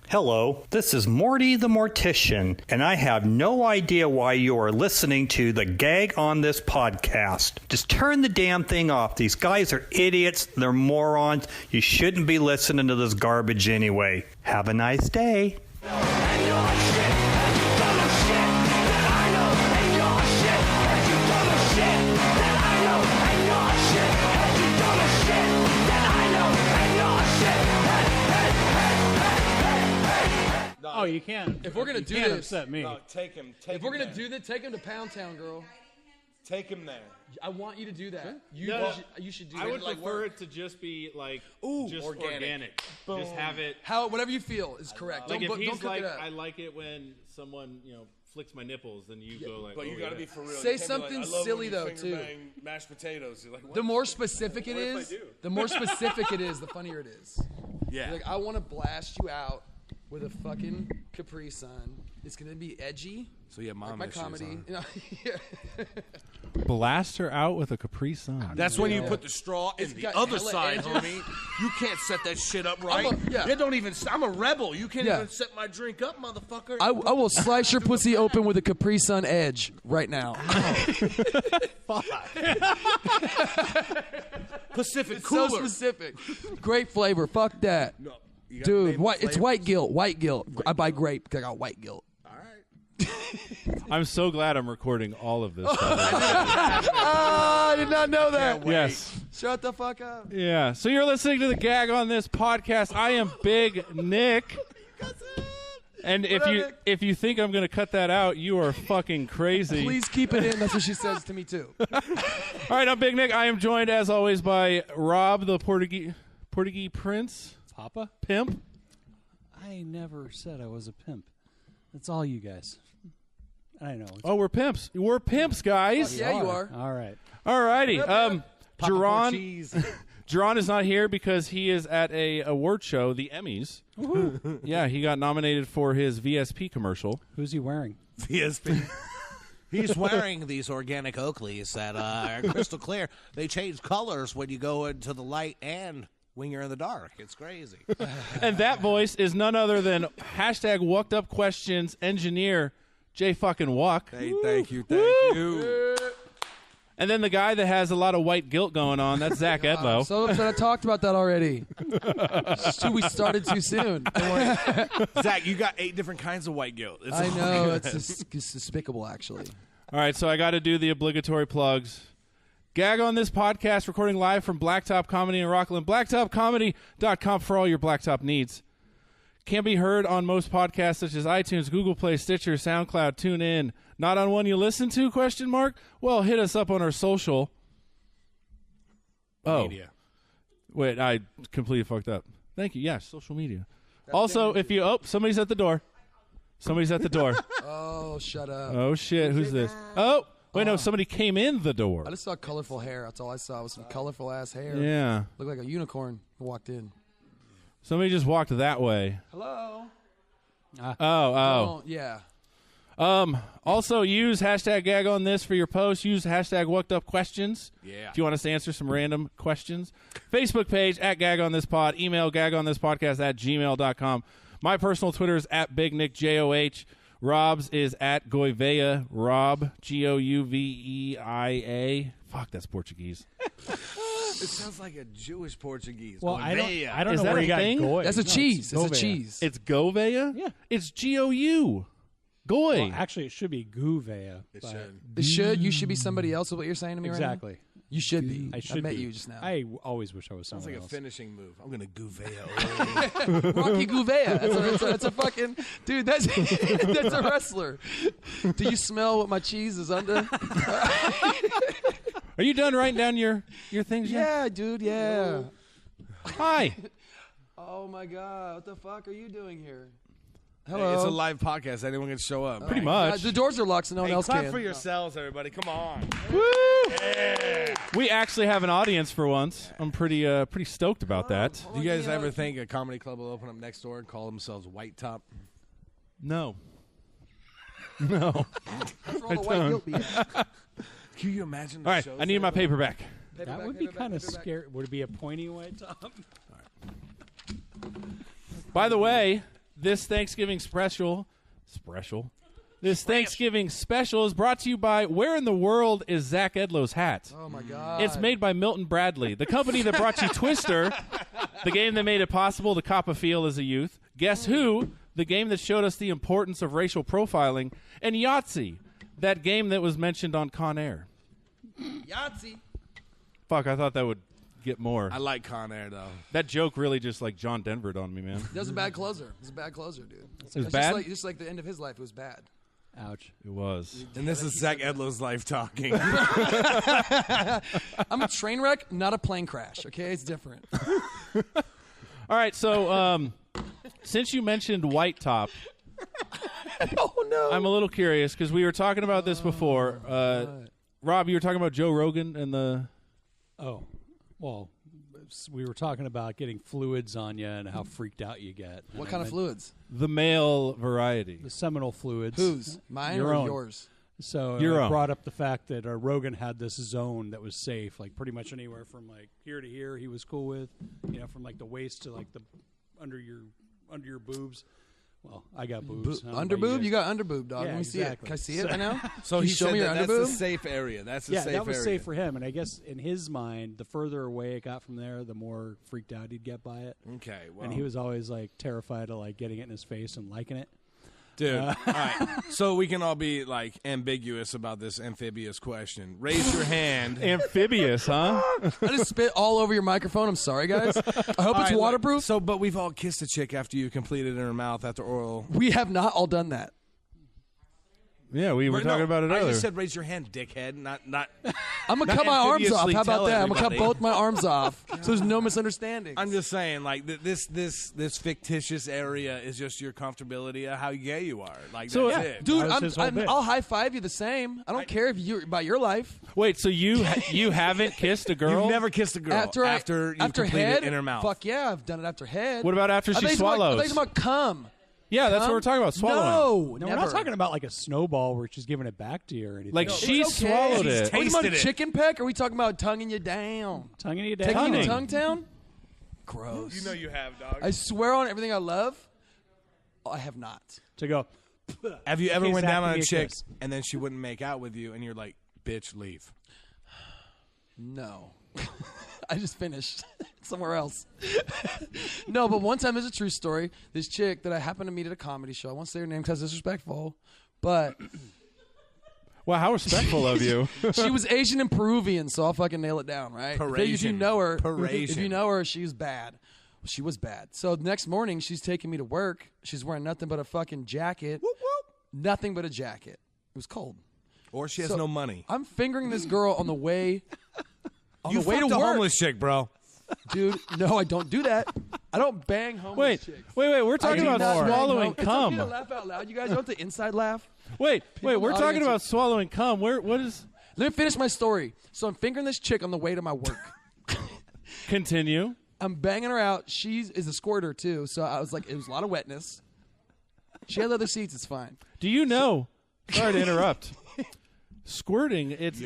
Hello, this is Morty the Mortician, and I have no idea why you are listening to the Gag on This podcast. Just turn the damn thing off. These guys are idiots. They're morons. You shouldn't be listening to this garbage anyway. Have a nice day. Oh, you can't. If we're gonna do this, upset me. No, take him. If we're gonna do this, take him to Pound Town, girl. Take him there. I want you to do that. Sure. You should do. I would like prefer work. it to just be like, Organic. Just have it. Whatever you feel is correct. Like don't, if he's don't cook like, it up. I like it when someone flicks my nipples, then you go like. But you gotta be for real. Say You can't be something like, I love silly, when you though, finger too. bang mashed potatoes. You're like, what? The more specific it What if I is, do? the more specific it is, the funnier it is. Yeah. You're like, I want to blast you out with a fucking Capri Sun. It's gonna be edgy. So yeah, mom. Like my comedy. You know, Blast her out with a Capri Sun. That's when you put the straw in the got other hella side, edges. homie. You can't set that shit up right. yeah. It don't even. I'm a rebel. You can't Yeah. even set my drink up, motherfucker. I will slice your pussy open with a Capri Sun edge right now. Pacific It's Cooler. so specific. Great flavor. Fuck that. No, you gotta Dude, name white. the It's flavors. white guilt. White guilt. I buy grape because I got white guilt. All right. I'm so glad I'm recording all of this. I did not know that. Yes. Shut the fuck up. Yeah. So you're listening to the Gag on This podcast. I am Big Nick. And if you think I'm going to cut that out, you are fucking crazy. Please keep it in. That's what she says to me too. All right, I'm Big Nick. I am joined, as always, by Rob, the Portuguese Prince. Papa? Pimp. I never said I was a pimp. That's all you guys. I know. Oh, we're pimps. We're pimps, guys. Yeah, you are. All right. All righty. Papa Jerron cheese. Jerron is not here because he is at a award show, the Emmys. Yeah, he got nominated for his VSP commercial. Who's he wearing? VSP. He's wearing these organic Oakleys that are crystal clear. They change colors when you go into the light and when you're in the dark. It's crazy. And that voice is none other than hashtag Wucked Up Questions engineer J fucking Wuck. Hey, thank you. And then the guy that has a lot of white guilt going on, that's Zach Edlow. So upset I talked about that already. We started too soon. Zach, you got 8 different kinds of white guilt. It's I all know. good. It's despicable, actually. All right, so I got to do the obligatory plugs. Gag on This podcast, recording live from Blacktop Comedy in Rockland. BlacktopComedy.com for all your Blacktop needs. Can be heard on most podcasts such as iTunes, Google Play, Stitcher, SoundCloud, TuneIn. Not on one you listen to, ? Well, hit us up on our social. Oh. Media. Wait, I completely fucked up. Thank you. Yeah, social media. Also, if you... Oh, somebody's at the door. Somebody's at the door. Oh, shut up. Oh, shit. Who's this? Oh, wait, no. Somebody came in the door. I just saw colorful hair. That's all I saw was some colorful-ass hair. Yeah. Looked like a unicorn who walked in. Somebody just walked that way. Hello? Oh. Yeah. Also, use hashtag Gag on This for your posts. Use hashtag Wucked Up Questions. Yeah. If you want us to answer some random questions. Facebook page at Gag on This Pod. Email gagonthispodcast at gmail.com. My personal Twitter is at Big Nick JOH. Rob's is at Goiveia. Rob, Gouveia. Fuck, that's Portuguese. It sounds like a Jewish Portuguese. Well, I don't Is know that where a you got thing? Goy. That's a cheese. It's a Goveia. cheese. It's Goveia? Yeah. It's G-O-U. Goy. Well, actually, it should be Gouveia. It but- should. You should be somebody else, is what you're saying to me right now? Exactly. You should be. I should met be. you just now. I always wish I was Sounds someone like a else. finishing move. I'm going to Gouveia. Rocky Gouveia. That's a fucking... Dude, that's a wrestler. Do you smell what my cheese is under? Are you done writing down your things yet? Yeah, dude, yeah. Hi. Oh, my God. What the fuck are you doing here? Hey, Hello. it's a live podcast. Anyone can show up. Pretty much. The doors are locked so no one Hey, else clap can. for yourselves, everybody. Come on. We actually have an audience for once. I'm pretty stoked about that. Do you guys ever think a comedy club will open up next door and call themselves White Top? No. No. That's where all the white guilt be at. Can you imagine the All right, shows I need my they would- paperback. That would be kind of scary. Would it be a pointy white top? By the way, This Thanksgiving special. This Thanksgiving special is brought to you by Where in the World is Zach Edlow's Hat? Oh, my God. It's made by Milton Bradley, the company that brought you Twister, the game that made it possible to cop a feel as a youth. Guess Who, the game that showed us the importance of racial profiling. And Yahtzee, that game that was mentioned on Con Air. Yahtzee. Fuck, I thought that would get more. I like Con Air, though. That joke really just like John Denvered on me, man. That was a bad closer. It was a bad closer, dude. It was bad? Just like the end of his life, it was bad. Ouch. It was. And this is Zach Edlow's life talking. I'm a train wreck, not a plane crash, okay? It's different. All right, so since you mentioned White Top, Oh, no. I'm a little curious because we were talking about this before. Rob, you were talking about Joe Rogan and the... Oh, well, we were talking about getting fluids on you and how freaked out you get. What kind of fluids? The male variety. The seminal fluids. Whose? Mine Your or own. yours? So Your I own. brought up the fact that Rogan had this zone that was safe, like pretty much anywhere from like here to here he was cool with, from like the waist to like the under your boobs. Well, I got boobs. I don't know Under about you boob? guys. You got under boob, dog. Yeah, Let me see exactly. it. Can I see it right now? So Can he you show said me your that that's underboob? the safe area. That's the Yeah, safe that was area. safe for him, and I guess in his mind, the further away it got from there, the more freaked out he'd get by it. Okay, well. And he was always like terrified of like getting it in his face and liking it. Dude, all right. So we can all be like ambiguous about this amphibious question. Raise your hand. Amphibious, huh? I just spit all over your microphone. I'm sorry, guys. I hope All it's right, look, waterproof. So, but we've all kissed a chick after you completed in her mouth after oral. We have not all done that. Yeah, we were No, talking about it I earlier. just said raise your hand, dickhead. Not. I'm going to Not cut my arms off. ambiguously How about tell that? I'm going to cut everybody. both my arms off so there's no misunderstanding. I'm just saying, like this fictitious area is just your comfortability of how gay you are. Like So, that's yeah, it. Dude, That was his whole bit. I'll high five you the same. I don't care if you about your life. Wait, so you haven't kissed a girl? You've never kissed a girl After you've completed head, in her mouth. Fuck yeah, I've done it after head. What about after I she thought you were swallows? talking about cum. Yeah, that's what Cum? we're talking about. Swallowing. No, No, never. we're not talking about like a snowball where she's giving it back to you or anything. Like she It's okay. swallowed She's it. Are we talking Tasted about it. chicken peck? Or are we talking about tonguing you down? tonguing you down. Taking you to Tonguing. tongue town? Gross. You know you have, dog. I swear on everything I love, I have not. To go. Have you ever Okay, went Zach, down on give a me a chick kiss. and then she wouldn't make out with you and you're like, bitch, leave? No. I just finished somewhere else. No, but one time, there's a true story. This chick that I happened to meet at a comedy show. I won't say her name because it's disrespectful, but Wow, how respectful of you. she was Asian and Peruvian, so I'll fucking nail it down, right? If you Parasian. know her, Parasian. if you know her, she was bad. She was bad. So the next morning, she's taking me to work. She's wearing nothing but a fucking jacket. Whoop, whoop. Nothing but a jacket. It was cold. Or she has So, no money. I'm fingering this girl on the way. On You the way to fucked a work, homeless chick, bro. dude. No, I don't do that. I don't bang homeless Wait, chicks. wait, we're talking I do about not bang swallowing It's okay cum. to laugh out loud. You guys want the inside laugh? Wait, we're in the talking audience about swallowing cum. What is... Let me finish my story. So I'm fingering this chick on the way to my work. Continue. I'm banging her out. She is a squirter too, so I was like, it was a lot of wetness. She had leather seats. It's fine. Do you know... Sorry to interrupt. Squirting, it's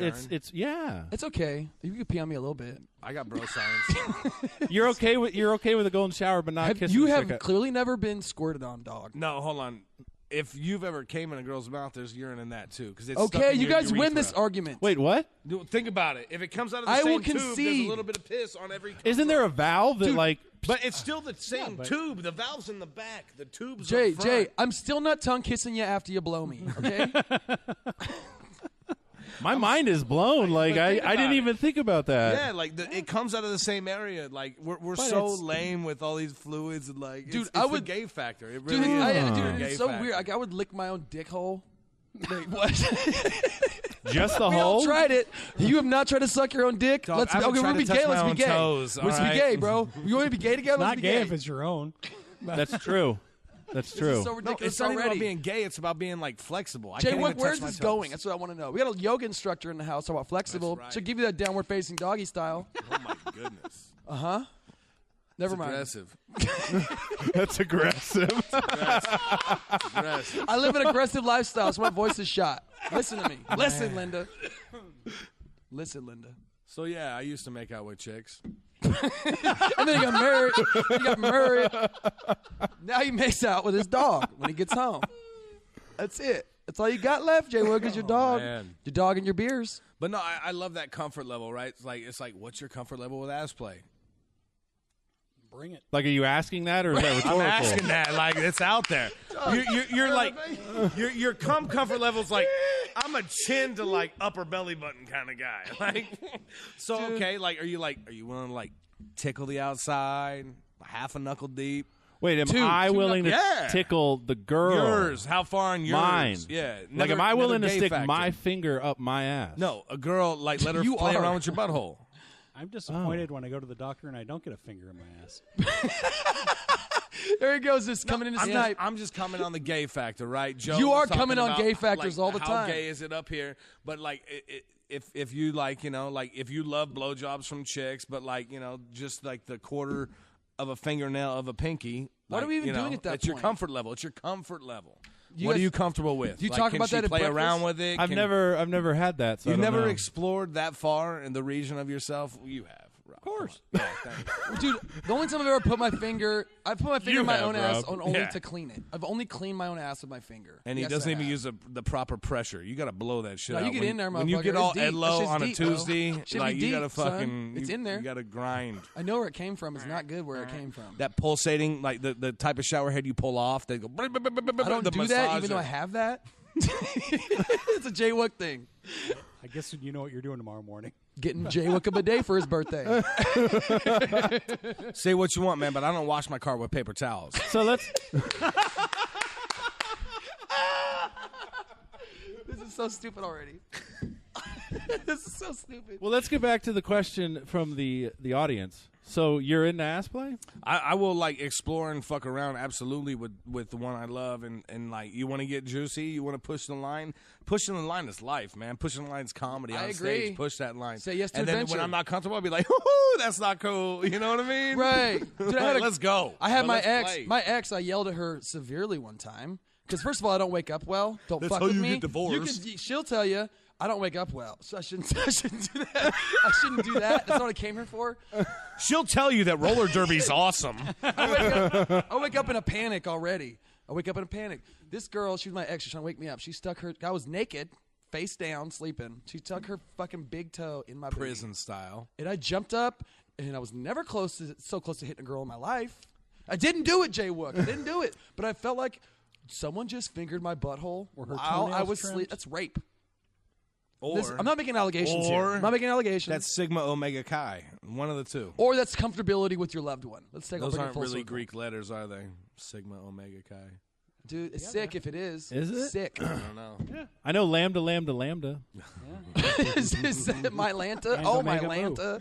yeah. It's okay. You can pee on me a little bit. I got bro science. You're okay with a golden shower, but not kissing. You the have chick. clearly never been squirted on, dog. No, hold on. If you've ever came in a girl's mouth, there's urine in that too. Because it's stuck Okay, in you your guys win this urethra. argument. Wait, what? Dude, think about it. If it comes out of the I will same tube, there's a concede. little bit of piss on every. Isn't there a valve that Dude, like? But it's still the same tube. The valve's in the back. The tube's Jay, up front. I'm still not tongue kissing you after you blow me. Okay. My mind is blown. Like but I think about didn't it. even think about that. Yeah, like it comes out of the same area. Like we're But so it's- lame with all these fluids and like, Dude, it's I the would- gay factor. It Dude, really is. dude, the gay it's so factor. weird. Like I would lick my own dick hole. Wait, what? Just the We all hole. tried it. You have not tried to suck your own dick. Dog, Let's I be, haven't okay, we're tried gonna be to touch gay. my Let's be own gay. toes, Let's all be right? gay, bro. You want to be gay together? Let's Not be gay gay. if it's your own. That's true. That's This true. is so No, ridiculous it's not even already. about being gay. It's about being like flexible. I Jay, can't even where's touch my this toes. going? That's what I want to know. We got a yoga instructor in the house. How about flexible? That's right. Should give you that downward facing doggy style. Oh my goodness. Never It's mind. aggressive. That's aggressive. Aggressive. I live an aggressive lifestyle, so my voice is shot. Listen to me. Listen, Linda. Listen, Linda. So yeah, I used to make out with chicks. And then he got married. Now he makes out with his dog when he gets home. That's it. That's all you got left, Jay Wood, is your dog. Man. Your dog and your beers. But no, I love that comfort level, right? It's like, what's your comfort level with ass play? Bring it. Like, are you asking that, or is that rhetorical? I'm asking that. Like, it's out there. You're like, your comfort level's like, I'm a chin to like upper belly button kind of guy. Like, so Dude. okay, like, are you willing to like tickle the outside, half a knuckle deep? Wait, am I willing to Yeah. tickle the girl? Yours? How far on yours? Mine. Yeah. Like, am I willing to gay stick factor. my finger up my ass? No, a girl, like, let her You play are. around with your butthole. I'm disappointed when I go to the doctor and I don't get a finger in my ass. There he goes, just coming in to snipe. I'm just coming on the gay factor, right? Joe You are was talking coming on about, gay factors like, all the time. How gay is it up here? But like, if you like, like if you love blowjobs from chicks, but like, just like the quarter of a fingernail of a pinky. What like, are we even doing at that It's your point? comfort level. It's your comfort level. You What guys- are you comfortable with? Do you Like, talk can about she that at play breakfast? around with it? I've never had that. So You've I don't never know. explored that far in the region of yourself. You have. Rob. Of course. Yeah, thanks. Dude, the only time I've ever put my finger, I put my finger in my have, own ass Rob. only Yeah. to clean it. I've only cleaned my own ass with my finger. And he Yes, doesn't I even have. use the proper pressure. You got to blow that shit No, out. you get in there, when you motherfucker. get all It's deep. That Edlow shit's on a deep, bro. Tuesday, Should be like you got to deep, son. fucking, It's in there. You got to grind. I know where it came from. It's not good where it came from. That pulsating, like the type of shower head you pull off, they go. I don't do that even though I have that. It's a Jay Wook thing. I guess you know what you're doing tomorrow morning. Getting Jay Wook a bidet for his birthday. Say what you want, man, but I don't wash my car with paper towels. So let's. This is so stupid already. This is so stupid. Well, let's get back to the question from the audience. So you're into ass play? I will like explore and fuck around absolutely with the one I love and like you want to get juicy, you want to push the line. Pushing the line is life, man. Pushing the line is comedy. I On agree. stage, push that line. Say yes to and then adventure. when I'm not comfortable, I'll be like, "Ooh, that's not cool." You know what I mean? Right. Dude, I had Let's go. I had But my let's ex. play. My ex. I yelled at her severely one time because first of all, I don't wake up well. Don't That's fuck how with you me. get divorced. She'll tell you I don't wake up well, so I shouldn't do that. I shouldn't do that. That's not what I came here for. She'll tell you that roller derby's awesome. I wake up in a panic already. I wake up in a panic. This girl, she was my ex. She's trying to wake me up. She stuck her. I was naked, face down, sleeping. She stuck her fucking big toe in my booty. Prison style. And I jumped up, and I was never so close to hitting a girl in my life. I didn't do it, Jay Wook. I didn't do it. But I felt like someone just fingered my butthole Were her while I toenails was trimmed? asleep. That's rape. Or I'm not making allegations here. I'm not making allegations. that's Sigma Omega Chi. One of the two. or that's comfortability with your loved one. Let's take Those bring it aren't full really circle. Greek letters, are they? Sigma Omega Chi. Dude, it's sick if it is. Is it? Sick. I don't know. I know lambda, lambda, lambda. Is that my Lanta? Oh, my Omega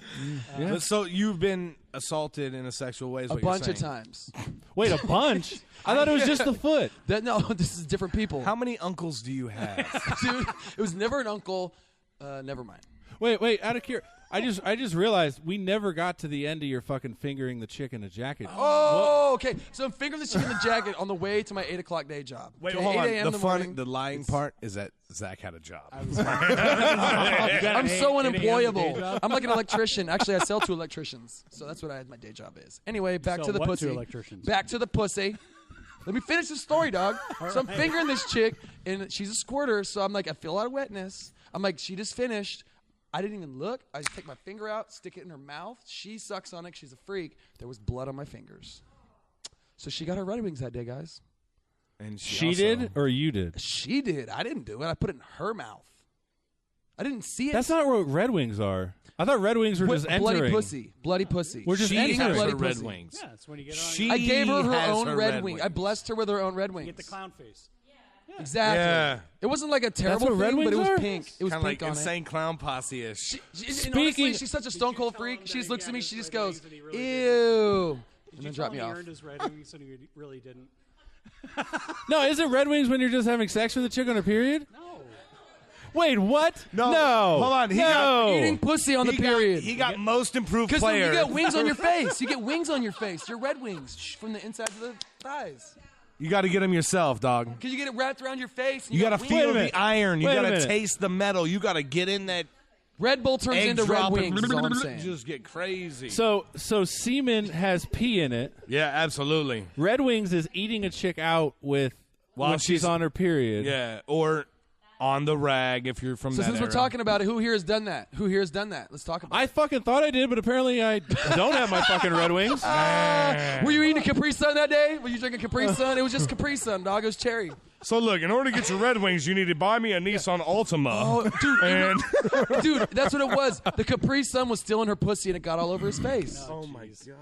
Lanta. So you've been assaulted in a sexual way? Is A what you're bunch of saying. times. Wait, a bunch? I thought it was just the foot. No, this is different people. How many uncles do you have? Dude, it was never an uncle. Never mind. Wait, out of curiosity. I just realized we never got to the end of your fucking fingering the chick in a jacket. Oh, okay. So I'm fingering this chick in the jacket on the way to my 8 o'clock day job. Wait, Okay, hold 8 on. a.m. The in the morning. the lying part is that Zach had a job. I'm so unemployable. I'm like an electrician. Actually, I sell to electricians. So that's what my day job is. Anyway, back Sell to the what to pussy. electricians? Back to the pussy. Let me finish the story, dog. So I'm fingering this chick, and she's a squirter. So I'm like, I feel a lot of wetness. I'm like, she just finished. I didn't even look. I just take my finger out, stick it in her mouth. She sucks on it. She's a freak. There was blood on my fingers. So she got her Red Wings that day, guys. And She also- did or you did? She did. I didn't do it. I put it in her mouth. I didn't see it. That's not what Red Wings are. I thought Red Wings were just bloody entering. pussy. Bloody pussy. We're just She entering. has bloody her Red pussy. Wings. Yeah, that's when you get on. She I gave her has own her Red Wing. Wings. I blessed her with her own Red Wings. you get the clown face. Exactly. Yeah. It wasn't like a terrible what Red thing, but it Wings was are? pink. It was Kind of pink like on insane clown posse-ish. it. And honestly, Speaking- she's such a stone cold tell him freak. that She just he looks got at me. his She just Red goes, Wings and he really "Ew," and Did then you drop tell me him he off. earned his Red Wings and he really didn't? No, is it Red Wings when you're just having sex with a chick on a period? No. Wait, what? No. Hold on, he no. got- Eating pussy on the period. He got most improved Because player. you get wings on your face. You get wings on your face. Your Red Wings from the inside of the thighs. You got to get him yourself, dog. Because you get it wrapped around your face. And You got to got feel a the minute. iron. You Wait a got to minute. taste the metal. You got to get in that. Red Bull turns egg into Red dropping, Wings. Is all I'm saying. just get crazy. So semen has pee in it. Yeah, absolutely. Red Wings is eating a chick out with While when she's she's- on her period. Yeah, or on the rag if you're from So that since we're era. talking about it, who here has done that? Who here has done that? Let's talk about I fucking thought I did, but apparently I don't have my fucking Red Wings. it. Were you eating a Capri Sun that day? Were you drinking Capri Sun? It was just Capri Sun, dog. It was cherry. So look, in order to get your Red Wings, you need to buy me a Nissan Altima. Oh, dude, and dude, that's what it was. The Capri Sun was still in her pussy, and it got all over his face. oh my god.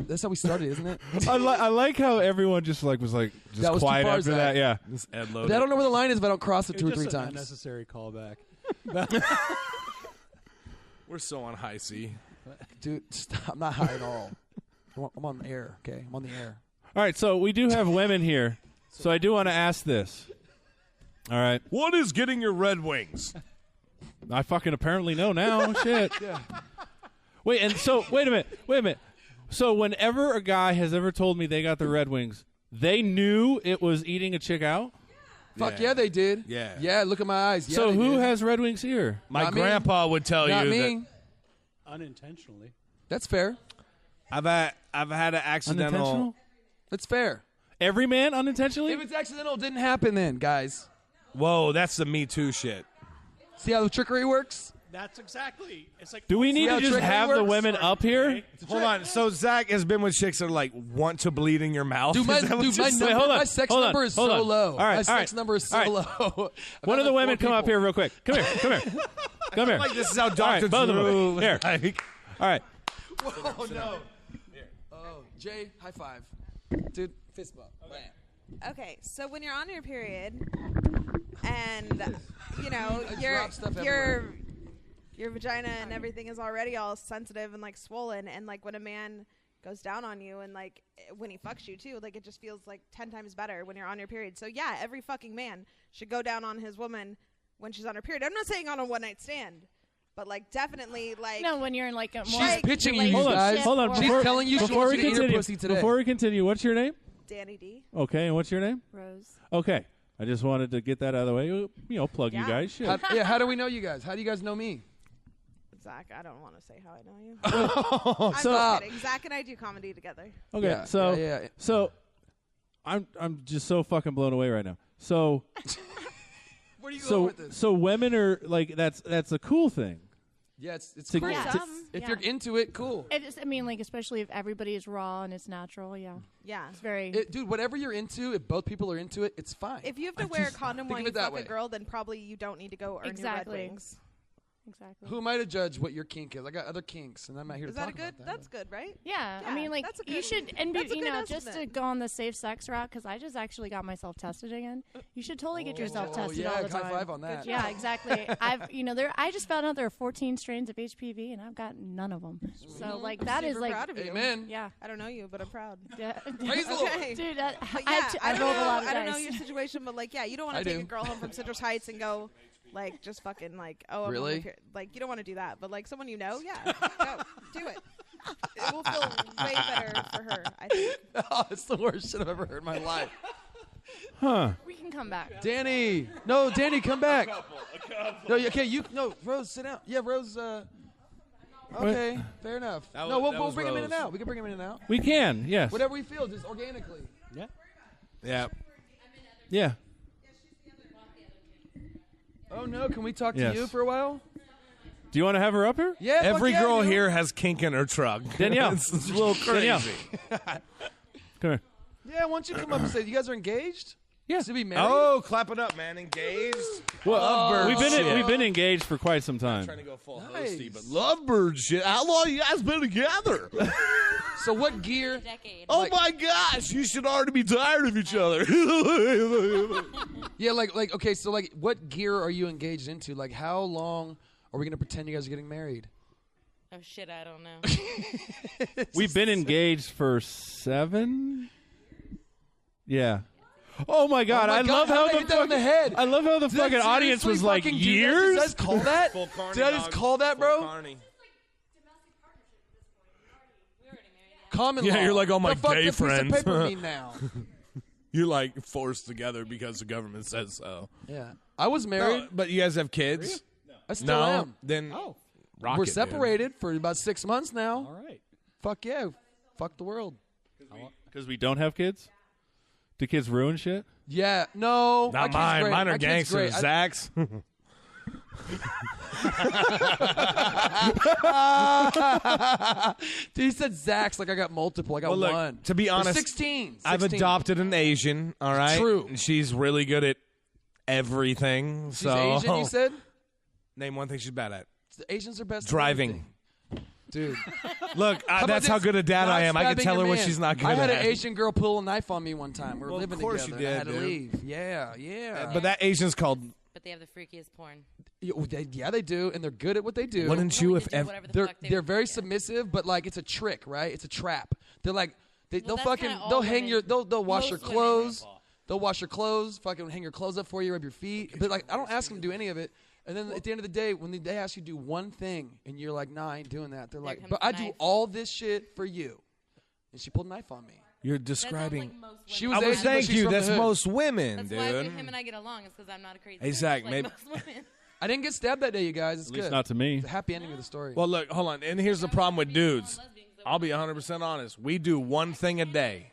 That's how we started, isn't it? I like how everyone just was just That was too quiet far, after Zach. that. Yeah. This Ed But I don't know where the line is if I don't cross it two or three Just an times. unnecessary callback. We're so on high C. Dude, stop. I'm not high at all. I'm on the air, okay? I'm on the air. All right, so we do have women here, so I do want to ask this. All right, What is getting your Red Wings? I fucking apparently know now. Shit. Yeah. Wait a minute. So whenever a guy has ever told me they got the Red Wings, they knew it was eating a chick out? Fuck yeah, they did. Yeah. Yeah, look at my eyes. Yeah, So they who did. has Red Wings here? My Not me. grandpa would tell Not you me. Unintentionally. That's fair. that I've had an accidental. Unintentional? That's fair. Every man unintentionally? If it's accidental, it didn't happen then, guys. Whoa, that's the Me Too shit. See how the trickery works? That's exactly. It's like. Do we need how to just trickery have the works? women up here? Hold on. So Zach has been with chicks that are like want to bleed in your mouth. Dude, my, Is that what dude, you're my, saying? number, hold on, my sex hold on, number is hold so on. low. All right, my all sex right, number is so all right. low. One of the women come up here real quick. Come here. Come here. Like this is how All right, Dr. both of Drew. them. Here. Like, All right. Oh, no. Oh, Jay, high five. Dude, fist bump. Bam. Okay, so when you're on your period, and you know I your drop stuff your everywhere. your vagina and everything is already all sensitive and like swollen, and like when a man goes down on you and like when he fucks you too, like it just feels like 10 times better when you're on your period. So yeah, every fucking man should go down on his woman when she's on her period. I'm not saying on a one night stand, but like definitely like No, when you're in like a more She's pitching you, Hold on. guys. Hold on. She's Before, telling you she before wants we you to eat her continue, pussy today. Before we continue, what's your name? Danny D. Okay, and what's your name? Rose. Okay. I just wanted to get that out of the way. You know, plug you Yeah. guys. Shit. How do we know you guys? How do you guys know me? Zach, I don't want to say how I know you. I'm Stop. just kidding. Zach and I do comedy together. Okay, Yeah, so yeah. so I'm just so fucking blown away right now. So Where are you going so with this? so women are like that's a cool thing. Yeah, it's To- cool. Yeah. Some, If yeah. you're into it, cool. It is, I mean, like, especially if everybody is raw and it's natural, yeah. yeah. It's very... Dude, whatever you're into, if both people are into it, it's fine. If you have to wear a condom think while of you it that fuck way. a girl, then probably you don't need to go earn Exactly. your Red Wings. Exactly. Who am I to judge what your kink is? I got other kinks, and I'm not here Is to that talk a good? about that. That's good, right? Yeah, I Yeah, mean, like, that's a you good- should, and that's a you good know, just to estimate. go on the safe sex route, because I just actually got myself tested again. You should totally get yourself tested yeah, all the high time. five on that. Yeah, exactly. I just found out there are 14 strains of HPV, and I've got none of them. So, like, that is Super like, proud of you. Amen. yeah. I don't know you, but I'm proud. Yeah. Praise the Lord. Okay. Dude, But I don't rolled know, a lot of I don't dice. know your situation, but like, yeah, you don't want I to take do. a girl home from Citrus Heights and go, like, just fucking like, oh, I'm on Really? my period. Like, you don't want to do that. But like, someone you know, yeah, go do it. It will feel way better for her, I think. Oh, it's the worst shit I've ever heard in my life. Huh. We can come back. Danny, no, Danny, come back. No, okay, Rose, sit down. Yeah, Rose. Okay, fair enough. That No, was- that we'll was bring him in and Rose. out. We can bring him in and out. We can. Yes. Whatever we feel, just organically. yeah. Yeah. Oh no, can we talk Yes. to you for a while? Do you want to have her up here? Yeah. Every fuck yeah, girl dude. here has kink in her truck. Danielle. it's a little crazy. Danielle. Come here. Yeah, why don't you come up and say you guys are engaged? Yeah. To be married? Oh, clap it up, man. Engaged. Well, Lovebird shit. we've been engaged for quite some time. Trying to go full Nice. hosty, but lovebird shit. How long you guys been together? So what gear? Oh Like- my gosh, you should already be tired of each other. Yeah, like okay, so like what gear are you engaged into? Like how long are we gonna pretend you guys are getting married? Oh shit, I don't know. We've been engaged for 7. Yeah. Oh my God! Oh my I God, love how how did I the hit that on the head? I love how the Did I fucking audience seriously was like fucking do that? Did years. I just call that? Full carny, Did I just dog. call that, bro? Full carny. Common Yeah, law. you're like all my the fuck gay does piece of friends. paper mean now? You're like forced together because the government says so. Yeah, I was married. No, but you guys have kids? I still am. Then rock We're it, dude. separated for about 6 months now. All right. Fuck yeah. Fuck the world. Because we don't have kids? Do kids ruin shit? Yeah. No. Not my kid's mine. great. Mine My are kid's great. gangsters. Zach's. Dude, he said Zach's like I got multiple. I got Well, look, one. to be There's honest, 16. I've adopted an Asian. All right. True. And she's really good at everything. She's so Asian, you said? Name one thing she's bad at. The Asians are best at Driving. everything. Dude. Look, How about that's how this? good a dad Not I am. I can stabbing tell a her what man. she's not good I had at. an Asian girl pull a knife on me one time. We were Well, of living course together. you did, I had to dude. leave. Yeah. But that Asian's called. But they have the freakiest porn. Yeah, they do, and they're good at what they do. Wouldn't you if They're very submissive, but like it's a trick, right? It's a trap. They're like they'll that's fucking kinda all they'll hang women. your they'll wash your Most women. clothes. They'll wash your clothes, fucking hang your clothes up for you, rub your feet. But like I don't ask them to do any of it. And then at the end of the day, when they ask you to do one thing, and you're like, "Nah, I ain't doing that," they're like, comes "But the I do knife. all this shit for you." And she pulled a knife on me. You're That sounds describing. like most She women. was I was Asian, but thank she's you. from the That's hood. most women, That's dude. why him and I get along. Is because I'm not a crazy. Hey, bitch Zach, like maybe- most women. I didn't get stabbed that day, you guys. It's At least good. not to me. It's a happy ending of the story. Well, look, hold on. And here's the problem with dudes. I'll be 100% honest. We do one thing a day,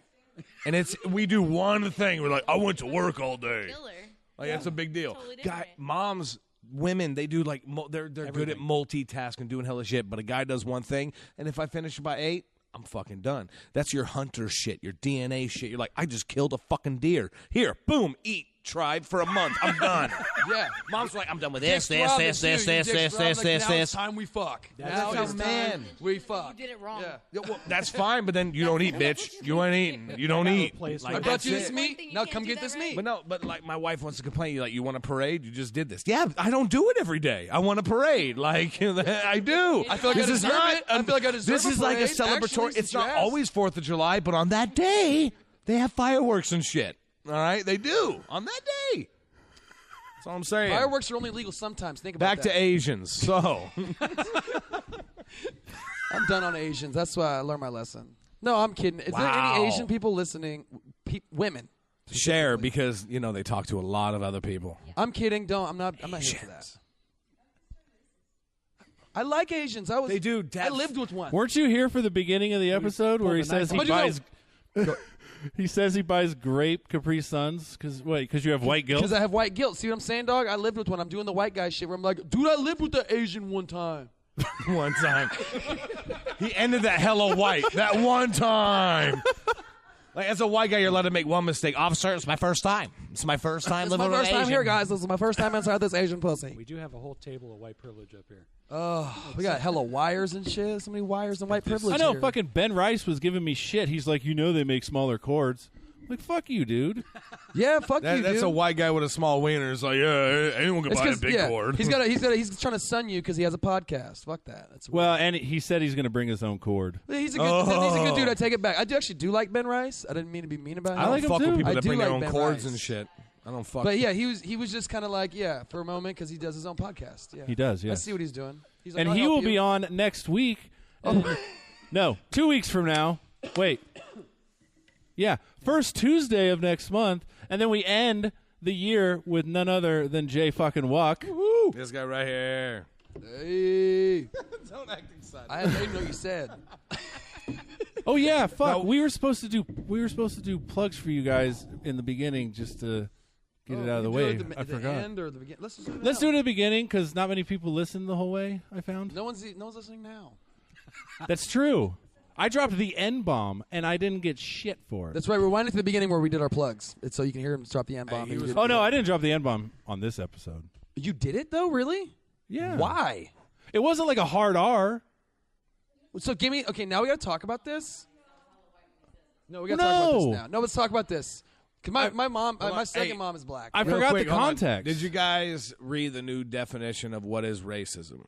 and we do one thing. We're like, I went to work all day. Killer. Like that's a big deal. Totally Guy, different. moms, women, they do like they're good at multitasking, doing hella shit. But a guy does one thing, and if I finish by 8, I'm fucking done. That's your hunter shit, your DNA shit. You're like, I just killed a fucking deer. Here, boom, eat. Tried for a month. I'm done. yeah. Mom's like, I'm done with Dick's this. throbbing, too. Your dick's throbbing, like, now it's time we fuck. Now how it's man. time we fuck. You did it wrong. Yeah. Yeah, well, that's fine, but then you don't eat, bitch. You ain't eating. You don't eat. place I where- brought that's you this it. One meat. thing you Now can't come do get that this right. meat. But no, but like my wife wants to complain. Like, you want a parade? You just did this. Yeah, I don't do it every day. I want a parade. Like I do. I feel like I this is deserve not. it. I feel like I deserve This a is like a parade. celebratory. Actually, It's not yes. always 4th of July, but on that day they have fireworks and shit. All right, they do on that day. That's all I'm saying. Fireworks are only legal sometimes. Think about Back that. to Asians. So I'm done on Asians. That's why I learned my lesson. No, I'm kidding. Is there Wow. any Asian people listening? Women. share because they talk to a lot of other people. I'm kidding. Don't. I'm not here for that. I like Asians. They do. I lived with one. Weren't you here for the beginning of the episode where he says he How'd you know? buys? He says he buys grape Capri Suns because you have white guilt. Because I have white guilt. See what I'm saying, dog? I lived with one. I'm doing the white guy shit where I'm like, dude, I lived with the Asian one time. One time. He ended that hella white. That one time. Like, as a white guy, you're allowed to make one mistake. Officer, it's my first time. It's my first time It's living my with first an time Asian. here, guys. This is my first time inside this Asian pussy. We do have a whole table of white privilege up here. Oh, we got hella wires and shit. So many wires and white privilege I know. here. Fucking Ben Rice was giving me shit. He's like, they make smaller chords. I'm like, fuck you, dude. Yeah, fuck you, That's dude. a white guy with a small wiener. It's like, yeah, anyone can It's buy a 'cause- big yeah, cord. He's trying to sun you because he has a podcast. Fuck that. That's weird. Well, and he said he's going to bring his own cord. He's a good dude. I take it back. I do like Ben Rice. I didn't mean to be mean about him. I don't like him fuck too. with people I that do bring their like own Ben cords Rice. and shit. I don't fuck. But yeah, he was just kind of like for a moment because he does his own podcast. Yeah, He does, I yes. see what he's doing. He's like, And I'll he help will be you. on next week. No, 2 weeks from now. Wait. Yeah, first Tuesday of next month, and then we end the year with none other than Jay fucking Wuck. This guy right here. Hey. Don't act excited. I didn't even know what you said. Oh yeah, fuck. No. We were supposed to do plugs for you guys in the beginning just to get it out of the way. I At the forgot. end or the beginning? Let's just do it. Let's now. do it at the beginning because not many people listen the whole way. I found No one's listening now. that's true. I dropped the N-bomb and I didn't get shit for it. That's right. Rewind it to the beginning where we did our plugs. It's so you can hear him drop the N-bomb. he was- Oh no, I didn't drop the N-bomb on this episode. You did it though, really? Yeah. Why? It wasn't like a hard R. So give me. Okay, now we got to talk about this. No, we got to talk about this now. No, let's talk about this. 'Cause my mom, my second Hey, mom is black. I Real forgot quick, the hold on. context. Did you guys read the new definition of what is racism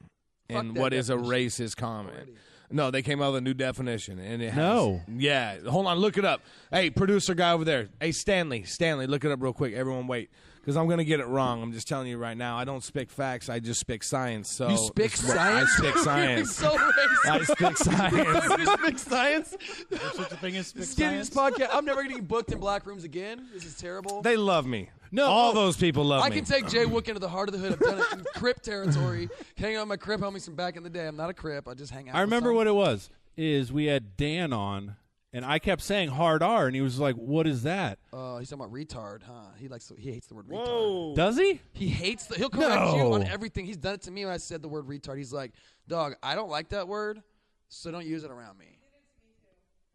and that what is a definition. racist comment? No, they came out with a new definition, and it has. No. Yeah, hold on, look it up. Hey, producer guy over there. Hey, Stanley, look it up real quick. Everyone, wait, because I'm gonna get it wrong. I'm just telling you right now. I don't speak facts. I just speak science. So You speak this is what- science? I speak You're science. so racist. I speak science. You speak science. There's such a thing as This podcast. I'm never getting booked in black rooms again. This is terrible. They love me. No, all those people love I me. can take Jay Wuck into the heart of the hood. I've done it in Crip territory. Hanging out with my Crip homies from back in the day. I'm not a Crip. I just hang out. I remember what it was. Is we had Dan on, and I kept saying hard R, and he was like, "What is that?" He's talking about retard, huh? He hates the word retard. Whoa. Does he? He hates he'll correct you on everything. He's done it to me when I said the word retard. He's like, dog, I don't like that word, so don't use it around me.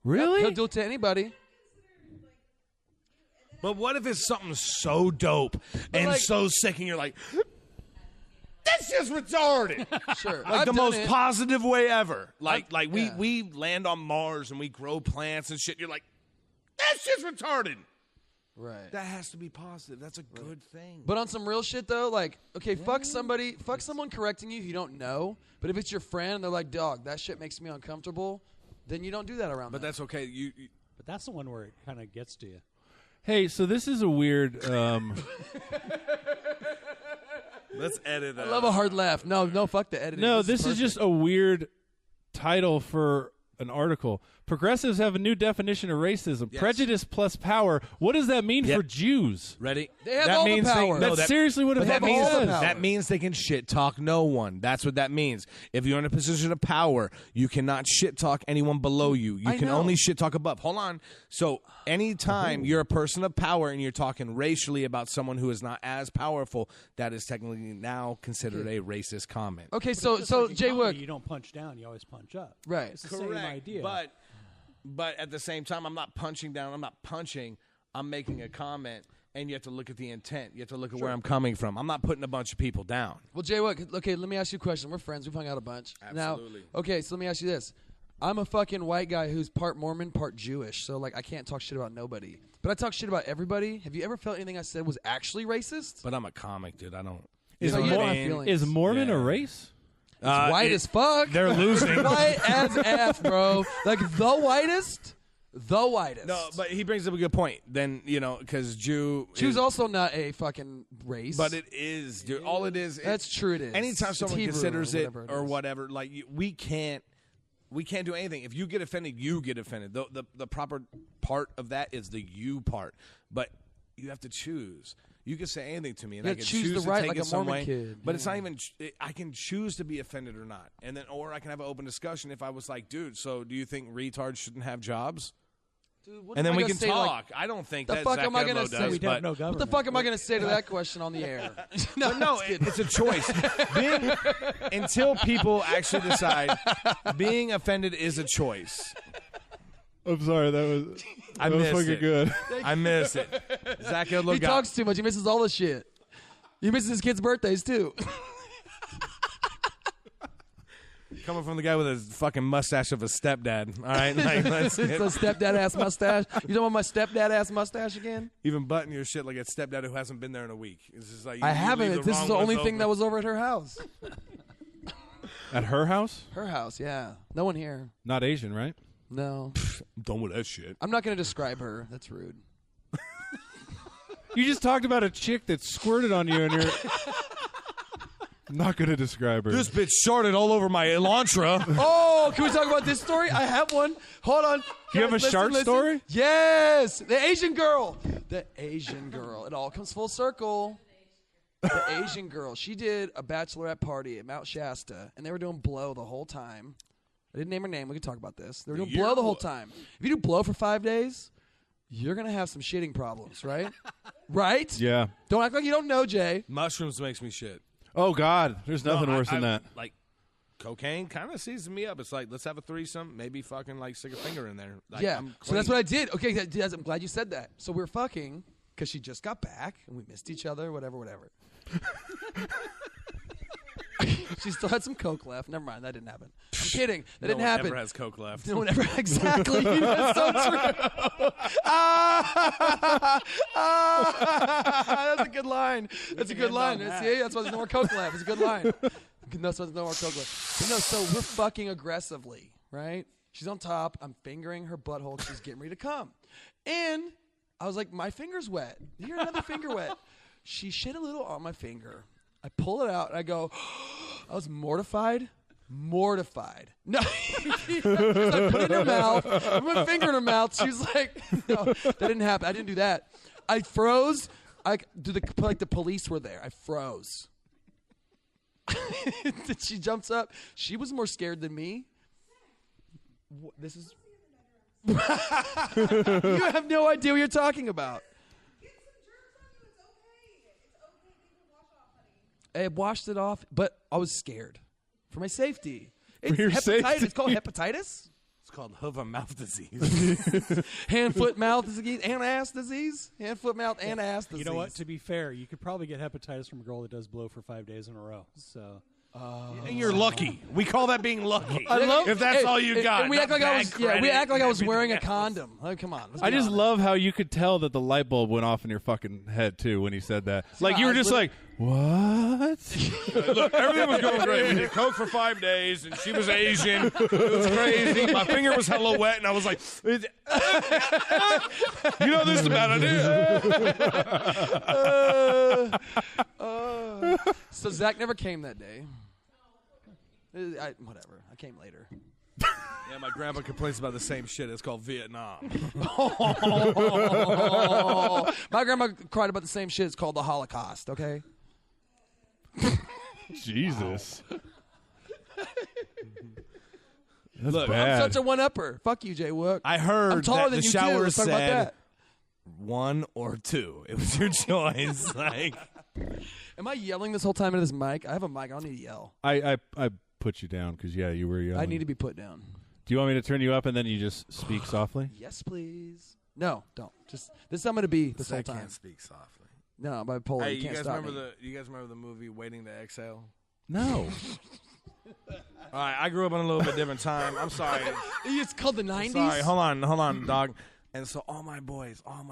Really? He'll do it to anybody. But what if it's something so dope and like- so sick, and you're like, that's just retarded. Sure. Like I've the done most it. positive way ever. Like yeah. we land on Mars and we grow plants and shit. You're like, that's just retarded. Right. That has to be positive. That's a good thing. But on some real shit though, like, okay, fuck someone correcting you you don't know. But if it's your friend and they're like, dog, that shit makes me uncomfortable, then you don't do that around them. But that's okay. You But that's the one where it kind of gets to you. Hey, so this is a weird. let's edit that. I love a hard laugh. No, fuck the editing. No, this is just a weird title for an article. Progressives have a new definition of racism: prejudice plus power. What does that mean for Jews? Ready? They have all the power. That's seriously what it They have fucking all the says. power. That means they can shit talk no one. That's what that means. If you're in a position of power, you cannot shit talk anyone below you. You I can know. only shit talk above. Hold on. So anytime you're a person of power and you're talking racially about someone who is not as powerful, that is technically now considered a racist comment. Okay, Just so like in Jay comedy, Wuck. you don't punch down, you always punch up. Right. It's the same idea. But at the same time, I'm not punching down. I'm not punching. I'm making a comment, and you have to look at the intent. You have to look at where I'm coming from. I'm not putting a bunch of people down. Well, Jay Wuck, okay, let me ask you a question. We're friends. We've hung out a bunch. Absolutely. Now, okay, so let me ask you this. I'm a fucking white guy who's part Mormon, part Jewish, so, like, I can't talk shit about nobody. But I talk shit about everybody. Have you ever felt anything I said was actually racist? But I'm a comic, dude. I don't. Is, So you Mor- don't have feelings. is Mormon a race? It's white as fuck. They're losing. It's white as F, bro. Like, the whitest. The whitest. No, but he brings up a good point. Then, because Jew. Jew's also not a fucking race. But it is, dude. All it is. That's true, it is. Anytime It's someone Hebrew considers it it or is. whatever, like, we can't do anything. If you get offended, you get offended. The proper part of that is the you part. But you have to choose. You can say anything to me, and You I gotta can choose the to right take like it a some Mormon way. kid. But it's not even. I can choose to be offended or not, and then or I can have an open discussion. If I was like, dude, so do you think retards shouldn't have jobs? Dude, what And am then I we gonna can say, talk. like, I don't think the that fuck Zach am I gonna Edlow say? does. We'd but have no What government. the fuck am I going to say to that question on the air? it's a choice. Until people actually decide, being offended is a choice. I'm sorry, that was missed fucking it. good. I miss it. Zach Edlow He talks too much. He misses all the shit. He misses his kids' birthdays, too. coming from the guy with a fucking mustache of a stepdad. All right, like, let's It's a stepdad-ass mustache. You talking about my stepdad-ass mustache again? even button your shit like a stepdad who hasn't been there in a week. It's just like I you haven't. leave This is wrong the ones only thing open. that was over at her house. At her house? Her house, yeah. No one here. Not Asian, right? No. I'm done with that shit. I'm not going to describe her. That's rude. You just talked about a chick that squirted on you, and you're I'm not going to describe her. This bitch sharted all over my Elantra. Oh, can we talk about this story? I have one. Hold on. You have a Guys, shark story? Yes. The Asian girl. The Asian girl. It all comes full circle. The Asian girl. She did a bachelorette party at Mount Shasta, and they were doing blow the whole time. I didn't name her name. We can talk about this. They were doing blow the whole time. If you do blow for 5 days, you're going to have some shitting problems, right? Right? Yeah. Don't act like you don't know, Jay. Mushrooms makes me shit. Oh, God. There's nothing worse than that. Like, cocaine kind of seasons me up. It's like, let's have a threesome, maybe fucking, like, stick a finger in there. Like, Yeah. I'm So that's clean. what I did. Okay, I'm glad you said that. So we're fucking because she just got back and we missed each other, whatever. She still had some coke left. Never mind, that didn't happen. I'm kidding. That No didn't one happen. ever has coke left. No one ever. Exactly. That's so true. That's a good line. That's a good line. See, that's why there's no more coke left. It's a good line. That's why there's no more coke left. But no, so we're fucking aggressively, right? She's on top. I'm fingering her butthole. She's getting ready to come. And I was like, my finger's wet. Here, another finger wet. She shit a little on my finger. I pull it out, and I go, I was mortified. No. I put it in her mouth. I put my finger in her mouth. She was like, no, that didn't happen. I didn't do that. I froze. the police were there. I froze. She jumps up. She was more scared than me. This is. You have no idea what you're talking about. I washed it off, but I was scared for my safety. It's your hepatitis. safety. It's called hepatitis. It's called hoof and mouth disease. Hand, foot, mouth disease, and ass disease. Hand, foot, mouth, and ass disease. You know what? To be fair, you could probably get hepatitis from a girl that does blow for 5 days in a row. So. And you're lucky. We call that being lucky. I love, if that's all you got. And we act like I was. we act like I was wearing a condom. Like, come on. I just love how you could tell that the light bulb went off in your fucking head too when he said that. Like you were just like, what? Look, everything was going great. We did coke for 5 days, and she was Asian. It was crazy. My finger was hella wet, and I was like, you know, this is a bad idea. So Zach never came that day. Whatever. I came later. Yeah, my grandpa complains about the same shit. It's called Vietnam. My grandma cried about the same shit. It's called the Holocaust, okay? Jesus. Look, bad. I'm such a one-upper. Fuck you, Jay Wuck. I heard I'm taller that than the you, shower too. Let's talk about said that. 1 or 2. It was your choice. Like, am I yelling this whole time into this mic? I have a mic. I don't need to yell. I put you down because you were yelling. I need to be put down. Do you want me to turn you up and then you just speak softly? Yes, please. No, don't. Just this is how I'm going to be this whole I time. can't speak softly. No, I'm bipolar. Hey, you can't guys stop remember me. you guys remember the movie Waiting to Exhale? No. All right, I grew up in a little bit different time. I'm sorry. It's called the 90s? Sorry, hold on, dog. And so all my boys, all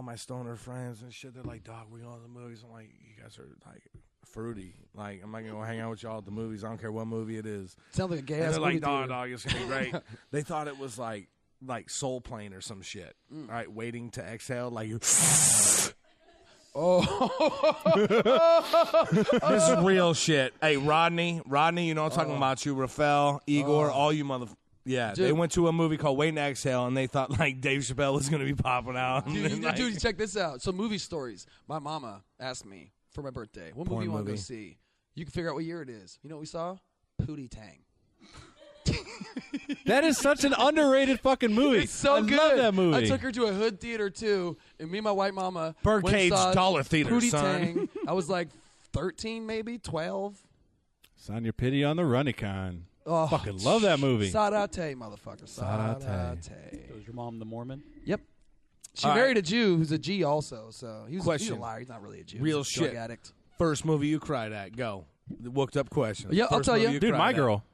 my stoner friends and shit, they're like, dog, we going to the movies. I'm like, you guys are like fruity. Like, I'm not going to hang out with y'all at the movies. I don't care what movie it is. Sounds like a gay And ass they're movie. like, dog, it's going to be great. They thought it was like Soul Plane or some shit. All right, Waiting to Exhale. Like, you. This is real shit. Hey, Rodney, you know I'm talking about you. Rafael, Igor, all you Yeah, Dude. they went to a movie called Waiting to Exhale, and they thought like Dave Chappelle was going to be popping out. Dude, check this out. So movie stories. My mama asked me for my birthday, what movie you want to go see? You can figure out what year it is. You know what we saw? Pootie Tang. That is such an underrated fucking movie. It's so good. I love that movie. I took her to a hood theater too, and me and my white mama Birdcage went and saw Dollar Theater, Pootie son. Tang. I was like 13, maybe 12. Sign your pity on the Runicon. Oh, Fucking love that movie. Sarate, motherfucker. Sarate. Sarate. Was your mom the Mormon? Yep. She All married right. a Jew who's a G also, so he's a Question. liar. He's not really a Jew. Real He's a drug shit. addict. First movie you cried at. Go. The Wooked Up question. Yeah, I'll First tell movie you. Dude, cried My at. Girl.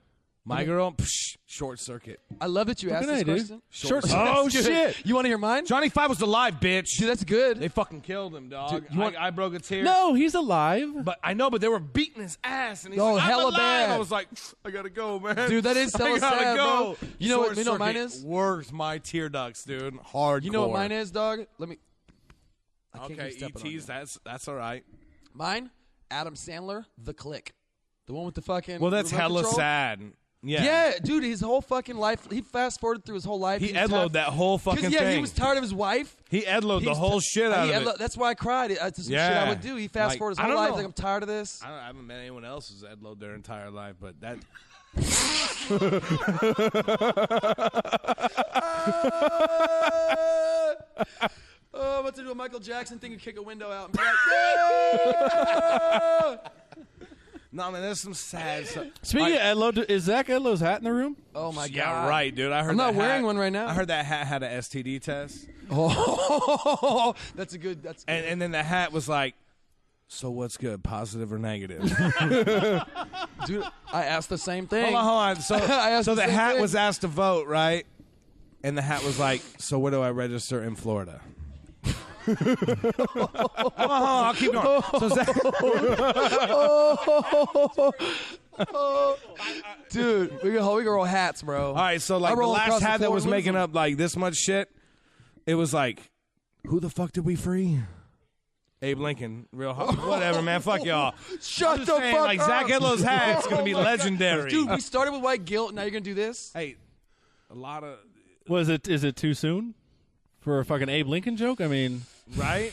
My Girl. Psh, Short Circuit. I love that you asked Fucking this A, dude. question. Short Oh, That's good. shit. You want to hear mine? Johnny Five was alive, bitch. Dude, that's good. They fucking killed him, dog. Dude, you want- I broke a tear. No, he's alive. But I know, but they were beating his ass, and he's Oh, like, hella I'm alive. bad. I was like, I gotta go, man. Dude, that is I hella gotta sad, go. bro. You know what- Short you know what mine Circuit is? Worked my tear ducts, dude. Hardcore. You know what mine is, dog? Let me. I can't Okay, keep stepping on you. ETs. That's all right. Mine, Adam Sandler, The Click. The one with the fucking. Well, that's remote hella control. sad. Yeah. Yeah, dude, his whole fucking life. He fast forwarded through his whole life. He was Edlow'd tired- that whole fucking 'Cause, yeah, thing. he was tired of his wife. He Edlow'd He the was whole ti- shit out he of Edlowed- it. That's why I cried. It's just Yeah. shit I would do. He fast Like, forwarded I his whole don't life. know. Like, I'm tired of this. I haven't met anyone else who's Edlow'd their entire life, but that. Oh, I'm about to do a Michael Jackson thing and kick a window out and be like, yeah! No, man, there's some sad stuff. Speaking of Edlow, is Zach Edlow's hat in the room? Oh, my God. Yeah, right, dude. I heard I'm not that wearing hat- one right now. I heard that hat had an STD test. Oh, that's a good. That's good. And then the hat was like, so what's good, positive or negative? Dude, I asked the same thing. Hold on. So, I asked so the the same hat thing. was asked to vote, right? And the hat was like, so where do I register in Florida? Hold on, I'll keep going. So Dude, we can roll hats, bro. all right, so I like the roll last across the hat that floor was and lose making them. up like this much shit, it was like, who the fuck did we free? Abe Lincoln, real hard. Whatever, man. Fuck y'all. Shut I'm the just saying, fuck like up. Zach Edlow's hat's gonna be legendary. Dude, we started with white guilt. Now you're gonna do this. Hey, a lot of Is it too soon for a fucking Abe Lincoln joke? I mean, right.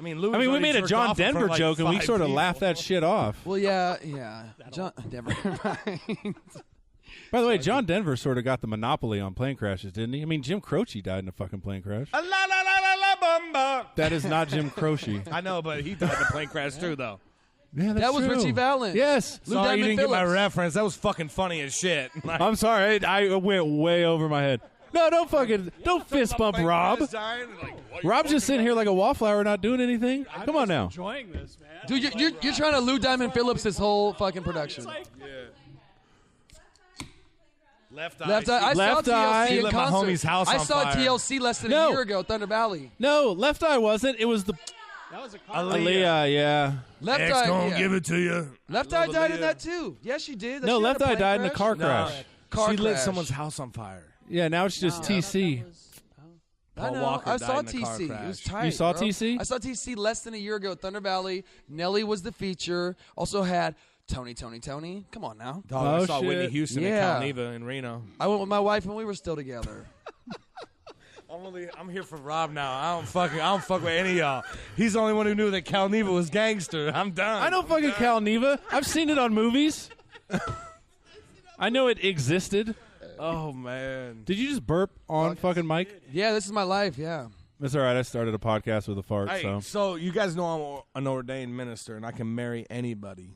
mean, we made a John Denver joke, and we sort of laughed that shit off. Well, yeah. John Denver. By the way, John Denver sort of got the monopoly on plane crashes, didn't he? I mean, Jim Croce died in a fucking plane crash. That is not Jim Croce. I know, but he died in a plane crash too, though. Yeah, that was true. Richie Valens. Yes. Sorry you didn't get my reference. That was fucking funny as shit. I'm sorry. I went way over my head. No, don't fist bump Rob. Rob's just sitting here like a wallflower not doing anything. Come on now. Enjoying this, man. Dude, you're trying to Lou Diamond Phillips this whole fucking production. Left eye. I saw TLC in lit my concert. homie's house I on saw fire. TLC less than a year ago, Thunder Valley. No, Left Eye wasn't. It was the That was a Aaliyah, yeah. Left X Eye, gonna yeah. give it to you. Left Eye died in that too. Yes, she did. No, She had Left a Eye plane died in a crash. car crash. Car She lit crash. someone's house on fire. Yeah, now it's just TC. I know. Walker I died saw in a car TC. crash. It was tight. You saw bro. TC? I saw TC less than a year ago at Thunder Valley. Nelly was the feature. Also had Tony. Come on now. Dog, I saw shit. Whitney Houston Yeah. at Calneva in Reno. I went with my wife when we were still together. I'm here for Rob now. I don't fuck with any of y'all. He's the only one who knew that Calneva was gangster. I'm done. I know fucking Cal Neva. I've seen it on movies. I know it existed. Oh man. Did you just burp on fucking mic? Yeah, this is my life. Yeah. That's all right. I started a podcast with a fart, Hey, so. you guys know I'm an ordained minister and I can marry anybody.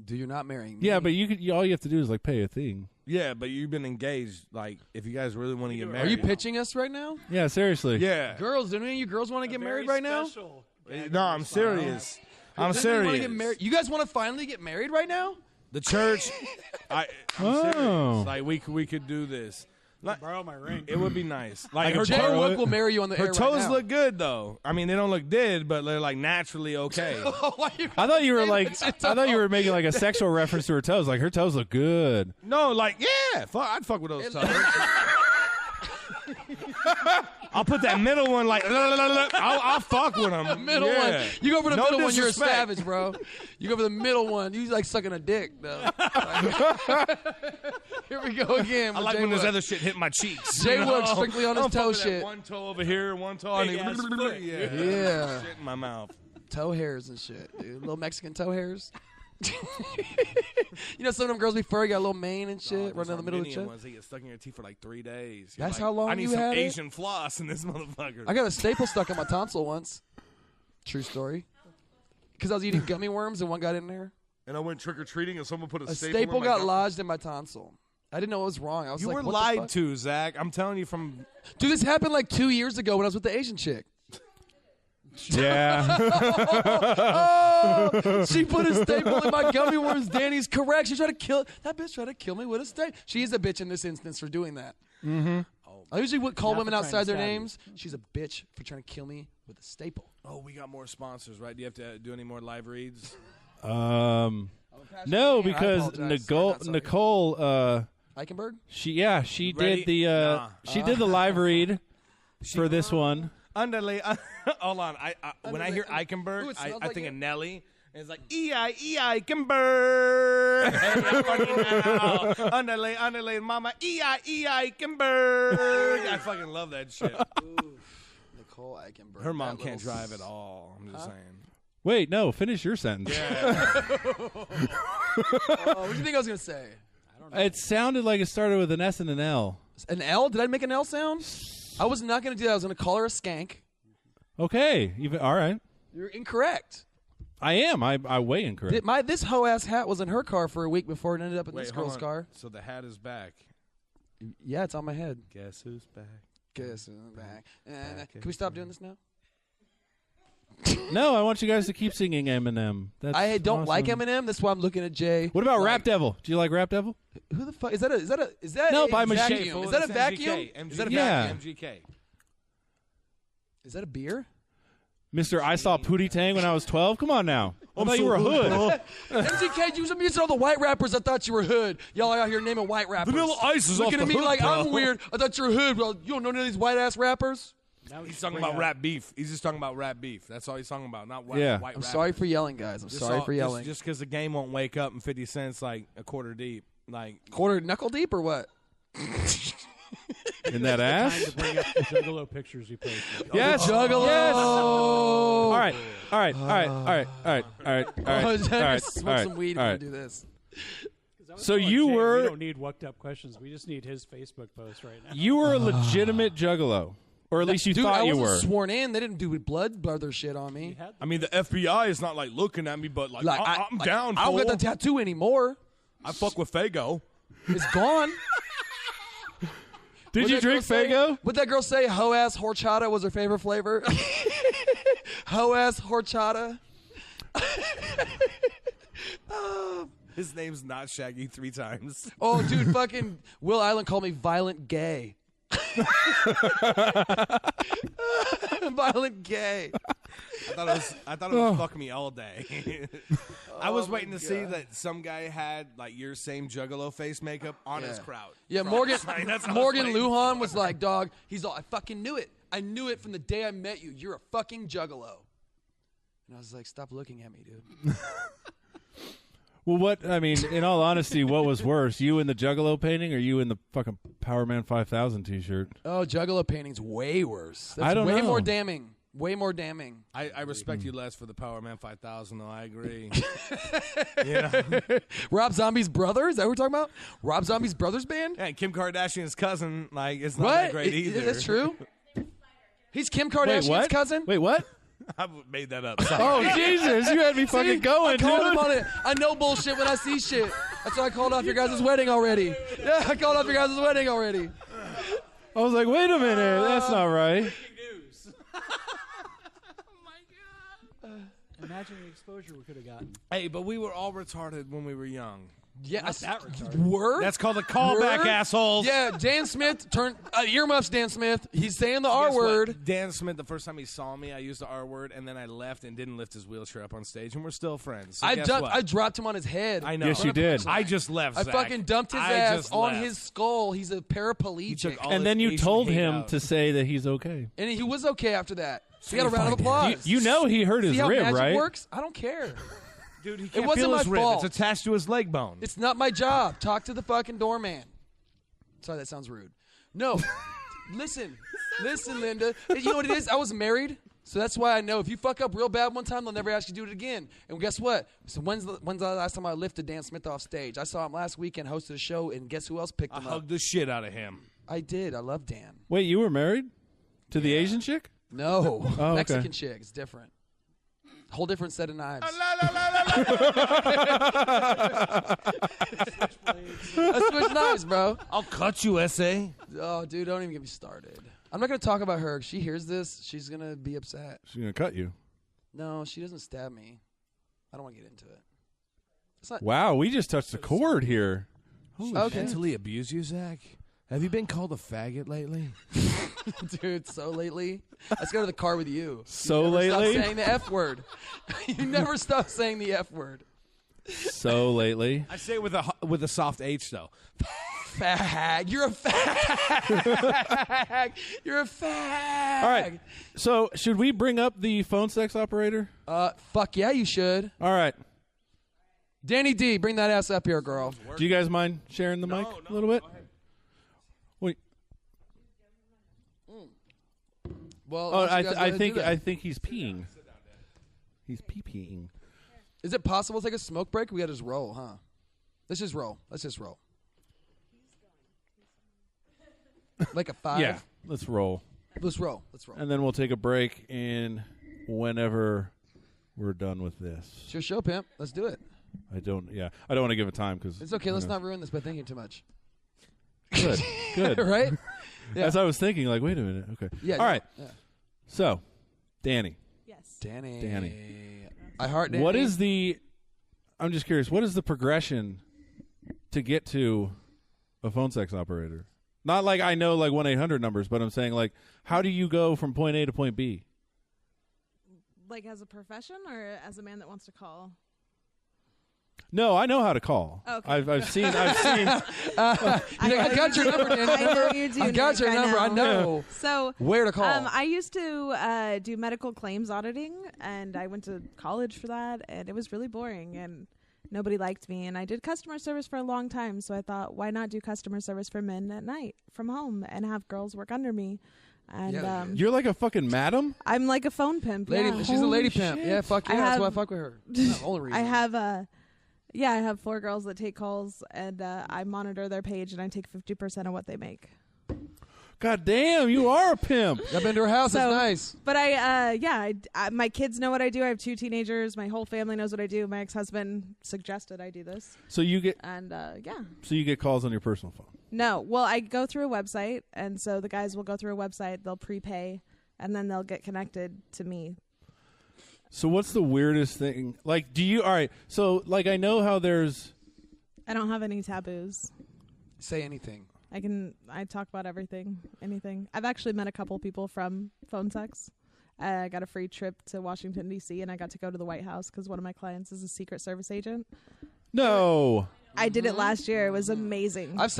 Do you're not marrying me? Yeah, but all you have to do is like pay a thing. Yeah, but you've been engaged. Like, if you guys really want to get married. Are you pitching us right now? Yeah, seriously. Yeah. Girls, do any of you girls want to get married right now? No, I'm serious. I'm Does anybody wanna serious. get married? You guys want to finally get married right now? The church. I'm Oh. serious. Like, we could do this. Like, Borrow my ring. it would be nice. Like, a Jay borrow Wuck it. will marry you on the air her toes right now. look good though. I mean, they don't look dead, but they're like naturally okay. I thought you were like, I thought you were making like a sexual reference to her toes. Like her toes look good. No, like yeah, I'd fuck with those toes. I'll put that middle one like I'll fuck with them. The middle Yeah. one. You go for the No middle one, you're a disrespect. savage, bro. You go for the middle one. You like sucking a dick, though. Here we go again. I with like Jay when this Wuck. other shit hit my cheeks. Jay you Wuck know? strictly on his I'm fucking toe with that shit. One toe over here, one toe on Big ass foot. Yeah. Shit in my mouth. Toe hairs and shit, dude. Little Mexican toe hairs. You know, some of them girls be furry, got a little mane and shit, running down the middle of the chest. Ones, they get stuck in your teeth for like 3 days. You're That's like, how long I need you some had it? Asian floss in this motherfucker. I got a staple stuck in my tonsil once. True story. Because I was eating gummy worms and one got in there. And I went trick or treating and someone put A staple got lodged in my tonsil. I didn't know it was wrong. I was You like, were what the lied fuck? to, Zach. I'm telling you from. Dude, this happened like 2 years ago when I was with the Asian chick. Yeah. Oh, she put a staple in my gummy worms. Danny's correct. She tried to kill that bitch. Tried to kill me with a staple. She is a bitch in this instance for doing that. Mm-hmm. I usually would call Not women for trying outside to their stab you. names. She's a bitch for trying to kill me with a staple. Oh, we got more sponsors, right? Do you have to do any more live reads? No, I because apologize. Sorry, Nicole, Eichenberg? she Ready? did the Nah. she did the live read for this one. Underlay. Hold on. When I hear Eichenberg, Ooh, it I smells like think it. of Nelly. And it's like Eichenberg. Hey, I'm funny now. Underlay, mama. Eichenberg. I fucking love that shit. Nicole Eichenberg. Her mom That can't little drive at all. I'm just saying. Wait, no, finish your sentence. Oh, what do you think I was going to say? It sounded like it started with an S and an L. An L? Did I make an L sound? I was not going to do that. I was going to call her a skank. Okay, all right. You're incorrect. I am. I way incorrect. This hoe-ass hat was in her car for a week before it ended up in this hold girl's on. car. So the hat is back. Yeah, it's on my head. Guess who's back? Guess who's back. Can we stop doing this now? No, I want you guys to keep singing Eminem. That's I don't awesome. like Eminem. That's why I'm looking at Jay. What about like, Rap Devil? Do you like Rap Devil? Who the fuck is that? Is that No, a by Machine. vacuum? Is that a vacuum? Is that a Yeah. vacuum? MGK. Is that a beer? Mr. I saw Pootie Tang when I was 12. Come on now. I thought you were a hood. MGK, you mentioned all the white rappers. I thought you were hood. Y'all out here naming white rappers. Vanilla Ice is looking off at the me hook, like bro. I'm weird. I thought you were hood. Well, you don't know none of these white ass rappers. He's talking about rap beef. He's just talking about rap beef. That's all he's talking about, not white, Yeah. white I'm rappers. sorry for yelling, guys. I'm sorry for yelling. Just because the game won't wake up and 50 cents like a quarter deep. Like Quarter knuckle deep or what? In that Time ass? to bring up the Juggalo pictures you posted. Yes. Juggalo. Yes. All right. All right. Smoke some weed and do this. So We you were. don't need wucked up questions. We just need his Facebook post right now. You were a legitimate juggalo, or at least you thought you were. I wasn't sworn in. They didn't do blood brother shit on me. I mean, the FBI is not like looking at me, but like I'm down. I don't fool. got the tattoo anymore. I fuck with Fago. It's gone. Did you drink Fago? What'd that girl say? Ho-ass horchata was her favorite flavor. Ho-ass horchata. His name's not Shaggy 3 times. Oh, dude, fucking Will Island called me violent gay. Violent gay. I thought it was fuck me all day. I was waiting to see that some guy had like your same Juggalo face makeup on his crowd. Yeah, Morgan Lujan was like, dog, he's all, I fucking knew it. I knew it from the day I met you. You're a fucking Juggalo. And I was like, stop looking at me, dude. Well, what, I mean, in all honesty, what was worse? You in the Juggalo painting or you in the fucking Power Man 5000 t-shirt? Oh, Juggalo painting's way worse. That's I don't way know. more damning. Way more damning. I respect you less for the Power Man 5000, though. I agree. Rob Zombie's brother? Is that what we're talking about? Rob Zombie's brother's band? Yeah, and Kim Kardashian's cousin, like, it's not What? that great either. That's true. He's Kim Kardashian's cousin? Wait, what? I made that up. Oh, Jesus, you had me fucking going, I called dude. him on it. I know bullshit when I see shit. That's why I called off your guys' wedding already. Yeah, I called off your guys' wedding already. I was like, wait a minute, that's not right. Imagine the exposure we could have gotten. Hey, but we were all retarded when we were young. Yeah, Not that retarded. Word? That's called a callback, Word? assholes. Yeah, Dan Smith turned earmuffs. Dan Smith. He's saying the R Guess what? word. Dan Smith, the first time he saw me, I used the R word, and then I left and didn't lift his wheelchair up on stage, and we're still friends. So guess what? I dropped him on his head. I know. Yes, you did. I just left, I Zach. fucking dumped his I ass just on left. his skull. He's a paraplegic. took all And then his you Asian told hate him out. to say that he's okay. And he was okay after that. So he got a round of applause. You know he hurt his See how rib, magic right? works? I don't care. Dude, he It can't wasn't feel his my rib. fault. It's attached to his leg bone. It's not my job. Talk to the fucking doorman. Sorry, that sounds rude. No. Listen, Linda. You know what it is? I was married, so that's why I know if you fuck up real bad one time, they'll never ask you to do it again. And guess what? So when's the last time I lifted Dan Smith off stage? I saw him last weekend, hosted a show, and guess who else picked I him up? hugged the shit out of him. I did. I love Dan. Wait, you were married to the Asian chick? No. Oh, okay. Mexican chick. It's different. Whole different set of knives. I switched knives, bro. I'll cut you, S.A. Oh, dude, don't even get me started. I'm not going to talk about her. If she hears this, she's going to be upset. She's going to cut you. No, she doesn't stab me. I don't want to get into it. It's not, Wow, we just touched a chord here. okay. Mentally abuse you, Zach? Have you been called a faggot lately? Dude, so lately. Let's go to the car with you. So You never lately? Stop saying the F word. You never stop saying the F word. So lately? I say it with a soft H, though. Fag. You're a fag. You're a fag. All right. So, should we bring up the phone sex operator? Fuck yeah, you should. All right. Danny D, bring that ass up here, girl. Do you guys mind sharing the mic a little bit? Wait. Well, Oh, unless you guys I wanna do that. think he's peeing. He's pee-peeing. Is it possible to take a smoke break? We got to just roll, huh? Let's just roll. Like a 5? Yeah, let's roll. Let's roll. And then we'll take a break in whenever we're done with this. It's your show, pimp. Let's do it. I don't want to give a time because It's okay. Let's not ruin this by thinking too much. Good. Right? Yeah. As I was thinking, like, wait a minute. Okay. Yeah. All right. Yeah. So, Danny. Yes. Danny. I heart Danny. What is the? I'm just curious. What is the progression to get to a phone sex operator? Not like I know like 1-800 numbers, but I'm saying like, how do you go from point A to point B? Like as a profession or as a man that wants to call? No, I know how to call. Okay. I've seen. I got your number, Danny. I know you do. I got your Nick, number. I know. So Where to call? I used to do medical claims auditing, and I went to college for that, and it was really boring, and nobody liked me. And I did customer service for a long time, so I thought, why not do customer service for men at night from home and have girls work under me? And You're like a fucking madam? I'm like a phone pimp. Lady, yeah. she's a lady pimp. Yeah, fuck yeah. That's why I fuck with her. That's the only reason. I have 4 girls that take calls, and I monitor their page, and I take 50% of what they make. God damn, you are a pimp. I've been to her house. It's nice. But my kids know what I do. I have 2 teenagers. My whole family knows what I do. My ex-husband suggested I do this. So you get So you get calls on your personal phone. No, well, I go through a website, and so the guys will go through a website. They'll prepay, and then they'll get connected to me. So what's the weirdest thing? Like, do you? All right. So like, I know how there's. I don't have any taboos. Say anything. I talk about everything, anything. I've actually met a couple people from phone sex. I got a free trip to Washington, D.C., and I got to go to the White House because one of my clients is a Secret Service agent. No. I did it last year. It was amazing. I've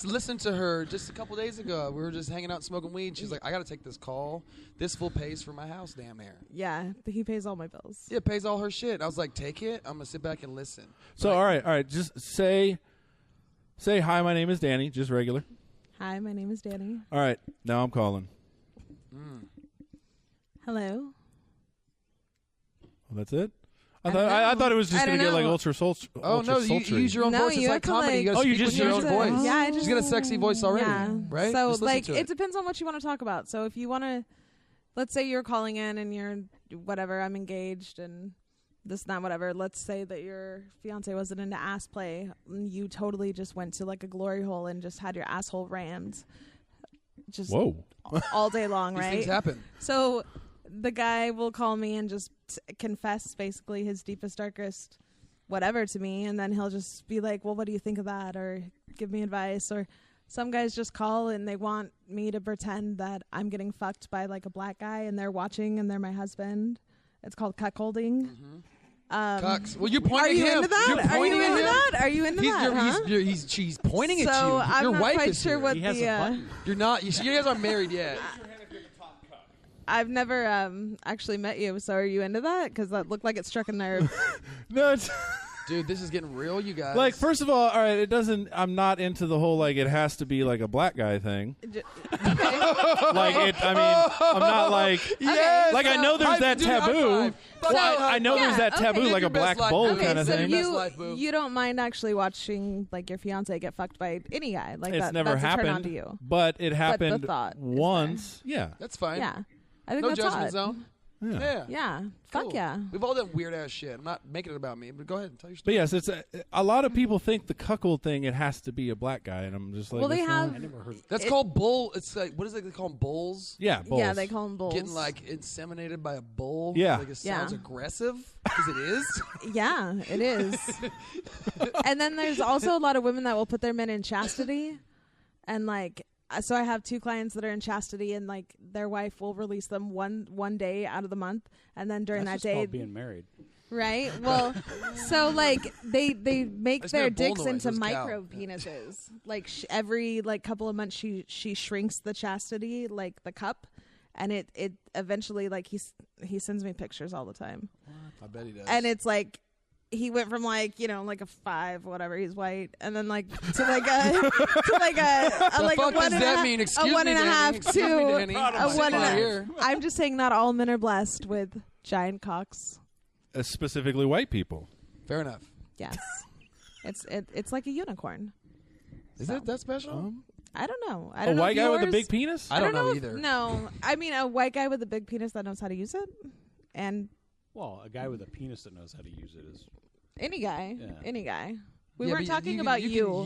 listened to her just a couple days ago. We were just hanging out smoking weed. She's like, I got to take this call. This fool pays for my house, damn near. Yeah, he pays all my bills. Yeah, pays all her shit. I was like, take it. I'm going to sit back and listen. So, all right. Just say, hi, my name is Danny. Just regular. Hi, my name is Danny. All right. Now I'm calling. Hello. Well, that's it? I thought it was just going to get like ultra sultry. Oh, no, you use your own voice. It's like comedy. You got to speak with your own voice. Yeah, She's got a sexy voice already, right? So, like, it depends on what you want to talk about. So if you want to, let's say you're calling in and you're, whatever, I'm engaged and this, not whatever. Let's say that your fiance wasn't into ass play. You totally just went to, like, a glory hole and just had your asshole rammed. Just all day long, right? These things happen. So the guy will call me and just confess basically his deepest, darkest whatever to me, and then he'll just be like, well, what do you think of that, or give me advice. Or some guys just call and they want me to pretend that I'm getting fucked by like a black guy and they're watching and they're my husband. It's called cuckolding. Cucks. Well, you're pointing are you at him. into that? Are you into that? Are you into that? She's pointing at you. So I'm your not wife quite is sure here. what You're not. You guys aren't married yet. I've never actually met you, so are you into that? Because that looked like it struck a nerve. No, it's dude, this is getting real, you guys. like, first of all right, it doesn't. I'm not into the whole like it has to be like a black guy thing. Okay. Like it. I mean, I'm not like. Yes, like I know there's that dude, taboo. Well, I know there's that taboo, Live like your a black best life. bull Okay, kind of so thing. you don't mind actually watching like your fiance get fucked by any guy like It's that? never that's happened, a turn on to you. but it happened thought is once. Yeah, That's fine. Yeah, I think No that's judgment odd. zone. yeah. Yeah, Cool. fuck yeah. We've all done weird ass shit. I'm not making it about me, but go ahead and tell your But story. yes, it's a lot of people think the cuckold thing. It has to be a black guy, and I'm just like, Well, they it's have. not. That's called bull. It's like, what is it? They call them bulls. Yeah, bulls. Yeah, they call them bulls. Getting like inseminated by a bull. Yeah. Like it sounds Yeah. aggressive because it is. Yeah, it is. And then there's also a lot of women that will put their men in chastity, and like. So I have 2 clients that are in chastity, and like their wife will release them one day out of the month, and then during That's that just day, called being married. right? Well, so like they make I just their made a bull dicks noise. into It was cow. micro penises. Like every like couple of months, she shrinks the chastity, like the cup, and it eventually like he sends me pictures all the time, I bet he does. and it's like. He went from like like a 5, whatever. He's white, and then like to like a like a like fuck a 1 does and that a mean? a Excuse 1 me, and a Danny. half Excuse to me, Danny. a I'm 1 and a here. I'm just saying, not all men are blessed with giant cocks. Specifically white people. Fair enough. Yes, it's like a unicorn. Is it that special? I don't know. I A don't know white if guy with a yours- big penis? I don't know if- either. No, I mean a white guy with a big penis that knows how to use it, and Well, a guy with a penis that knows how to use it is. any guy, Yeah. any guy. We Yeah, weren't but talking can- about you.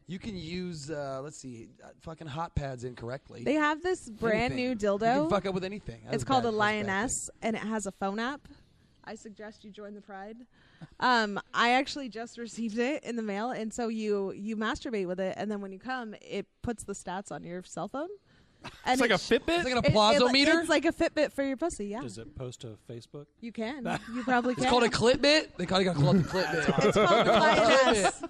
You can use let's see, fucking hot pads incorrectly. They have this brand Anything. new You dildo. can fuck up with anything. That's It's called bad. a That's bad Lioness, and it has a phone app. I suggest you join the pride. I actually just received it in the mail, and so you masturbate with it, and then when you come, it puts the stats on your cell phone. And It's like a Fitbit? It's like an applauso meter? It's like a Fitbit for your pussy, yeah. Does it post to Facebook? You can. You probably can. It's called a clip bit. They call it a clip bit. It's called the Lioness.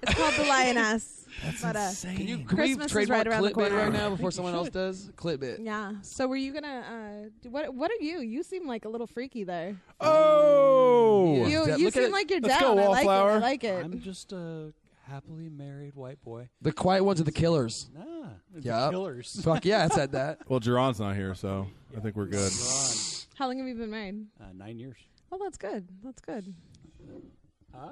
It's called the Lioness. That's But, insane. Can we Christmas is trademark right around the clip bit corner. right now before someone else does? Clip bit. Yeah. So were you gonna? What are you? You seem like a little freaky there. Oh! Yeah. You Look you at seem it. like you're Let's down. go, I like it. Wallflower. I like it. I'm just happily married white boy. The quiet ones are the killers. Nah, Yeah. killers. Fuck yeah, it said that. Well, Jerron's not here, so I think we're good. How long have you been married? 9 years. Oh, that's good. That's good. Huh?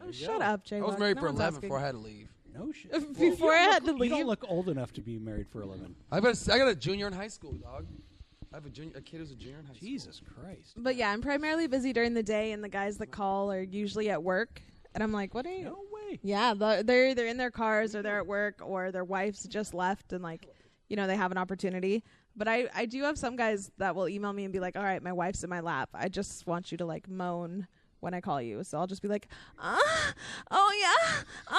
Oh, shut up, Jay. I was married for 11 before I had to leave. No shit. Before I had to You leave. don't look old enough to be married for 11. I got a junior in high school, dog. I have a kid who's a junior in high school. Jesus Christ. But yeah, I'm primarily busy during the day, and the guys that call are usually at work. And I'm like, what are you? No way. Yeah, they're either in their cars or they're at work or their wives just left and like, you know, they have an opportunity. But I do have some guys that will email me and be like, all right, my wife's in my lap. I just want you to like moan when I call you. So I'll just be like, oh yeah,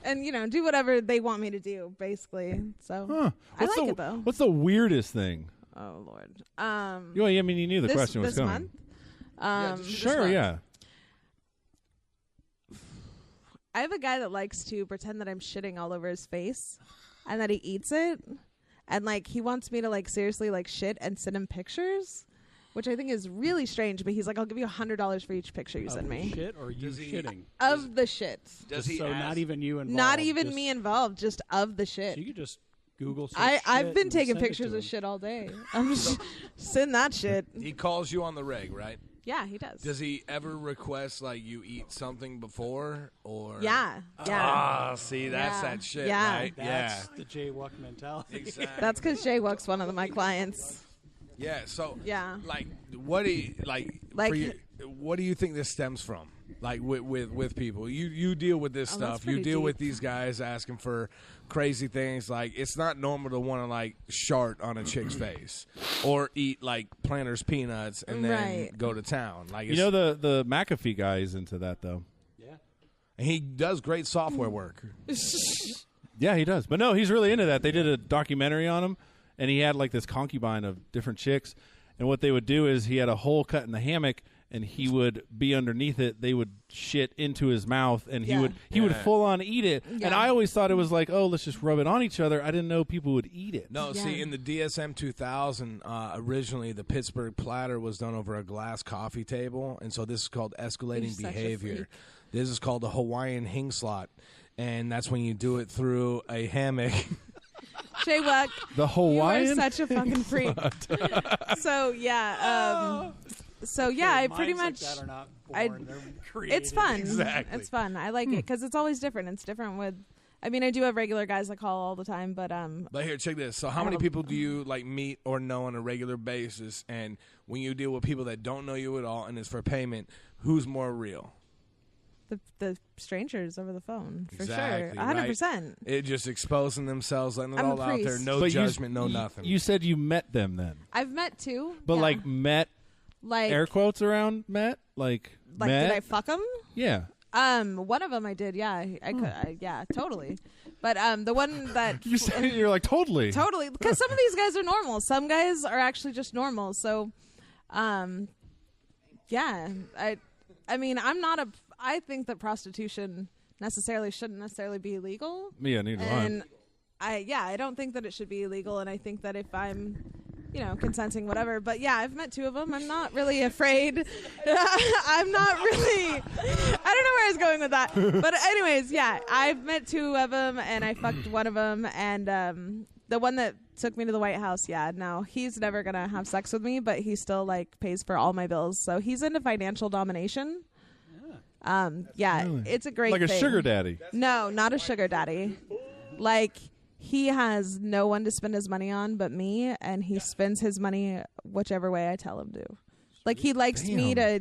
and you know, do whatever they want me to do, basically. So I like it though. What's the weirdest thing? Oh Lord. Well, I mean, you knew the question was this coming. month? Sure, yeah. I have a guy that likes to pretend that I'm shitting all over his face and that he eats it. And like he wants me to like seriously like shit and send him pictures, which I think is really strange. But he's like, I'll give you $100 for each picture you send me. Shit or you shitting? Of the shit. Does he so ask, not even you involved? Not even me involved, just of the shit. So you could just Google search I've shit been and taking send it pictures to of him. shit all day. I'm just send that shit. He calls you on the reg, right? Yeah, he does. Does he ever request like you eat something before or? Yeah. Ah, see, that's Yeah. that shit, Yeah. right? That's the Jay Wuck mentality. Exactly. That's because Jay Wuck's one of my clients. Yeah. So. Yeah. Like, what do you like? Like- for you, what do you think this stems from? Like with people, you deal with this Oh, that's stuff. You pretty deal deep. with these guys asking for crazy things. Like it's not normal to want to like shart on a chick's face or eat like Planters peanuts and then Right. go to town. Like You know the McAfee guy is into that though. Yeah. and he does great software work. Yeah, he does. But no, he's really into that. They did a documentary on him, and he had like this concubine of different chicks. And what they would do is he had a hole cut in the hammock, and he would be underneath it. They would shit into his mouth, and he would full on eat it. Yeah. And I always thought it was like, oh, let's just rub it on each other. I didn't know people would eat it. No, Yeah. see, in the DSM 2000, originally the Pittsburgh platter was done over a glass coffee table, and so this is called escalating You're such a behavior. freak. This is called the Hawaiian hing slot, and that's when you do it through a hammock. Jay Wuck, The you Hawaiian. are such a fucking freak. So yeah, I pretty Minds much. like that are not I- born. They're created. It's fun. Exactly. It's fun. I like it because it's always different. It's different with. I mean, I do have regular guys that call all the time, but But here, check this. So how I many have a- people do you like meet or know on a regular basis? And when you deal with people that don't know you at all and it's for payment, who's more real? the strangers over the phone for Exactly, sure, 100%. It just exposing themselves, letting it I'm a all out there. priest. No But judgment, no nothing. You said you met them then, I've met two, but yeah. like met like air quotes around met like met. did I fuck them? Yeah. One of them I did, yeah. I could, yeah, totally. But the one that You said you're like totally. totally, because some of these guys are normal. Some guys are actually just normal. So, yeah. I mean, I think that prostitution shouldn't necessarily be illegal. Yeah, neither do And I don't think that it should be illegal. And I think that if I'm, consenting, whatever. But yeah, I've met two of them. I'm not really afraid. I'm not really. I don't know where I was going with that. But anyways, yeah, I've met two of them, and I fucked one of them, and the one that took me to the White House. Yeah, no, he's never gonna have sex with me, but he still like pays for all my bills. So he's into financial domination. Yeah, Really? it's a great Like a thing. sugar daddy. No, not a sugar daddy. Like, he has no one to spend his money on but me, and he spends his money whichever way I tell him to. Like, he likes me to...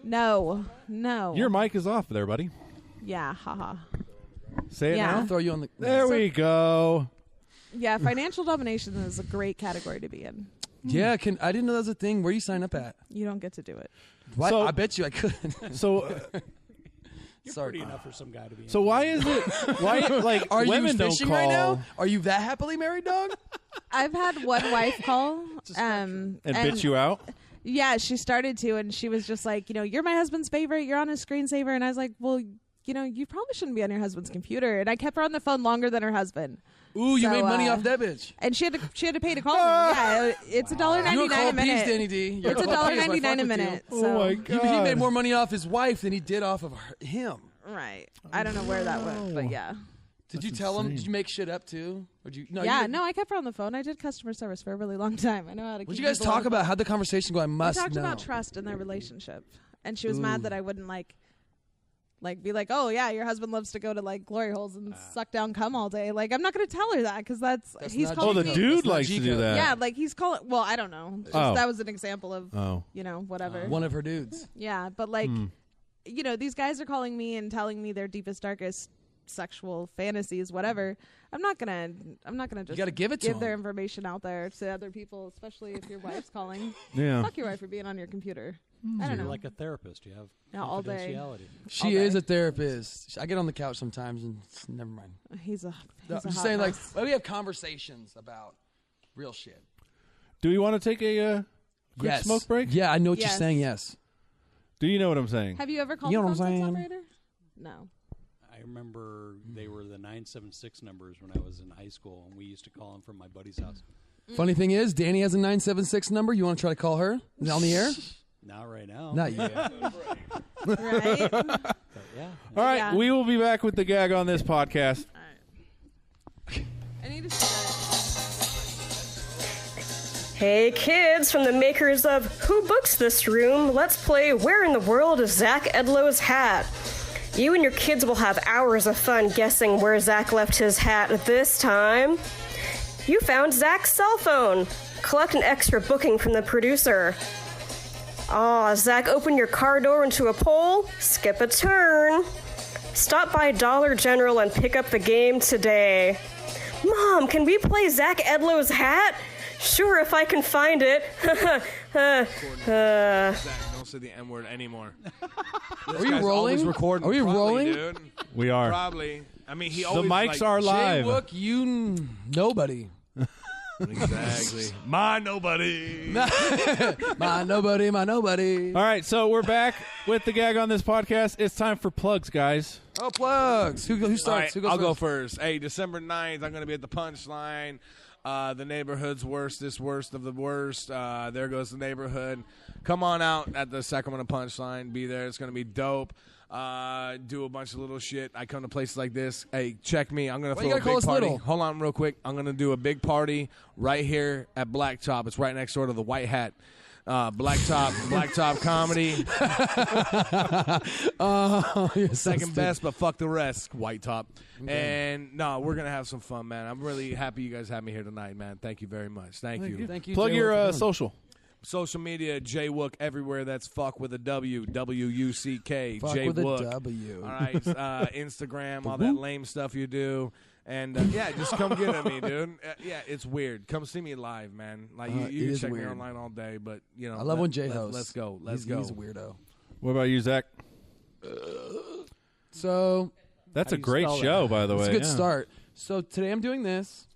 No. Your mic is off there, buddy. Yeah, haha. Say it Yeah. now. Throw you on the. There we go. Yeah, financial domination is a great category to be in. Yeah, I didn't know that was a thing. Where you sign up at? You don't get to do it. What? So- I bet you I could. So You're Sorry. pretty enough for some guy to be. so why is it why like Are women you don't fishing call right now? Are you that happily married, dog? I've had one wife call. and bitch you out? Yeah, she started to, and she was just like, you're my husband's favorite. You're on his screensaver. And I was like, well, you probably shouldn't be on your husband's computer. And I kept her on the phone longer than her husband. Ooh, you So, made money off that bitch. And she had to pay to call me. Yeah, it's $1.99 You call a minute. peas, Danny D. You're It's a call peas, I $1.99 fuck a with minute. you. So. He made more money off his wife than he did off of him. Right. I don't know where that went, but yeah. Did you tell him? Did you make shit up too? Or did you? No. No, I kept her on the phone. I did customer service for a really long time. I know how to. What did you guys talk about? How'd the conversation go? I must know. We talked about trust in their relationship, and she was mad that I wouldn't be like, oh yeah, your husband loves to go to like glory holes and suck down cum all day. Like, I'm not going to tell her that because he's calling the me. dude likes to do that. Yeah, like he's calling. Well, I don't know. Just, that was an example of whatever. One of her dudes. Yeah, but like, these guys are calling me and telling me their deepest, darkest sexual fantasies, whatever. I'm not gonna just you gotta give it to give their information out there to other people, especially if your wife's calling. Yeah. Fuck your wife for being on your computer. I don't know. You're like a therapist. You have all day. confidentiality. She is a therapist. I get on the couch sometimes and never mind. He's a I'm just saying, like, we have conversations about real shit. Do we want to take a quick smoke break? Yeah, I know what you're saying. Yes. Do you know what I'm saying? Have you ever called You know the what I'm phone sex saying? operator? No. I remember they were the 976 numbers when I was in high school, and we used to call them from my buddy's house. Funny thing is, Danny has a 976 number. You want to try to call her? Is it on the air? Not right now. Not yet. Right? But yeah. All right, Yeah. we will be back with the gag on this podcast. I need to see Hey kids, from the makers of Who Books This Room, let's play Where in the World is Zach Edlow's Hat? You and your kids will have hours of fun guessing where Zach left his hat this time. You found Zach's cell phone. Collect an extra booking from the producer. Aw, Zach opened your car door into a pole? Skip a turn. Stop by Dollar General and pick up the game today. Mom, can we play Zach Edlow's hat? Sure, if I can find it. Zach, don't say the N-word anymore. Are you rolling? Recording. Are we Probably, rolling? Dude. We are. Probably. I mean, he The always mics are live. Jay Wuck, nobody. Exactly. My nobody. My nobody. All right, so we're back with the gag on this podcast. It's time for plugs, guys. Oh, plugs. Who starts? All right, Who goes I'll first? go first. Hey, December 9th, I'm going to be at the Punchline. The neighborhood's worst of the worst. There goes the neighborhood. Come on out at the Sacramento Punchline. Be there. It's going to be dope. Do a bunch of little shit. I come to places like this. Hey, check me. I'm going to Why you throw a gotta call big us party. little? Hold on real quick. I'm going to do a big party right here at Blacktop. It's right next door to the White Hat. Blacktop Comedy. You're so Second stupid. best, but fuck the rest, White Top. And no, we're gonna have some fun, man. I'm really happy you guys have me here tonight, man. Thank you very much. Thank you. Thank you. Plug Jay Wuck, your for coming. social. Social media, J Wuck everywhere. That's fuck with a W, W-U-C-K, Fuck J with a Wuck. W. All right, Instagram, all that lame stuff you do. And yeah, just come get at me, dude. Yeah, it's weird. Come see me live, man. Like you it can is check me weird. online all day, but you know, I love when Jay hosts. Let's go. Let's He's go. He's a weirdo. What about you, Zach? So That's how a do you great spell show, that? by the way. It's a good yeah. start. So today I'm doing this.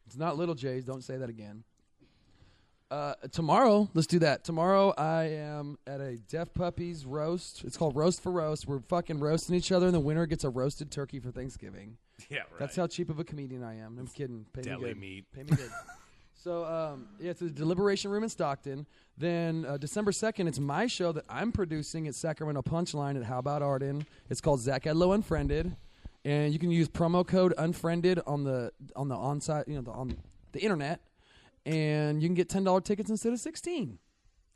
It's not Little J's. Don't say that again. Tomorrow, let's do that. Tomorrow I am at a Deaf Puppies roast. It's called Roast for Roast. We're fucking roasting each other, and the winner gets a roasted turkey for Thanksgiving. Yeah, right. That's how cheap of a comedian I am. I'm kidding. Pay Deli me good. meat. Pay me good. So, yeah, it's a deliberation room in Stockton. Then December 2nd, it's my show that I'm producing at Sacramento Punchline at How About Arden. It's called Zach Edlow Unfriended, and you can use promo code Unfriended on the on-site, on the internet, and you can get $10 tickets instead of $16.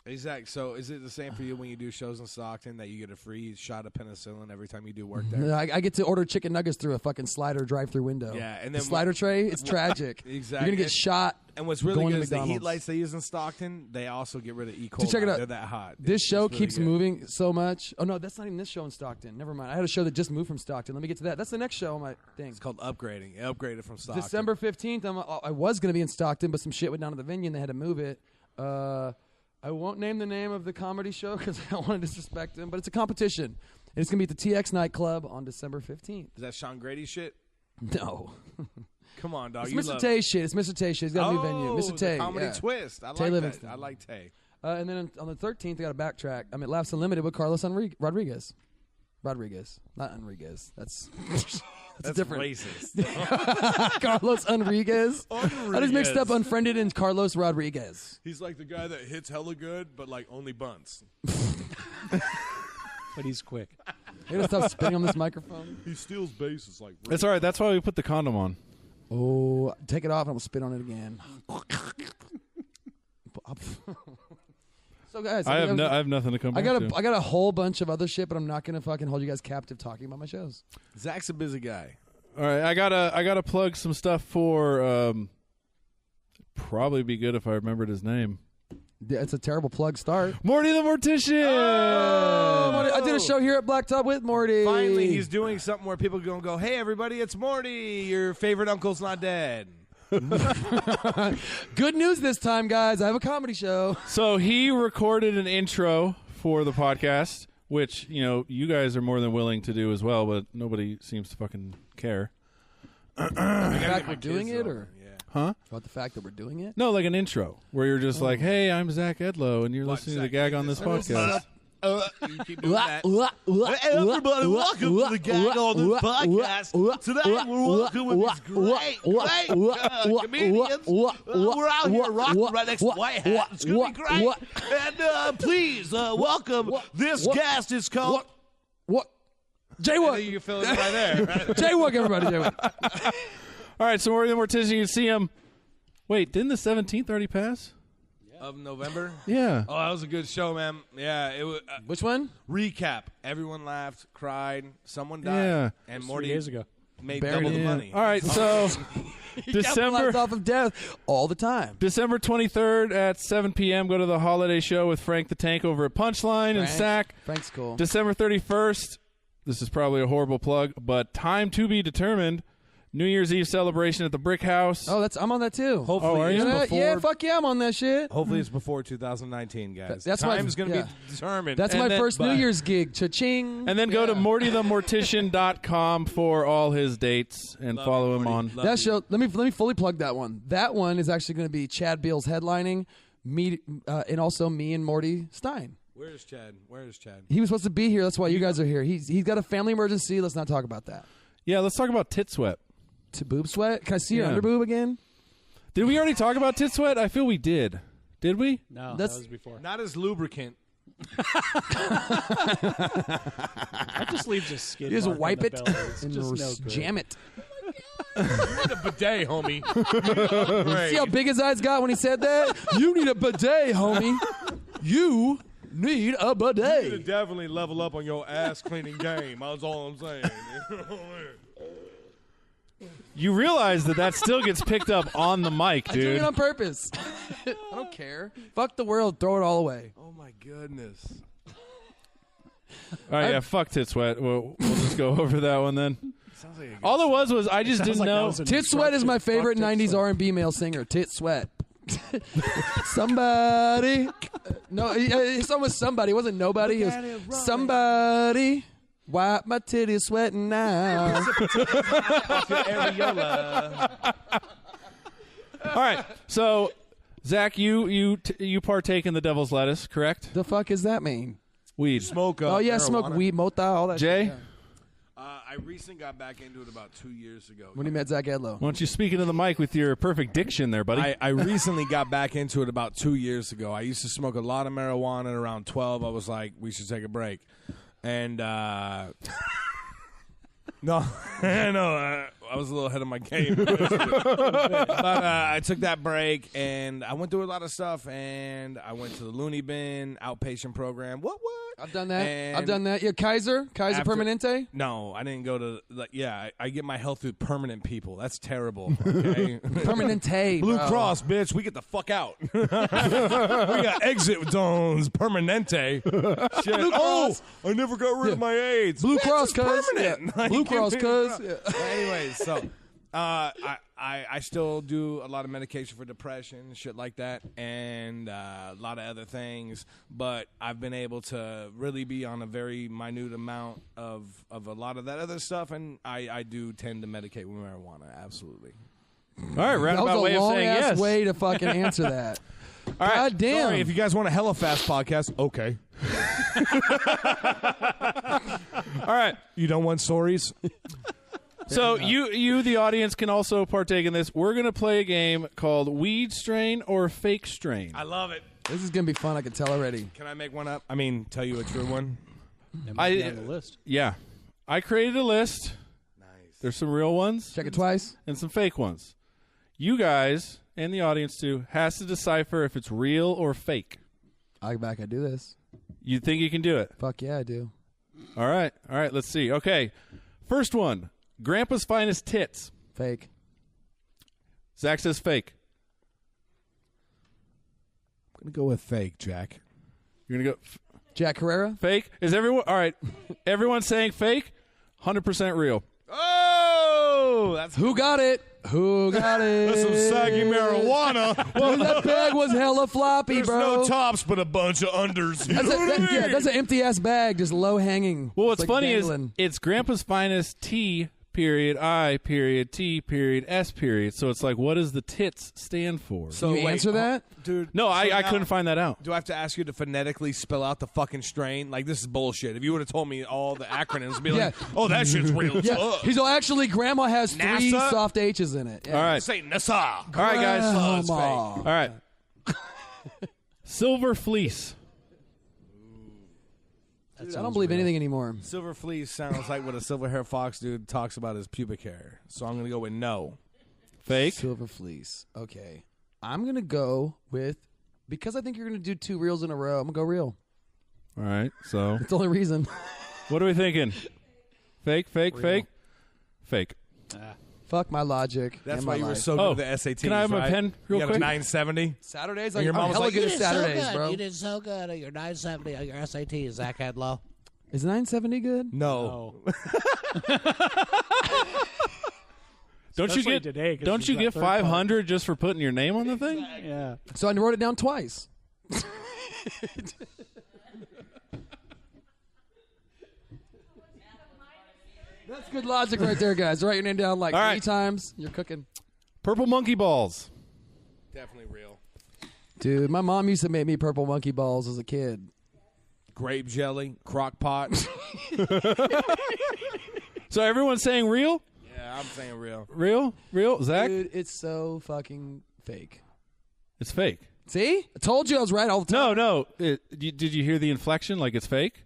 Hey, Zach, so is it the same for you when you do shows in Stockton that you get a free shot of penicillin every time you do work there? I get to order chicken nuggets through a fucking slider drive-through window. Yeah, and the then slider tray, it's tragic. Exactly. You're gonna get shot. And what's really going good to is the heat McDonald's. lights they use in Stockton, they also get rid of E. coli. Dude, check it out. They're that hot. This show it's really keeps good. moving so much. Oh, no, that's not even this show in Stockton. Never mind. I had a show that just moved from Stockton. Let me get to that. That's the next show on my thing. It's called Upgrading. It upgraded from Stockton. December 15th, I was going to be in Stockton, but some shit went down to the venue and they had to move it. I won't name the name of the comedy show because I don't want to disrespect them, but it's a competition. And it's going to be at the TX nightclub on December 15th. Is that Sean Grady shit? No. Come on, dog. It's You Mr. love- Tay shit. It's Mr. Tay shit. He's got a new venue. Mr. the Tay. comedy yeah. twist. I Tay like Livingston. that. I like Tay. And then on the 13th, I got to backtrack. I'm at Laughs Unlimited with Carlos Rodriguez. Rodriguez. Not Enriquez. That's That's different. racist. Carlos Enriquez. I just mixed up Unfriended and Carlos Rodriguez. He's like the guy that hits hella good, but like only bunts. But he's quick. You gotta stop spitting on this microphone. He steals bases like. It's all right. That's why we put the condom on. Oh, take it off and I'm gonna spit on it again. So guys, I have nothing to come back to. I got a whole bunch of other shit, but I'm not gonna fucking hold you guys captive talking about my shows. Zach's a busy guy. All right, I gotta plug some stuff for. Probably be good if I remembered his name. Yeah, it's a terrible plug start. Morty the Mortician. Oh, Morty. I did a show here at Blacktop with Morty. Finally, he's doing something where people gonna go, "Hey, everybody, it's Morty. Your favorite uncle's not dead." Good news this time, guys. I have a comedy show. So he recorded an intro for the podcast, which, you guys are more than willing to do as well, but nobody seems to fucking care. The fact we're doing it, or Huh? about the fact that we're doing it? No, like an intro where you're just like, "Hey, I'm Zach Edlow, and you're listening to the Gag on this podcast." You keep doing that. Hey, everybody, welcome to the Gag on this podcast. Today, we're welcome with these great comedians. We're out here rocking right next to White Hat. It's going to be great. And please welcome this guest. It's called... What? Jaywalk. You fill it right there. Jaywalk, everybody. Jaywalk. All right, so Morty the Mortician, you can see him. Wait, didn't the 17th already pass? Of November? Yeah. Oh, that was a good show, man. Yeah, it was. Which one? Recap. Everyone laughed, cried. Someone died. Yeah. And 3 Morty days ago. made Buried double the it. money. All right, so December off of death all the time. December 23rd at 7 p.m. Go to the holiday show with Frank the Tank over at Punchline and Sack. Frank's cool. December 31st. This is probably a horrible plug, but time to be determined. New Year's Eve celebration at the Brick House. Oh, I'm on that too. Hopefully, are you? Yeah, fuck yeah, I'm on that shit. Hopefully it's before 2019, guys. That's Time's going to be determined. That's And my then- first New Year's gig. Cha-ching. And then go to mortythemortician.com for all his dates and follow him on. That show. Let me fully plug that one. That one is actually going to be Chad Beals headlining, me, and also me and Morty Stein. Where's Chad? He was supposed to be here. That's why you guys are here. He's got a family emergency. Let's not talk about that. Yeah, let's talk about tit sweat. To boob sweat? Can I see your Yeah. underboob again? Did we already talk about tit sweat? I feel we did. Did we? No, That's- that was before. Not as lubricant. I just leave just skin. You just mark on wipe the it belly. It's and just no good. jam it. You need a bidet, homie. See how big his eyes got when he said that? You need a bidet, homie. You need a You need to bidet. definitely level up on your ass cleaning game. That's all I'm saying. You realize that still gets picked up on the mic, I'm doing dude. it on purpose. I don't care. Fuck the world. Throw it all away. Oh my goodness. All right, yeah, fuck tit sweat. We'll just go over that one then. Sounds like a good All it was I just Sounds didn't like that know. was an Tit Sweat is my instruction. favorite Fuck Tit 90s Sweat. R&B male singer. Tit Sweat. Somebody. No, it's almost somebody. It wasn't nobody. It was somebody. Wipe my titties sweating now. All right, so Zach, you partake in the devil's lettuce, correct? The fuck does that mean? Weed. smoke. Oh, yeah, smoke marijuana. weed, mota, all that Jay? shit. Yeah. I recently got back into it about 2 years ago. When he met Zach Edlow. Why don't you speak into the mic with your perfect diction there, buddy? I recently got back into it about 2 years ago. I used to smoke a lot of marijuana, and around 12, I was like, we should take a break. And, no, I was a little ahead of my game. But I took that break, and I went through a lot of stuff, and I went to the Looney Bin outpatient program. What? I've done that. And I've done that. Yeah, Kaiser after- Permanente. No, I didn't go to, I get my health through permanent people. That's terrible. Okay? Permanente. Blue bro. Cross, bitch. We get the fuck out. We got exit zones. Permanente. Shit. Cross. I never got rid of my AIDS. Blue Bitch, Cross, it's cuz. permanent. Yeah. Blue Cross, cuz. Yeah. Anyways, so I still do a lot of medication for depression, shit like that, and a lot of other things. But I've been able to really be on a very minute amount of a lot of that other stuff, and I do tend to medicate with marijuana. Absolutely. All right, That roundabout was way a of long saying ass yes. way to fucking answer that. All right, God damn. Sorry, if you guys want a hella fast podcast, okay. All right. You don't want stories? So you, the audience, can also partake in this. We're going to play a game called Weed Strain or Fake Strain. I love it. This is gonna be fun. I can tell already. Can I make one up? I mean, tell you a true one. On the list. Yeah. I created a list. Nice. There's some real ones. Check it twice. And some fake ones. You guys, and the audience too, has to decipher if it's real or fake. I do this. You think you can do it? Fuck yeah, I do. All right. Let's see. Okay. First one. Grandpa's finest tits. Fake. Zach says fake. I'm gonna go with fake, Jack. You're gonna go Jack Herrera. fake. Is everyone all right? Everyone saying fake. 100% real. Oh, that's Who got it? Who got it? That's some saggy marijuana. Well, that bag was hella floppy, There's bro. no tops, but a bunch of unders. That's an empty ass bag, just low hanging. Well, what's It's like funny dangling. is it's Grandpa's finest T period I period T period S period. So it's like, what does the tits stand for? So you answer that, dude? No, so I now, couldn't find that out. Do I have to ask you to phonetically spell out the fucking strain? Like, this is bullshit. If you would have told me all the acronyms, I'd be like, oh, that shit's real. Yeah, he's all, actually, Grandma has 3 NASA? soft H's in it. Yeah. All right. Say NASA. All right, guys. Grandma. All right. Silver fleece. Dude, I don't believe anything anymore. Silver fleece sounds like what a silver hair fox dude talks about his pubic hair. So I'm going to go with no. Fake. Silver fleece. Okay. I'm going to go with, because I think you're going to do 2 reels in a row, I'm going to go real. All right. So That's the only reason. what are we thinking? Fake. Real. Fake. Fuck my logic. That's and why my you were life. so good at the SATs. Can I have my right? pen real you got quick? a 970. Saturdays, And your I'm mom was hella like, good "You at did so Saturdays, good. bro. You did so good at your 970 on your SATs, Zach Edlow. Is 970 good? No. Don't you Especially get today, 'cause Don't you've you got get third party. 500 just for putting your name on the thing? Yeah. So I wrote it down twice. That's good logic right there, guys. Write your name down like All 3 right. times. You're cooking. Purple monkey balls. Definitely real. Dude, my mom used to make me purple monkey balls as a kid. Grape jelly, crock pot. So everyone's saying real? Yeah, I'm saying real. Real? Zach? Dude, it's so fucking fake. It's fake. See? I told you I was right all the time. No. Did you hear the inflection like it's fake?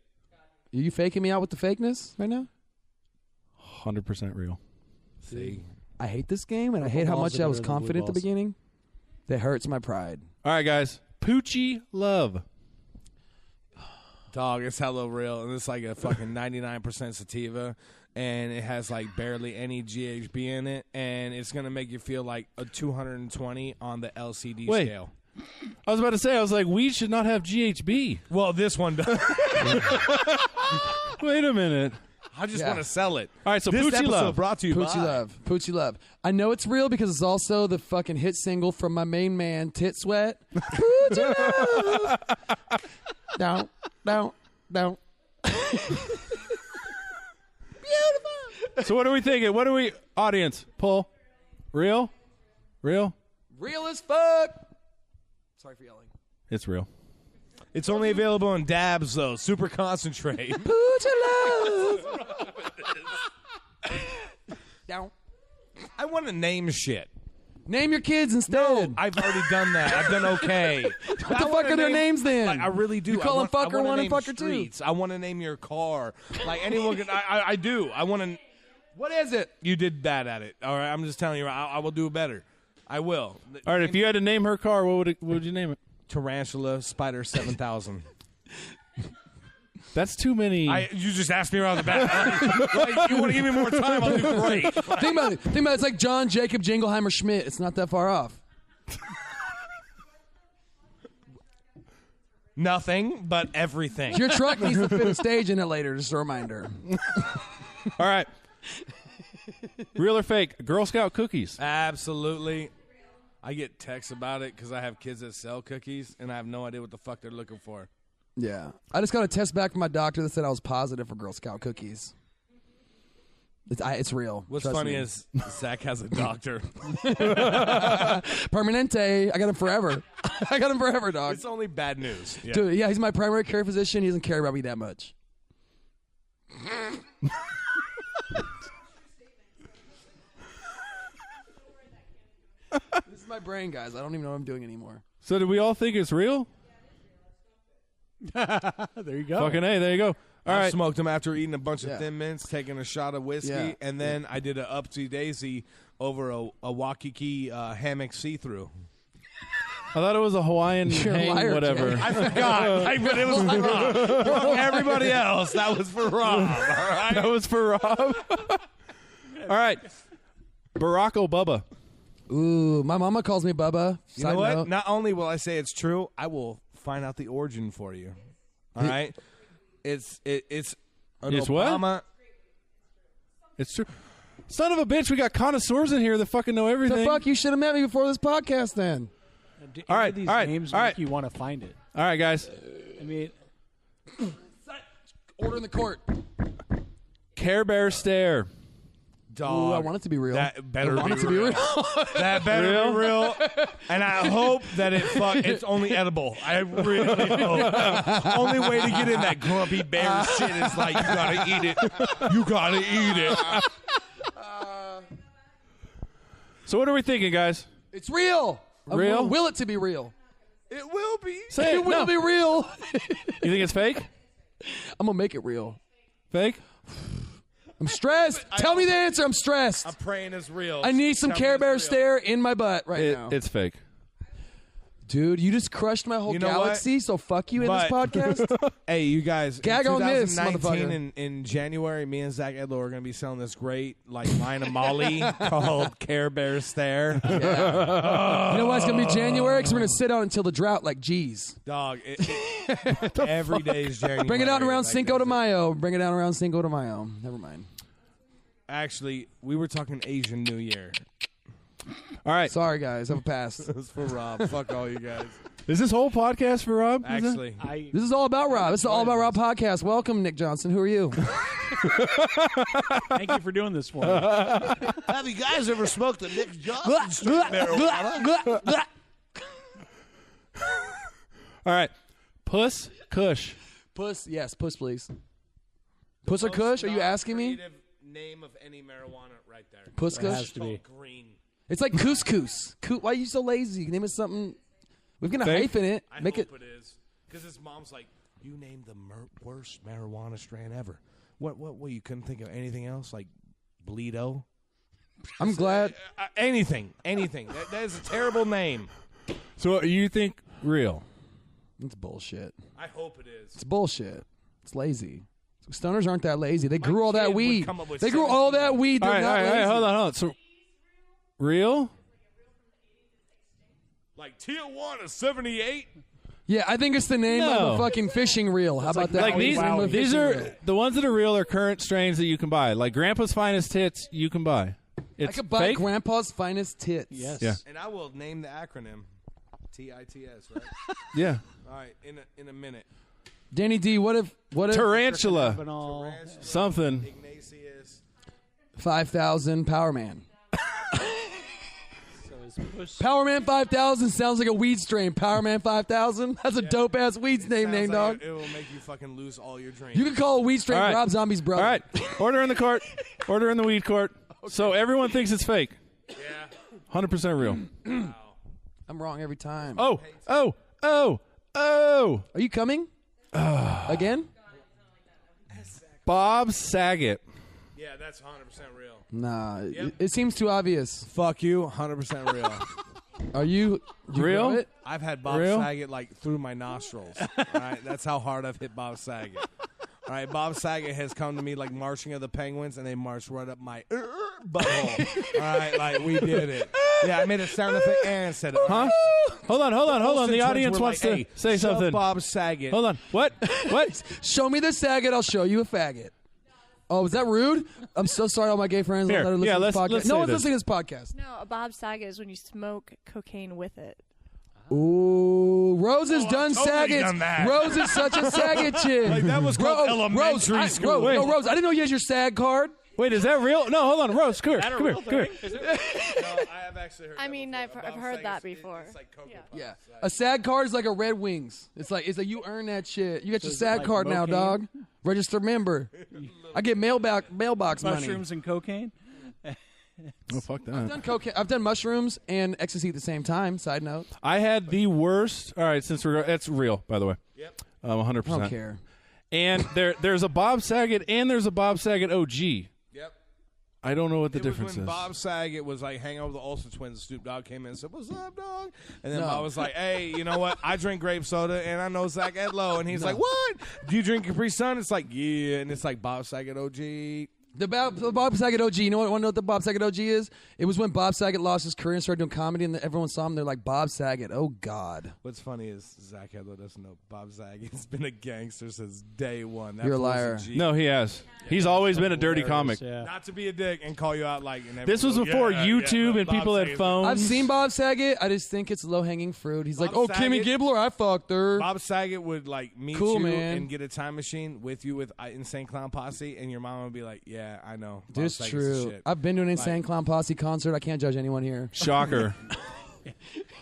Are you faking me out with the fakeness right now? 100% real. See? I hate this game, and I Purple hate how balls much are I was better than blue confident at the balls. beginning. That hurts my pride. All right, guys. Poochie love. Dog, it's hella real. And it's like a fucking 99% sativa. And it has like barely any GHB in it. And it's going to make you feel like a 220 on the LCD Wait. scale. I was about to say, weed should not have GHB. Well, this one does. Wait a minute. I just Yeah. want to sell it. All right, so This Poochie episode love. brought to you Poochie by Love. Poochie Love. I know it's real because it's also the fucking hit single from my main man, Tit Sweat. Poochie Love. Down. So what are we thinking? What are we, audience, pull. Real? Real as fuck. Sorry for yelling. It's real. It's only available in dabs, though. Super concentrate. Poochie Love. Down. I want to name shit. Name your kids instead. I've already done that. I've done okay. What the fuck are their names then? Like, I really do. You call I them fucker I wanna 1 and name fucker 2. streets. I want to name your car. Like anyone can. I do. I want to. What is it? You did bad at it. All right. I'm just telling you. I will do better. I will. All right, if you had to name her car, what would you name it? Tarantula Spider 7000. That's too many. You just asked me around the back. Like, you want to give me more time? I'll do great. Think about it. It's like John Jacob Jingleheimer Schmidt. It's not that far off. Nothing but everything. Your truck needs to fit a stage in it later, just a reminder. All right. Real or fake? Girl Scout cookies. Absolutely. I get texts about it because I have kids that sell cookies, and I have no idea what the fuck they're looking for. Yeah. I just got a test back from my doctor that said I was positive for Girl Scout cookies. It's real. What's Trust funny me. is Zach has a doctor. Permanente. I got him forever. I got him forever, dog. It's only bad news. Yeah. Dude, yeah, he's my primary care physician. He doesn't care about me that much. This is my brain, guys. I don't even know what I'm doing anymore. So do we all think it's real? There you go. Fucking A, there you go. All I right. smoked them after eating a bunch of Thin Mints, taking a shot of whiskey, and then I did a upsy daisy over a Waikiki hammock see-through. I thought it was a Hawaiian hang, liar, whatever. Jay. I forgot. But it was for Rob. For everybody else, that was for Rob. All right? That was for Rob. All right. Barack Obama. Ooh, my mama calls me Bubba. You know what? Not only will I say it's true, I will find out the origin for you. All right? It's an It's what? Obama. It's true. Son of a bitch, we got connoisseurs in here that fucking know everything. The fuck? You should have met me before this podcast then. All right, These all right, names all make right. you want to find it. All right, guys. I mean, Order in the court. Care Bear stare. Dog. Ooh, I want it to be real. That better I want be it to be real. real. That better be real. And I hope that it's only edible. I really hope. Only way to get in that grumpy bear shit is like, you gotta eat it. You gotta eat it. So what are we thinking, guys? It's real. Real? I will it to be real. It will be. Say It will be real. You think it's fake? I'm gonna make it real. Fake? I'm stressed. Tell me the answer. I'm stressed. I'm praying it's real. I need some Tell me Care it's Bear real. stare in my butt right now. It's fake. Dude, you just crushed my whole You know what? galaxy, so fuck you in this But- podcast. Hey, you guys. Gag in on this, 2019 motherfucker. in January, me and Zach Edlow are going to be selling this great line of Molly called Care Bear Stare. You know why it's going to be January? Because we're going to sit out until the drought like G's. Dog, every day is January. Bring it out around Like, Cinco de Mayo. Bring it out around Cinco de Mayo. Never mind. Actually, we were talking Asian New Year. All right. Sorry, guys. I've passed. It was for Rob. Fuck all you guys. Is this whole podcast for Rob? Is it? Actually, This is all about Rob. This is the All About Rob podcast. Welcome, Nick Johnson. Who are you? thank you for doing this for me. Have you guys ever smoked a Nicks Johnson street marijuana? All right. Puss, Kush. Puss. Yes, puss, please. Puss or Kush? Are you asking me? creative name of any marijuana right there. Puss It Kush? has to be. Green. It's like couscous. Why are you so lazy? Name it something. We're going to Fake? hyphen it. I Make hope it. it is. Because his mom's like, you named the worst marijuana strain ever. What, you couldn't think of anything else? Like Bleedo? I'm glad. Anything. That is a terrible name. So you think real? It's bullshit. I hope it is. It's bullshit. It's lazy. Stoners aren't that lazy. They grew all kid that would weed. come up with They grew all that weed. They're All right, not all right, lazy. hold on. So real? Like Tijuana 78? Yeah, I think it's the name of No. a fucking fishing reel. How about that? Like It's these, the name of a these fishing are reel. the ones that are real are current strains that you can buy. Like Grandpa's Finest Tits, you can buy. It's I could buy fake. Grandpa's finest tits. Yes. Yeah. And I will name the acronym. TITS, right? Yeah. All right, in a minute. Danny D, what if Tarantula. All Something. Ignatius. 5,000 Power Man? so is Puss. Power Man 5,000 sounds like a weed strain. Power Man 5,000? That's a dope ass weed name, Sounds dog. like it will make you fucking lose all your dreams. You could call a weed strain All right. Rob Zombie's brother. All right. Order in the court. Order in the weed court. So everyone thinks it's fake. Yeah. 100% real. I'm wrong every time. Oh. Are you coming? Again? Bob Saget. Yeah, that's 100% real. Nah, Yep. it seems too obvious. Fuck you, 100% real. Are you Real? grow it? I've had Bob Real? Saget like through my nostrils. All right, that's how hard I've hit Bob Saget. All right, Bob Saget has come to me like marching of the penguins, and they marched right up my butthole. All right, like we did it. Yeah, I made a sound effect and said it. Huh? Hold on. The audience wants to say something. Bob Saget. Hold on. What? Show me the Saget, I'll show you a faggot. Oh, was that rude? I'm so sorry, all my gay friends. Here, That are listening yeah, to this let's podcast. say No one's this. listening to this podcast. No, a Bob Saget is when you smoke cocaine with it. Ooh, Rose has done totally Saget. done that. Rose is such a Saget chick. Like, that was called elementary school. Rose, I didn't know you had your SAG card. Wait, is that real? No, hold on. Rose, come here. Come here. No, I have actually heard. I that mean, before. I've Bob heard Saget's- that before. It's like Cocoa Yeah. Puffs. Yeah, a SAG card is like a Red Wings. It's like you earn that shit. You got your is it SAG like card now, Mocaine? dog. Registered member. I get mailbox money. Mushrooms and cocaine. Oh, fuck that. I've done cocaine. I've done mushrooms and ecstasy at the same time. Side note. I had the worst. All right, since it's real, by the way. Yep. 100%. I don't care. And there's a Bob Saget and there's a Bob Saget OG. Yep. I don't know what the It difference was when is. Bob Saget was like hanging out with the Olsen twins. Snoop Dogg came in and said, "What's up, dog?" And then No. Bob was like, "Hey, you know what? I drink grape soda and I know Zach Edlow." And he's like, "What? Do you drink Capri Sun?" It's like, "Yeah." And it's like Bob Saget OG. The Bob Saget OG. You know what? Want to know what the Bob Saget OG is? It was when Bob Saget lost his career and started doing comedy, and everyone saw him. They're like, Bob Saget. Oh God. What's funny is Zach Edlow doesn't know Bob Saget's been a gangster since day one. That You're a fool's liar. G. No, he has. He's always been a dirty comic. Yeah. Not to be a dick and call you out like. And This was before YouTube and Bob people had Saget's- phones. I've seen Bob Saget. I just think it's low hanging fruit. He's like, Bob oh, Kimmy Saget- Gibbler, I fucked her. Bob Saget would like meet Cool, you man. and get a time machine with you with Insane Clown Posse, and your mom would be like, "Yeah, I know." Dude, Bob it's Saget's the true. shit. I've been to an Insane Clown Posse concert. I can't judge anyone here. Shocker.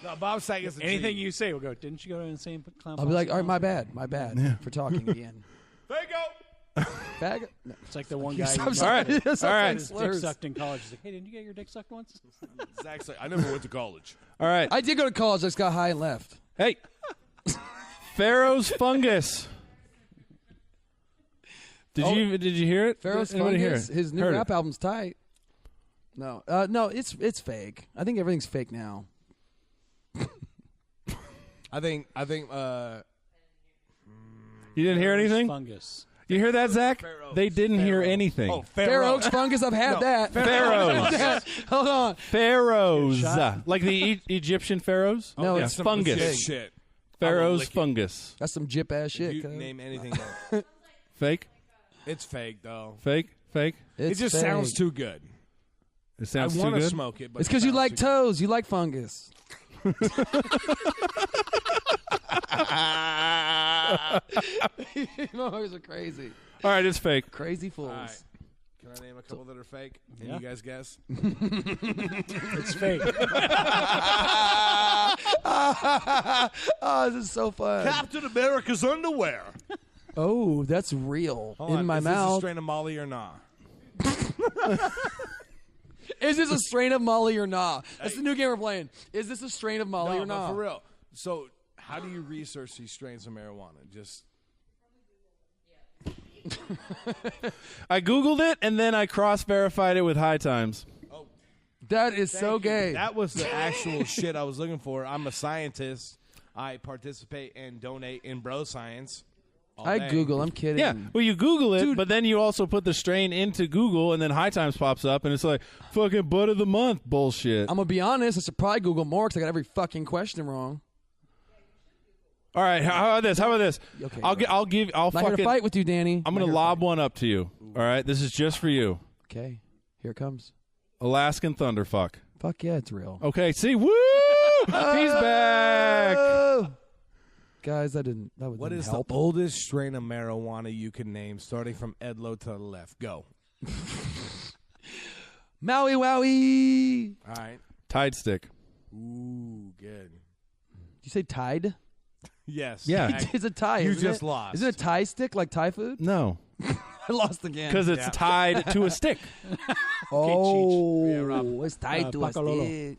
No, Bob Saget's a Anything G. you say, we'll go. Didn't you go to an Insane Clown? I'll be like, Posse all right, concert?" my bad for talking again. There you go. Faggot. No. It's like the one guy. Stop who saying- All right. stop All right. saying His dick slurs. sucked in college. He's like, hey, didn't you get your dick sucked once? Zach's like, I never went to college. All right. I did go to college. I just got high and left. Hey. Pharaoh's fungus. Did you hear it? Pharaoh's Anybody hear Fungus. it? His new Heard rap it. album's tight. No, no, it's fake. I think everything's fake now. I think. You didn't hear anything? Fungus. You hear that, Zach? They didn't hear anything. Oh, Fair Oaks fungus. I've had that. Pharaohs. Hold on. Pharaohs. Like the Egyptian pharaohs? No, Yeah, it's some fungus. legit shit. Pharaoh's lick it. fungus. That's some jip ass shit. You cuz. name anything. Though. Fake? It's fake though. Fake? Fake? It's it just fake. sounds too good. It sounds I too want to good. smoke it, but It's because you sounds like too toes. You like fungus. Motherfuckers are crazy. All right, it's fake. Crazy fools. All right. Can I name a couple that are fake? And Yeah. you guys guess? It's fake. Oh, this is so fun. Captain America's underwear. Oh, that's real. Hold in on, my is this a mouth. strain of Molly or not? Is this a strain of Molly or nah? That's the new game we're playing. Is this a strain of Molly or No, nah? but for real. So, how do you research these strains of marijuana? Just I Googled it, and then I cross-verified it with High Times. That is so gay. that was the actual shit I was looking for. I'm a scientist. I participate and donate in bro science. all I day. Google. I'm kidding. Yeah, well, you Google it, Dude. but then you also put the strain into Google, and then High Times pops up, and it's like, fucking bud of the month bullshit. I'm gonna be honest. I should probably Google more because I got every fucking question wrong. All right, how about this? Okay, I'll not here to fucking, fight with you, Danny. I'm Not going here to to lob fight. one up to you. All right, this is just for you. Okay, here it comes. Alaskan Thunderfuck. Fuck yeah, it's real. Okay, see, woo! He's back. Oh! Guys, that would What is help. the oldest strain of marijuana you can name, starting from Edlow to the left? Go. Maui Wowie. All right. Tide Stick. Ooh, good. Did you say Tide? Yes. Yeah. It's a tie. You isn't just it? lost. Isn't it a Thai stick like Thai food? No, I lost again. because it's tied to a stick. Oh, Yeah, Rob. it's tied to a Pacololo. stick.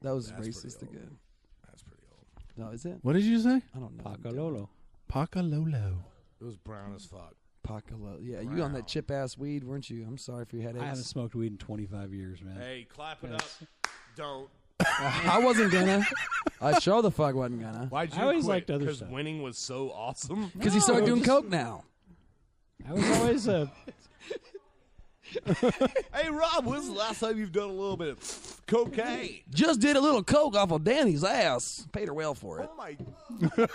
That was That's racist pretty again. That's pretty old. No, is it? What did you say? I don't know. Pacololo. Pacalolo. It was brown as fuck. Pacololo. Yeah, you on that chip ass weed, weren't you? I'm sorry for your headaches. I haven't smoked weed in 25 years, man. Hey, clap it Yes. up. Don't. I wasn't gonna. I sure the fuck wasn't gonna. Why'd you I always quit? liked other Because stuff. winning was so awesome. Because he started No, doing just- coke now. I was always Hey, Rob, when's the last time you've done a little bit of cocaine? Just did a little coke off of Danny's ass. Paid her well for it. Oh, my.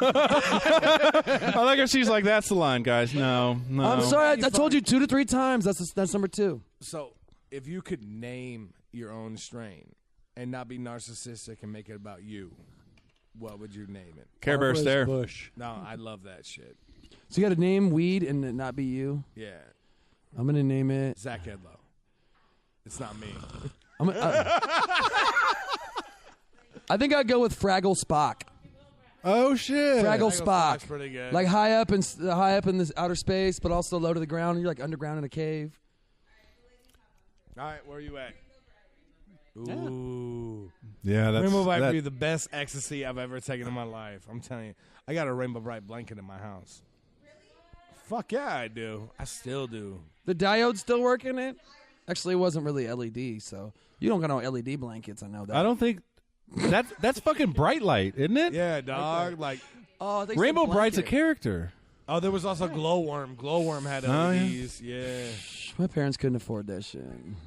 I like her. She's like, that's the line, guys. No. I'm sorry. I told you 2 to 3 times. That's number 2. So, if you could name your own strain and not be narcissistic and make it about you, what would you name it? Care Bear Barbara's Stare. Bush. No, I love that shit. So you got to name weed and it not be you. Yeah. I'm gonna name it. Zach Edlow. It's not me. I think I'd go with Fraggle Spock. Oh, shit. Fraggle Spock's Spock. pretty good. Like high up in this outer space, but also low to the ground. You're like underground in a cave. All right, where are you at? Ooh. Yeah, that's Rainbow Bright would be the best ecstasy I've ever taken in my life. I'm telling you. I got a Rainbow Bright blanket in my house. Fuck yeah, I do. I still do. The diode still working it? Actually, it wasn't really LED, so you don't got no LED blankets. I know that. I don't think that's fucking bright light, isn't it? Yeah, dog. Like, oh, Rainbow Bright's a character. Oh, there was also Glowworm. Glowworm had LEDs. Yeah. My parents couldn't afford that shit.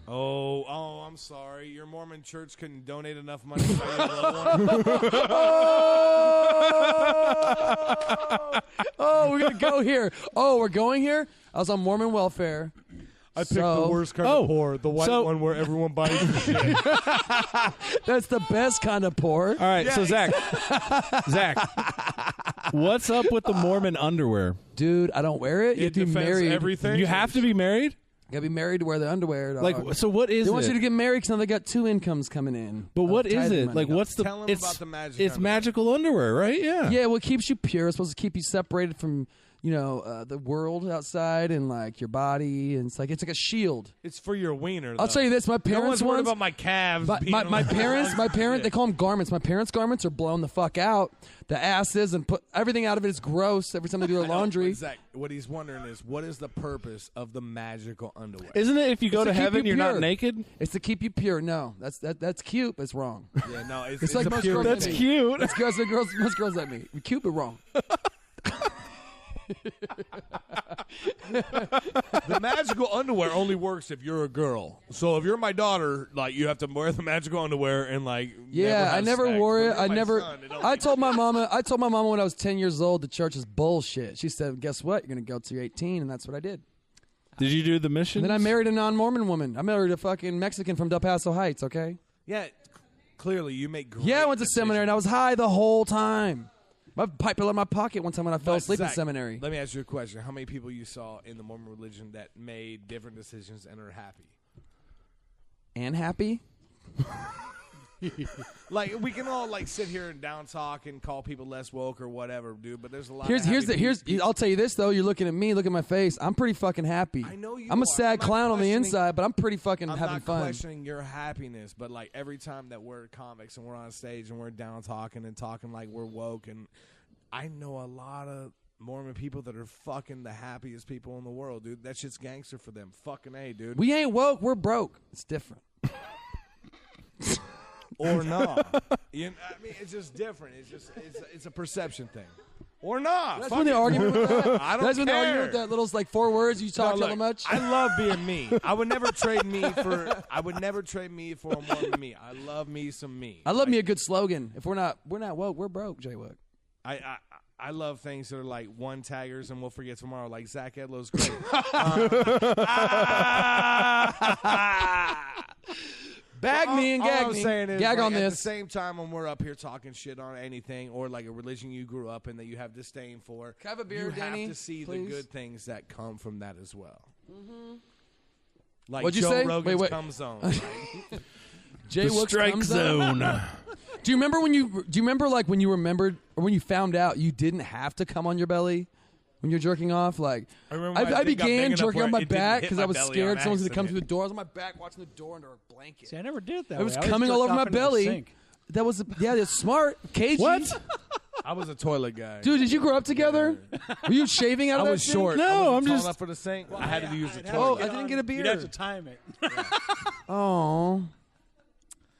Oh, I'm sorry. Your Mormon church couldn't donate enough money to buy you Glowworm. Oh, we're gonna go here. Oh, we're going here. I was on Mormon welfare. I picked the worst kind of poor, the white one where everyone buys the shit. That's the best kind of poor. All right, so Zach, what's up with the Mormon underwear? Dude, I don't wear it. You have to be married. Everything. You have to be married? You gotta be married to wear the underwear. Dog. Like, so what is it? They want you to get married because now they got 2 incomes coming in. But what is tithing it? money. Like, what's the? Tell 'em It's about the magic it's underwear. magical underwear, right? Yeah. Yeah, well, it keeps you pure. It's supposed to keep you separated from, the world outside and like your body, and it's like a shield. It's for your wiener. I'll though. tell you this: my No parents one's worried once. about my calves. being My on- parents, they call them garments. My parents' garments are blown the fuck out. The asses and put everything out of it is gross every time they do their I know, laundry. but Zach, what he's wondering is, what is the purpose of the magical underwear? Isn't it if you go It's to keep heaven, you you're not pure. naked? It's to keep you pure. No, that's cute, but it's wrong. Yeah, no, It's like most girls. That's at me. cute. That's most girls at me. Cute, but wrong. The magical underwear only works if you're a girl. So if you're my daughter, like you have to wear the magical underwear and like. Yeah, I never wore it. I never. I told my mama. I when I was 10 years old, the church is bullshit. She said, "Guess what? You're gonna go till you're 18," and that's what I did. Did you do the mission? And then I married a non-Mormon woman. I married a fucking Mexican from Del Paso Heights. Okay. Yeah, clearly you make great Yeah, I went to decisions. seminary and I was high the whole time. My pipe fell in my pocket one time when I fell But asleep in Zach, seminary. Let me ask you a question. How many people you saw in the Mormon religion that made different decisions and are happy? And happy? Like we can all like sit here and down talk and call people less woke or whatever, dude. But there's a lot. I'll tell you this though. You're looking at me. Look at my face. I'm pretty fucking happy. I know you. I'm a are. sad I'm not clown on the questioning- inside, but I'm pretty fucking I'm having not fun. questioning your happiness, but like every time that we're comics and we're on stage and we're down talking and talking like we're woke, and I know a lot of Mormon people that are fucking the happiest people in the world, dude. That shit's gangster for them. Fucking A, dude. We ain't woke. We're broke. It's different. Or not. I mean, it's just different. It's a perception thing. Or not. That's Fuck when the it. argument with that. I don't That's when the care. argument with that little like 4 words you talk No, hella look, much. I love being me. I would never trade me for a Mormon me. I love me some me. I love me a good slogan. If we're not woke, we're broke, Jay Wook. I love things that are like one taggers and we'll forget tomorrow. Like Zach Edlow's great. Bag me and all gag I'm me. saying is, Gag like, on at this. the same time when we're up here talking shit on anything or like a religion you grew up in that you have disdain for, Can I have a beer, you Danny, have to see please? the good things that come from that as well. Mm-hmm. Like What'd you Joe say? Rogan's Wait. Cum Zone. Like, Jay The Wook's strike cum zone. Do you remember when you remembered or when you found out you didn't have to come on your belly when you're jerking off? Like I remember my I dick got big began enough jerking where on my it didn't back hit because my I was belly scared on someone was going to come accident. through the door. I was on my back watching the door under a blanket. See, I never did that. It was way. I always coming jerked all over off my into the belly. sink. That was that's smart. Cagey. What? I was a toilet guy. Dude, did you grow up together? Were you shaving out I of that was thing? short. No, I wasn't I'm tall just- enough for the sink. I had to use the Oh, toilet. I didn't get a beer. You'd have to time it. Oh.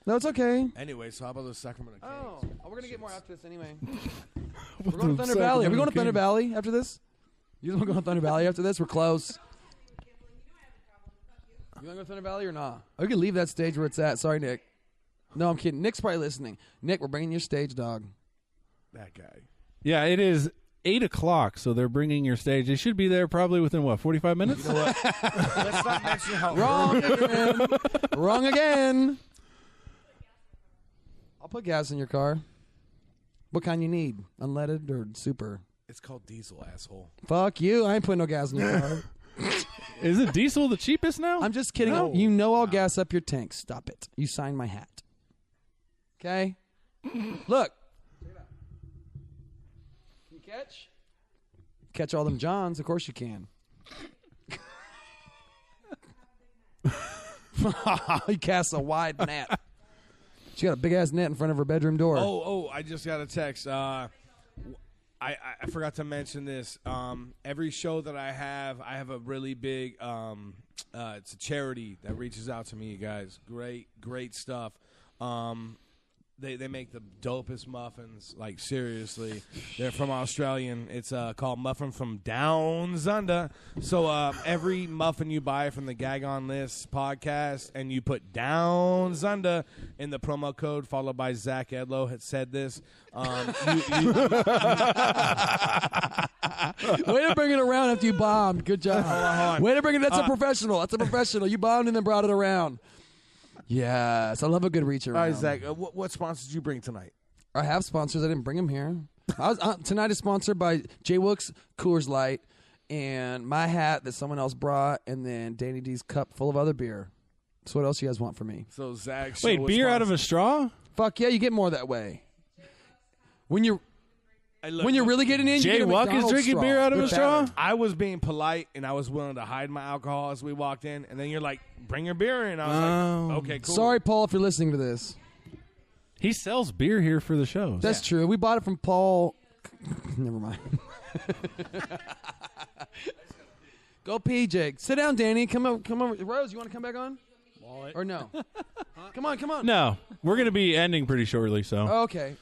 No, it's okay. Anyway, so how about those Sacramento Kings? Oh, we're going to get more after this anyway. We're going to Thunder Valley. Are we going to Thunder Valley after this? You want to go to Thunder Valley after this? We're close. You want to go to Thunder Valley or not? We can leave that stage where it's at. Sorry, Nick. No, I'm kidding. Nick's probably listening. Nick, we're bringing your stage, dog. That guy. Yeah, it is 8:00, so they're bringing your stage. They should be there probably within 45 minutes. You know what? Let's not mention how Wrong again. Wrong again. I'll put gas in your car. What kind you need? Unleaded or super? It's called diesel, asshole. Fuck you. I ain't putting no gas in your car. Is it diesel the cheapest now? I'm just kidding. No. You know I'll gas up your tank. Stop it. You signed my hat. Okay? Look. Can you catch? Catch all them Johns? Of course you can. You cast a wide net. She got a big ass net in front of her bedroom door. Oh! I just got a text. I forgot to mention this. Every show that I have a really big. It's a charity that reaches out to me, you guys. Great stuff. They make the dopest muffins. Like, seriously, they're from Australian. It's called Muffin from Downs Under. So every muffin you buy from the Gag on This podcast, and you put Downs Under in the promo code, followed by Zach Edlow had said this. Way to bring it around after you bombed. Good job. Hold on. Way to bring it. That's a professional. That's a professional. You bombed and then brought it around. Yes, I love a good reach around. All right, Zach, what sponsors did you bring tonight? I have sponsors. I didn't bring them here. Tonight is sponsored by Wuck's Coors Light and my hat that someone else brought, and then Danny D's cup full of other beer. So what else you guys want from me? So Zach, wait, beer out of a straw? Fuck yeah, you get more that way. When you're really getting in, Jay you get a Wuck is McDonald's drinking straw. beer out of Good a straw? pattern. I was being polite, and I was willing to hide my alcohol as we walked in, and then you're like, bring your beer in. I was like, okay, cool. Sorry, Paul, if you're listening to this. He sells beer here for the shows. That's true. We bought it from Paul. Never mind. Go pee, Jake. Sit down, Danny. Come over. Rose, you want to come back on? Wallet. Or no? Come on. No, we're going to be ending pretty shortly, so. Okay.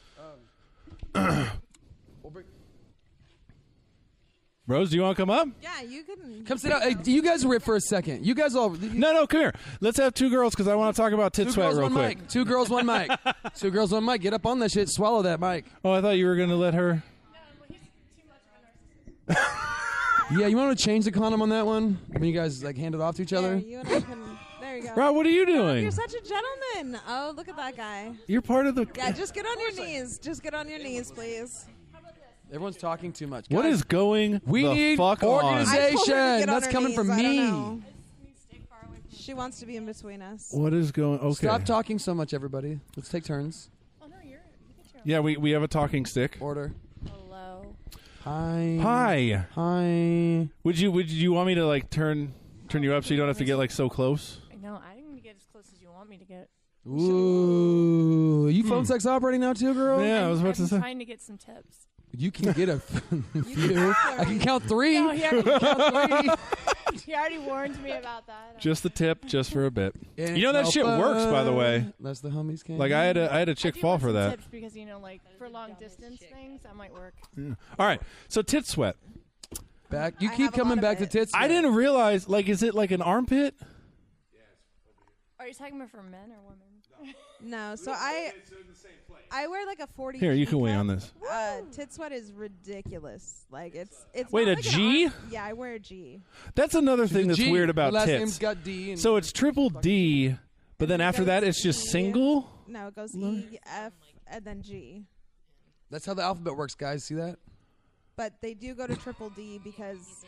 Rose, do you want to come up? Yeah, you can. Come sit down. Hey, you guys rip for a second. You guys all. No, come here. Let's have two girls because I want to talk about tit sweat real quick. Mic. 2 girls, 1 mic. 2 girls, 1 mic. Get up on that shit. Swallow that mic. Oh, I thought you were going to let her. Yeah, you want to change the condom on that one when you guys like hand it off to each other? You and I can. There you go. Rob, what are you doing? You're such a gentleman. Oh, look at that guy. You're part of the. Yeah, just get on your knees. Just get on your knees, please. Everyone's talking too much. What Guys, is going we the need fuck organization. I told her to get on That's her coming knees. from I don't me. know. She wants to be in between us. on? What is going? Okay. Stop talking so much, everybody. Let's take turns. Oh, no, you get your Yeah, we have a talking stick. Order. Hello. Hi. Would you want me to like turn you up so you don't have to get like so close? No, I didn't get as close as you want me to get. Ooh. You phone sex operating now too, girl? Yeah, I was about to say. I'm trying to get some tips. You can get a few. I can count 3. No, he already, he already warned me about that. Just the tip, just for a bit. You know that shit works, by the way. That's the homies can. Like I had a chick fall for that. Tips because like for long distance things, that might work. Yeah. All right, so tit sweat. Back. You keep coming back to tits. I didn't realize. Like, is it like an armpit? Are you talking about for men or women? No, so I wear like a 40. Here, you can weigh on this. Tit sweat is ridiculous. Like it's. Wait, not a like G? Yeah, I wear a G. That's another thing that's G. weird about Her last tits. name's got D. And So it's triple D, but then after that it's just single. No, it goes E, F, and then G. that's how the alphabet works, guys. See that? But they do go to triple D because,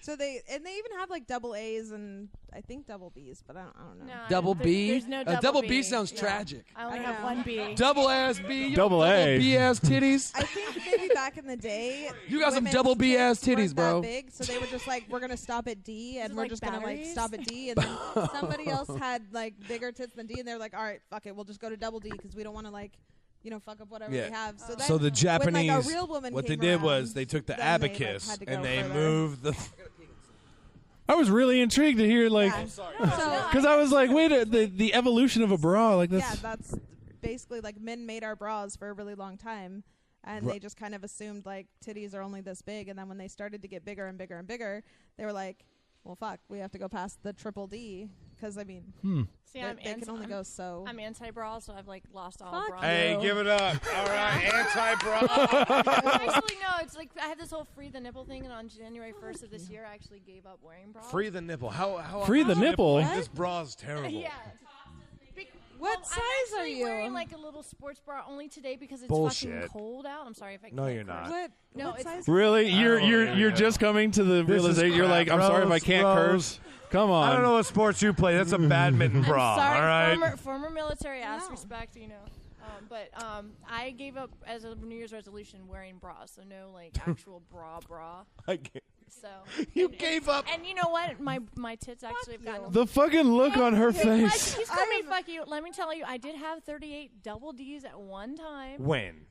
so they even have like double A's and I think double B's, but I don't know. No, Double B? There's no A double B B sounds Yeah. tragic. I only I have know. one B. Double ass B. Double A. B ass titties. I think maybe back in the day, You got some women's double B ass tits titties, weren't bro. That big, so they were just like, we're gonna stop at D, and it we're like just gonna like batteries? stop at D, and then somebody else had like bigger tits than D, and they're like, all right, fuck it, we'll just go to double D because we don't want to like, fuck up whatever Yeah. we have. So, So the Japanese, when, like, a real woman what they came did around, was they took the then they, like, abacus had to and go they further. moved the. I was really intrigued to hear like, So because I was like, wait, the evolution of a bra, like yeah, that's. that's basically like men made our bras for a really long time, and they just kind of assumed like titties are only this big, and then when they started to get bigger and bigger and bigger, they were like, well, fuck, we have to go past the triple D because I mean, See, they can only go so. I'm anti-bra, so I've like lost all Fuck bra. Hey, give it up! All right, anti-bra. Actually, no. It's like I had this whole free the nipple thing, and on January 1st of this year, I actually gave up wearing bras. Free the nipple. How Free the nipple? Like, this bra's terrible. Yeah. What I'm size are actually you? wearing like a little sports bra only today because it's Bullshit. fucking cold out. I'm sorry if I. No, can't you're curse. not. What? No, what it's size? Really, you're yeah. just coming to the This is realization. You're crap, like, I'm sorry if I Rose, can't Rose. curse. Come on. I don't know what sports you play. That's a badminton bra. I'm sorry, all right. former military ass No. respect, but I gave up as a New Year's resolution wearing bras, so no like actual bra. So You gave up. And you know what? My tits actually have gotten The fucking look on her Like, face. he's calling me fuck you. Let me tell you, I did have 38 double Ds at one time. When?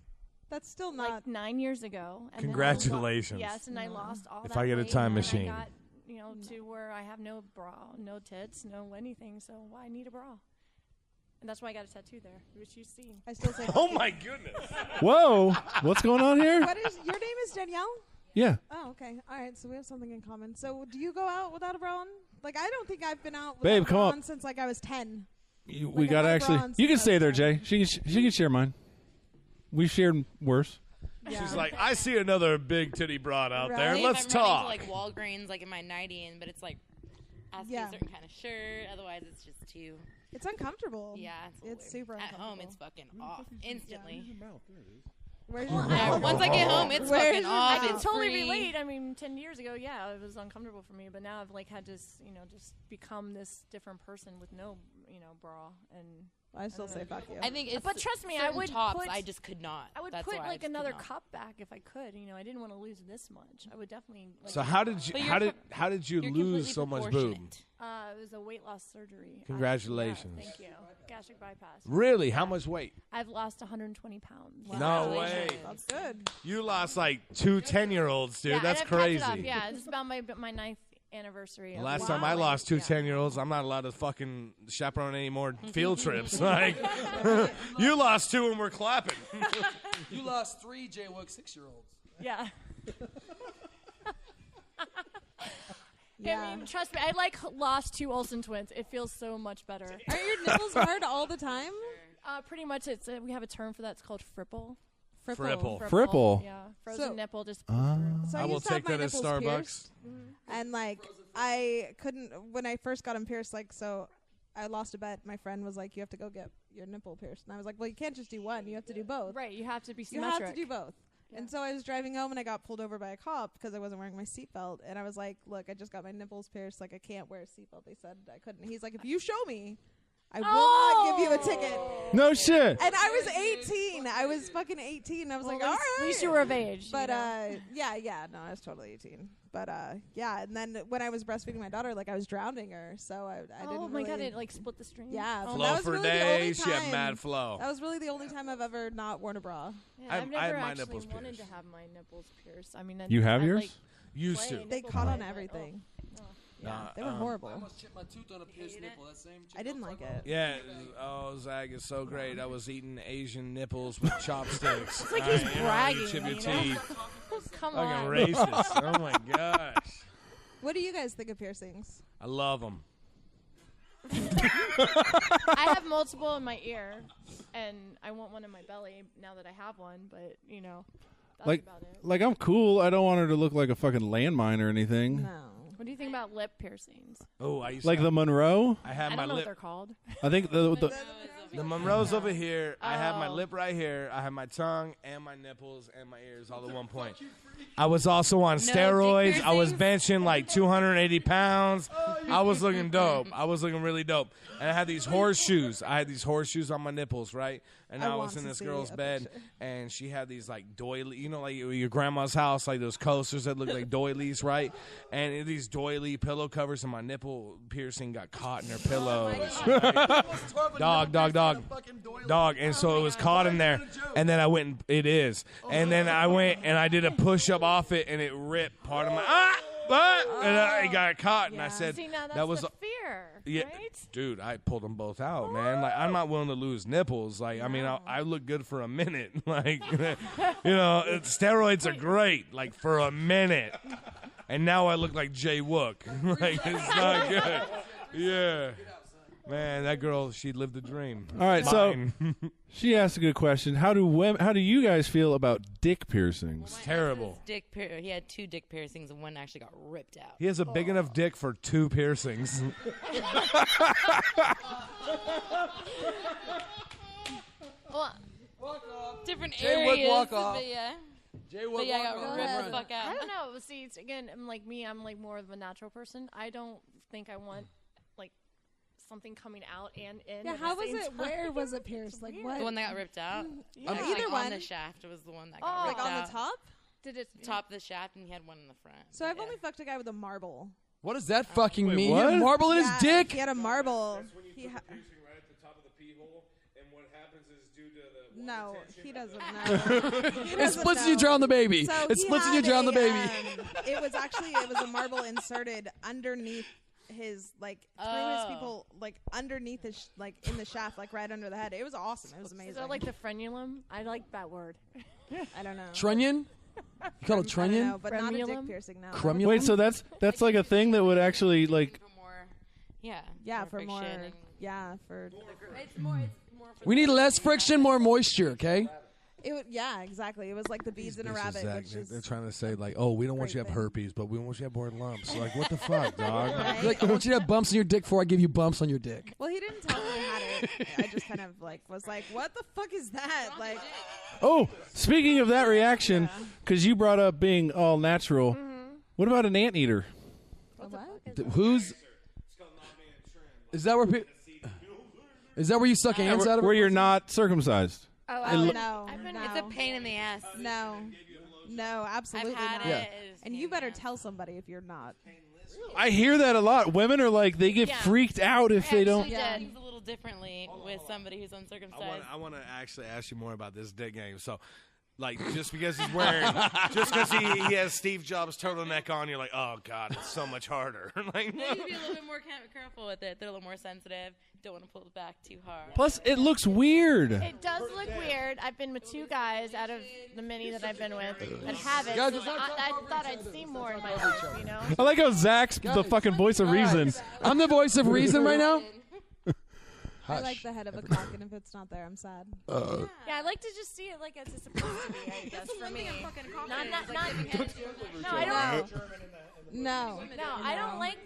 That's still not Like 9 years ago. And Congratulations. Then yes, and I lost all that. If I get a weight, time and machine. I got, to where I have no bra, no tits, no anything. So why need a bra? And that's why I got a tattoo there, which you've seen. I still say. Oh my goodness. Whoa. What's going on here? What is your name? Is Danielle? Yeah. Oh, okay. All right. So we have something in common. So do you go out without a bra on? Like I don't think I've been out without Babe, a come bra up. on since like I was 10. We got to actually. You can stay there, Jay. She can share mine. We've shared worse. Yeah. She's like, I see another big titty broad out there. Maybe Let's if I'm talk. running to, like Walgreens, like in my nightie, but it's like has to be a certain kind of shirt. Otherwise, it's just too. It's uncomfortable. Yeah, it's super At uncomfortable. home, it's fucking off instantly. Where's Yeah, once I get home, it's fucking off. I can It's totally free. relate. I mean, 10 years ago, yeah, it was uncomfortable for me, but now I've like had to, just become this different person with no, bra, and I still say fuck you. I think it's but trust me, I certain would tops. put, I just could not. I would That's put why I like just could another not. cup back if I could. I didn't want to lose this much. I would definitely. Like, So how did you But how did you you're lose completely so much boob? proportionate. It was a weight loss surgery. Congratulations. Thank you. Gastric bypass. Really? How much weight? I've lost 120 pounds. No way. That's good. You lost like 2 10-year-olds, dude. Yeah, That's and I've kept it crazy. up. Yeah, this is about my 9th anniversary. The of last losing time I weight. lost 2 Yeah. 10-year-olds, I'm not allowed to fucking chaperone any more field trips. Like, you lost 2 and we're clapping. You lost 3 Wuck 6-year-olds. Yeah. Yeah. I mean, trust me, I lost 2 Olsen twins. It feels so much better. Are your nipples hard all the time? Pretty much, it's we have a term for that. It's called fripple. Fripple. Yeah, frozen nipple. Just So I will used to have take my that at nipples Starbucks. pierced, and I couldn't when I first got them pierced. So I lost a bet. My friend was like, "You have to go get your nipple pierced," and I was like, "Well, you can't just do one. You have to do both. Right, you have to be You symmetric. have to do both." Yeah. And so I was driving home and I got pulled over by a cop because I wasn't wearing my seatbelt. And I was like, "Look, I just got my nipples pierced. Like I can't wear a seatbelt." They said I couldn't. He's like, "If you show me, I will not give you a ticket." No shit. And I was 18. I was fucking 18. I was like, all right. At least you were of age. But yeah, no, I was totally 18. But yeah, and then when I was breastfeeding my daughter, like I was drowning her, so I didn't. Oh my god, really, it like split the stream. Yeah, so Flow that was for really the only days. She had time- mad flow. That was really the only time I've ever not worn a bra. Yeah, I I've never had my actually nipples wanted pierced. to have my nipples pierced. I mean, You have I'd, yours? like, Used play to. nipple They caught play, on but, everything. Yeah. Nah, They were I horrible. almost chipped my tooth on a pierced nipple. That same chick I didn't like it. Yeah. Oh, Zach is so great. I was eating Asian nipples with chopsticks. It's like he's You bragging. chip your you know? teeth. Come Fucking on. racist. Oh my gosh. What do you guys think of piercings? I love them. I have multiple in my ear, and I want one in my belly now that I have one. But that's Like, about it. like I'm cool. I don't want her to look like a fucking landmine or anything. No. What do you think about lip piercings? Oh, I used Like to the Monroe. I had I my don't know what lip. they're called. I think the The Monroe's over here. I have my Oh. lip right here. I have my tongue and my nipples and my ears all at one point. I was also on steroids. I was benching like 280 pounds. I was looking dope. I was looking really dope. And I had these horseshoes. I had these horseshoes on my nipples, right? And I I want was in to this see girl's a bed, picture. and she had these like doily, like your grandma's house, like those coasters that look like doilies, right? And these doily pillow covers, and my nipple piercing got caught in her pillows. Dog. And so it was caught in there, and then I went and it is. And then I went and I did a push up off it, and it ripped part of my and I got caught, and I said See, now that's that was the fear, yeah, right? dude. I pulled them both out, man. Like I'm not willing to lose nipples. Like I mean, I look good for a minute. Like steroids are great, like for a minute, and now I look like Jay Wuck. Like it's not good. Yeah. Man, that girl, she lived the dream. All right, Mine. so she asked a good question. How do you guys feel about dick piercings? Terrible. He had 2 dick piercings and one actually got ripped out. He has a big enough dick for 2 piercings. Well, different Jay Wuck areas. walk off. But yeah. Jay But yeah, I got walk ripped off. the fuck out. I don't know. See, it's, again, I'm like me. I'm like more of a natural person. I don't think I want like something coming out and in. Yeah, at how the was same it? time. Where was it pierced? Like what? The one that got ripped out. Either Like, one. on the shaft was the one that got Oh. ripped Like on out. the top? Did it top of the shaft, and he had one in the front. So I've only fucked a guy with a marble. What does that fucking mean? what? He had a marble in his dick? He had a marble. That's when you put the piercing right at the top of the pee hole, and what happens is due to the No, he doesn't know. He It doesn't splits and you know. drown the baby. So It he splits and you had drown the baby. It was a marble inserted underneath his through his people underneath his in the shaft right under the head. It was awesome. It was amazing. Is that like the frenulum? I like that word. I don't know. Trunnion? You call it I don't trunnion? know, but not a dick Frenulum? piercing. No. Crumulum? Wait, so that's like a thing that would actually like. Yeah, for more. friction and- Yeah, for. It's more for We need less friction, more moisture, okay? It would. Yeah, exactly. It was like the beads in a rabbit. Which is, They're trying to say we don't want you to have herpes, but we want you to have more lumps. Like, what the fuck, dog? Right? I want you to have bumps on your dick before I give you bumps on your dick. Well, he didn't tell me he had it. I just kind of was like, "What the fuck is that?" Like, Oh, speaking of that reaction, because you brought up being all natural, what about an anteater? Who's... Is that where Is that where you suck ants out of Where it? you're not circumcised? no, no. no. It's a pain in the ass. No, absolutely had not. it. And you better tell somebody if you're not. I hear that a lot. Women are like, they get freaked out if they don't. Yeah, things a little differently with somebody who's uncircumcised. I want to actually ask you more about this dick game. So, just because he's wearing, just because he has Steve Jobs turtleneck on, you're like, oh god, it's so much harder. You need to be a little bit more careful with it. They're a little more sensitive. Don't want to pull it back too hard. Plus, it looks weird. It does look weird. I've been with 2 guys out of the many that I've been with that have it. Guys, So it's not I thought I'd see more in my life, you know? I like how Zach's the fucking voice of reason. I'm the voice of reason right now? I like the head of a cock, and if it's not there, I'm sad. Yeah, I like to just see it like it's supposed to be, I guess, for me. No, I don't. No, I don't like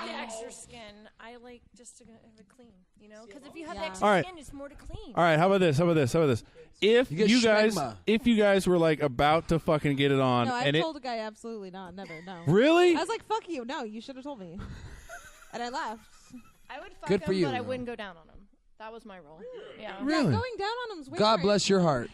the extra skin. I like just to have it clean, you know? Because if you have the extra All right. skin, it's more to clean. All right, how about this? If You get you guys were like about to fucking get it on, No, I and told a guy absolutely not, never, no. Really? I was like, "Fuck you, no, you should have told me," and I left. I would fuck Good for him, you. but I wouldn't go down on him. That was my role. Yeah. Really? Yeah, going down on him's way God more bless your heart.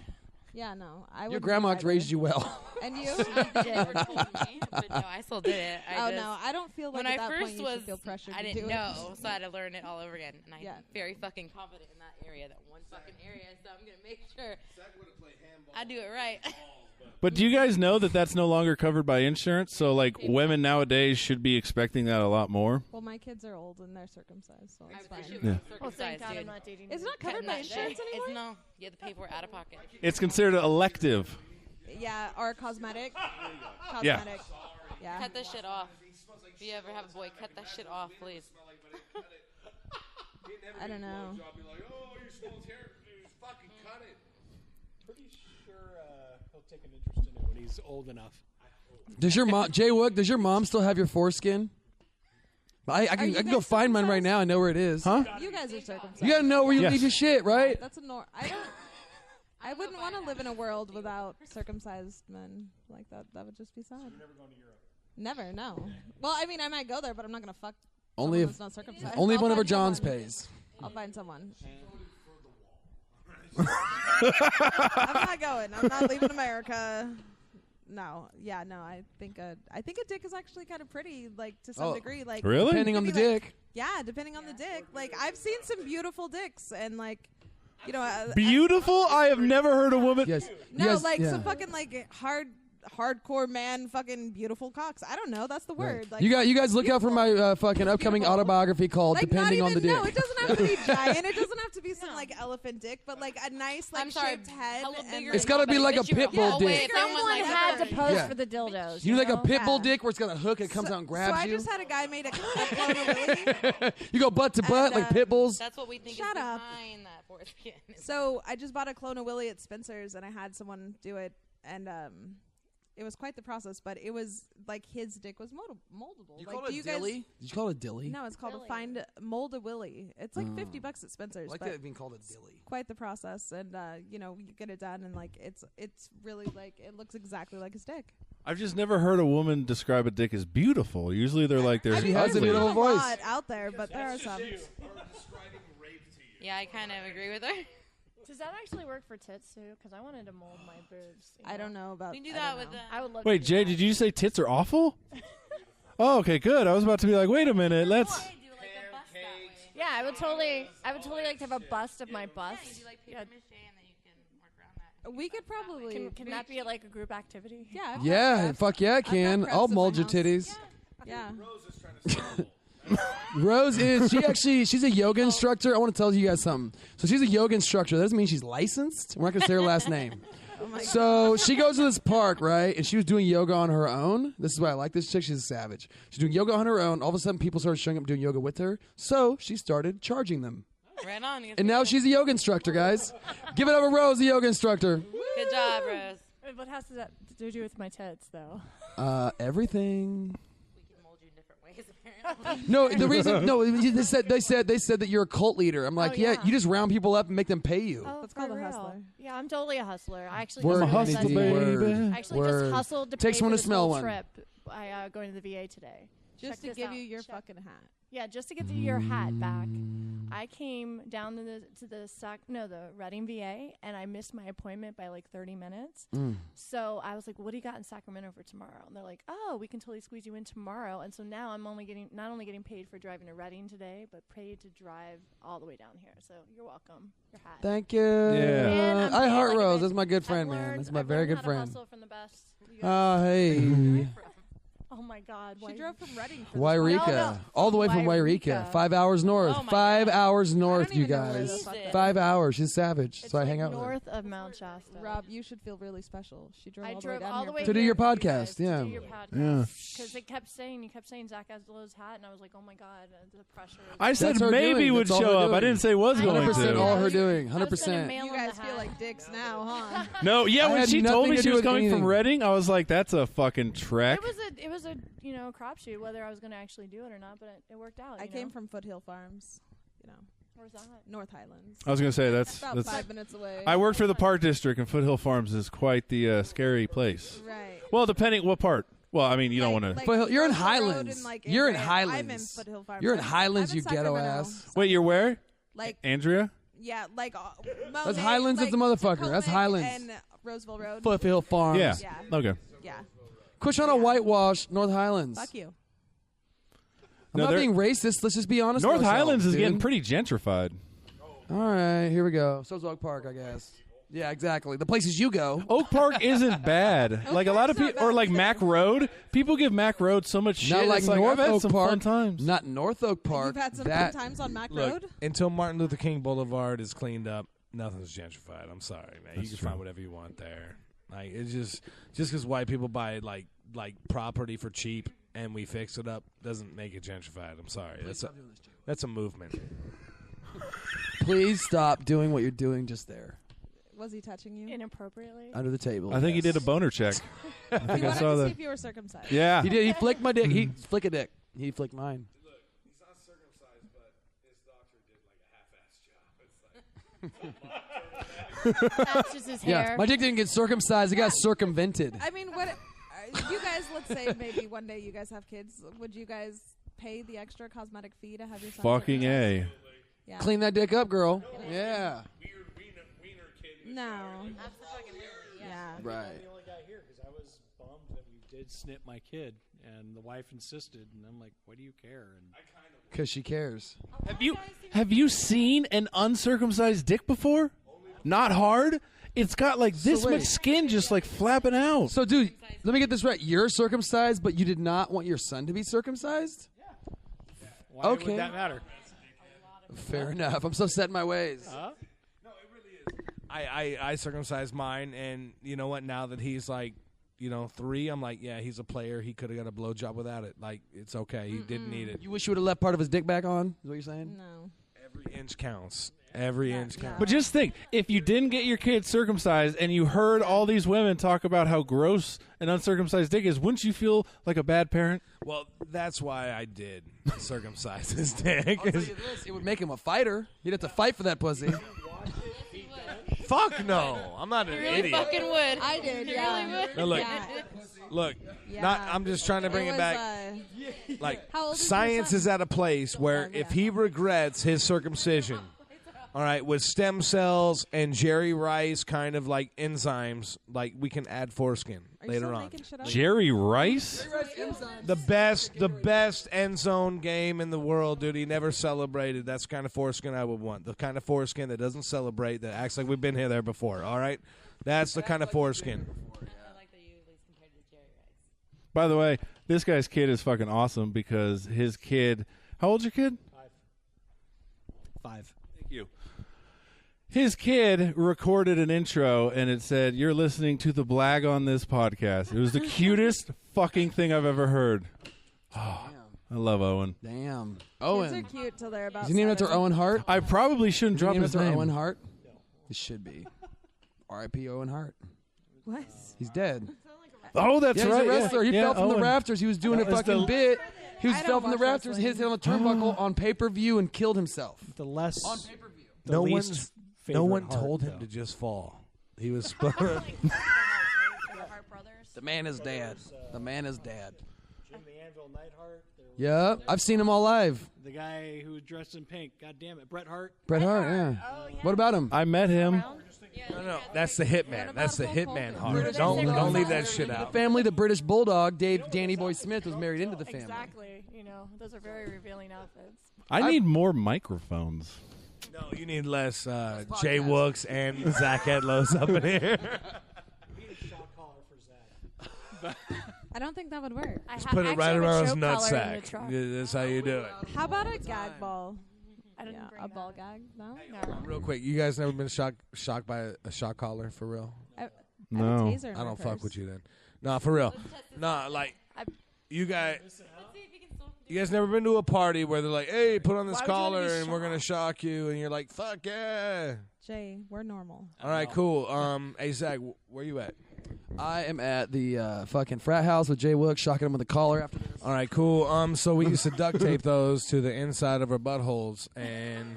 Yeah, no, I. Your wouldn't grandma either. raised you well. And you? Never told me, but no, I still did it. I don't feel like when at I that first point you should feel pressured I to didn't do know, it. so I had to learn it all over again. And I'm Yeah. very fucking confident in that area, that one fucking area. So I'm gonna make sure I do it right. But do you guys know that that's no longer covered by insurance? So like women nowadays should be expecting that a lot more. Well, my kids are old and they're circumcised, so it's fine. Yeah. Well, thank God I'm not dating. It's not covered by insurance anymore. It's no, you have to pay for it out of pocket. It's considered elective. Yeah, or cosmetic. Yeah. Cosmetic. Yeah. Cut that shit off. If you ever have a boy, cut that shit off, please. I don't know. Pretty sure he'll take an interest in it when he's old enough. Does your mom, Jay Wook, does your mom still have your foreskin? I can go find mine right now. I know where it is. Huh? You guys are circumcised. You gotta know where you Yes. leave your shit, right? That's I wouldn't want to live in a world without circumcised men like that. That would just be sad. You're never going to Europe? Never, no. Well, I mean, I might go there, but I'm not going to fuck Only someone if that's not circumcised. only if I'll one of her find Johns someone. pays. I'll find someone. I'm not going. I'm not leaving America. No. Yeah, no. I think a dick is actually kind of pretty, like to some degree. Like Really? Depending on the maybe, like- dick. Yeah, depending on the dick. Like I've seen some beautiful dicks, and like, you know, Beautiful? I have never heard a woman. Yes. no, Yes, like yeah. some fucking like hardcore man, fucking beautiful cocks. I don't know. That's the word. Like You guys look out for my fucking upcoming autobiography called like "Depending not on the even, Dick." No, it doesn't have to be giant. It doesn't have to be some like elephant dick, but like a nice like I'm sorry, shaped head. hella And, bigger It's than gotta be my like a bitch, you pit go, bull "Oh, dick." wait, someone Someone like had that." to pose Yeah. for the dildos. You know, like a pit bull Yeah. dick where it's got a hook and it comes out and grabs so you. I just had a guy made a clone of Willie. You go butt to butt And, like pit bulls. That's what we think Shut is up. behind that foreskin. So I just bought a clone of Willie at Spencer's, and I had someone do it, and it was quite the process. But it was like his dick was moldable. You like, call do it you a dilly? guys? Did you call it a dilly? No, it's called Dilly. a find mold a Willie. It's like $50 at Spencer's. I like but that being called a dilly. quite the process, and you know, you get it done, and like it's really like it looks exactly like his dick. I've just never heard a woman describe a dick as beautiful. Usually they're like, there's I mean, has a there's beautiful not voice. lot out there, but there are some. Yeah, I kind of agree with her. Does that actually work for tits too? Because I wanted to mold my boobs. I don't know about. We can do that with I would love. Wait, to do Jay, that. did you say tits are awful? Oh, okay, good. I was about to be like, wait a minute, let's. Yeah, I would totally like to have a bust of my bust. Yeah. We could probably. Can that be like a group activity? Yeah. Yeah, fuck yeah, I can. I'll mold your titties. Yeah. Rose she's a yoga instructor. I want to tell you guys something. So she's a yoga instructor. That doesn't mean she's licensed. We're not going to say her last name. So she goes to this park, right? And she was doing yoga on her own. This is why I like this chick. She's a savage. She's doing yoga on her own. All of a sudden, people started showing up doing yoga with her. So she started charging them. Right on. And now she's a yoga instructor, guys. Give it up for Rose, the yoga instructor. Good job, Rose. What has that to do with my tits, though? Everything. We can mold you in different ways, apparently. No, the reason they said that you're a cult leader. I'm like, yeah, you just round people up and make them pay you. Oh, That's called a real. hustler. Yeah, I'm totally a hustler. I actually Word, just hustler, baby. I actually Word. just hustled to Takes pay one for to this smell whole one. trip by going to the VA today. Just Check to this give out. you your fucking hat. Yeah, just to get your hat back. I came down to the Reading VA, and I missed my appointment by like 30 minutes. So I was like, "What do you got in Sacramento for tomorrow?" And they're like, "Oh, we can totally squeeze you in tomorrow." And so now I'm not only getting paid for driving to Reading today, but paid to drive all the way down here. So you're welcome. Your hat. Thank you. Yeah. I heart Rose. That's my good friend, man. That's my very good I've friend. learned how to hustle from the best. Hey. Oh my God! She drove from Reading. For Wairika. No. All the way from Wairika. 5 hours north. Oh my 5 God. hours north, you even know where guys. the fuck that 5 hours. She's savage. It's So I like hang out with her. north of Mount Shasta. Rob, you should feel really special. She drove I all drove the way down all here the way for To do here your for you podcast, guys, yeah. To do your podcast. Because you kept saying Zach Edlow's hat, and I was like, oh my God, the pressure. I said That's her maybe doing. would That's all show her up. I doing. didn't say was going 100% to. all her doing. I was gonna 100%. mail You him guys the feel hat. like dicks now, huh? No, yeah, I when had she nothing told me to she do was with coming anything. from Reading, I was like, that's a fucking trek. It was a crapshoot whether I was going to actually do it or not, but it worked out. I you came know? from Foothill Farms. Where's that? North Highlands. I was going to say About 5 minutes away. I worked for the Park District, and Foothill Farms is quite the scary place. Right. Well, depending what part. Well, I mean, you don't want to. Foothill, you're in Roseville Road Highlands. and, like, You're in Andrea. Highlands. I'm in Foothill Farms. You're in I'm Highlands, in you ghetto Sacramento. ass. Wait, you're where? Like, Andrea? yeah, like That's Highlands of the motherfucker. That's Highlands. And Roseville Road. Foothill Farms. Yeah. Yeah. Okay. Yeah. Quit trying to whitewash North Highlands. Fuck you. I'm No, not they're- being racist. Let's just be honest. North with ourselves, Highlands is dude. getting pretty gentrified. All right, here we go. So's Oak Park, I guess. Yeah, exactly. The places you go. Oak Park isn't bad. Like a lot of Park's not people, or bad like either. Mac Road. People give Mac Road so much shit. Not like It's North I've had Oak some Park. fun times. Not North Oak Park. You've had some that, fun times on Mac Look, Road? until Martin Luther King Boulevard is cleaned up, nothing's gentrified. I'm sorry, man. That's you can true. find whatever you want there. Like it's just because white people buy like property for cheap and we fix it up doesn't make it gentrified. I'm sorry. That's a movement. Please stop doing what you're doing just there. Was he touching you? Inappropriately? Under the table. I think he did a boner check. I He think I wanted saw to see that. if you were circumcised. Yeah. He did. He flicked my dick. He flicked a dick. He flicked mine. Look, he's not circumcised, but his doctor did like a half-ass job. It's like That's just his Yeah, hair. my dick didn't get circumcised. It got circumvented. I mean, what? You guys, let's say maybe one day you guys have kids. Would you guys pay the extra cosmetic fee to have your son Fucking circumcised? A. Yeah. Clean that dick up, girl. Yeah. No. Yeah. Right. I'm the only guy here because I was bummed that we did snip my kid, and the wife insisted, and I'm like, "Why do you care?" And Because she cares. Have you seen an uncircumcised dick before? Not hard. It's got like this wait. much skin just like flapping out. So, dude, let me get this right. You're circumcised, but you did not want your son to be circumcised? why Okay. would that matter? Fair enough. I'm so set in my ways. I circumcised mine, and you know what? Now that he's like, 3, I'm like, yeah, he's a player. He could have got a blowjob without it. Like, it's okay. He didn't need it. You wish you would have left part of his dick back on? Is what you're saying? No. Every inch counts. Every inch counts. But just think, if you didn't get your kid circumcised and you heard all these women talk about how gross an uncircumcised dick is, wouldn't you feel like a bad parent? Well, that's why I did circumcise his dick. I'll tell you this. It would make him a fighter. He'd have to fight for that pussy. Fuck no. I'm not an Really idiot. fucking would. I did, You yeah. really would. No, look. Yeah. Look. Yeah. I'm just trying to bring it was, back. Like, How old is your science son? is at a place where if he regrets his circumcision, All right, with stem cells and Jerry Rice kind of like enzymes, like we can add foreskin later on. Jerry Rice? The best end zone game in the world, dude. He never celebrated. That's the kind of foreskin I would want. The kind of foreskin that doesn't celebrate, that acts like we've been there before. All right, that's the kind of foreskin. By the way, this guy's kid is fucking awesome because his kid. How old's your kid? 5. Thank you. His kid recorded an intro and it said, "You're listening to the Blag on this podcast." It was the cutest fucking thing I've ever heard. Oh, I love Owen. Damn. Owen. Kids are cute till they're about. Is he named after Owen Hart? I probably shouldn't drop his name. Owen Hart? No. It should be. R.I.P. Owen Hart. What? He's dead. Oh, that's yeah, right. He's a wrestler. He fell from Owen. the rafters. He was doing a fucking bit. He fell from the rafters, hit his head on the turnbuckle on pay-per-view, and killed himself. The less on pay-per-view. No one told him to just fall. He was. The man is dead. The man is dead. Jim the Anvil Neidhart. Yeah, I've seen him all live. The guy who was dressed in pink. God damn it, Bret Hart. Bret Hart, yeah. What about him? I met him. No, that's the Hitman. That's the Hitman Hart. Don't leave that shit out. The family, the British Bulldog, Danny Boy Smith, was married into the family. Exactly. You know, those are very revealing outfits. I need more microphones. No, you need less Jay Wooks and Zach Edlows up in here. We need a shock collar for Zach. I don't think that would work. Just put it right around his nutsack. That's how you do it. How about a gag ball? I didn't bring a ball gag. No. Real quick, you guys never been shocked by a shock collar for real? No. I don't fuck with you then. No, for real. No, like you guys never been to a party where they're like, "Hey, put on this collar and we're gonna shock you," and you're like, "Fuck yeah." Jay, we're normal. All right, cool. Hey Zach, where you at? I am at the fucking frat house with Jay Wook, shocking him with a collar after this. All right, cool. So we used to duct tape those to the inside of our buttholes, and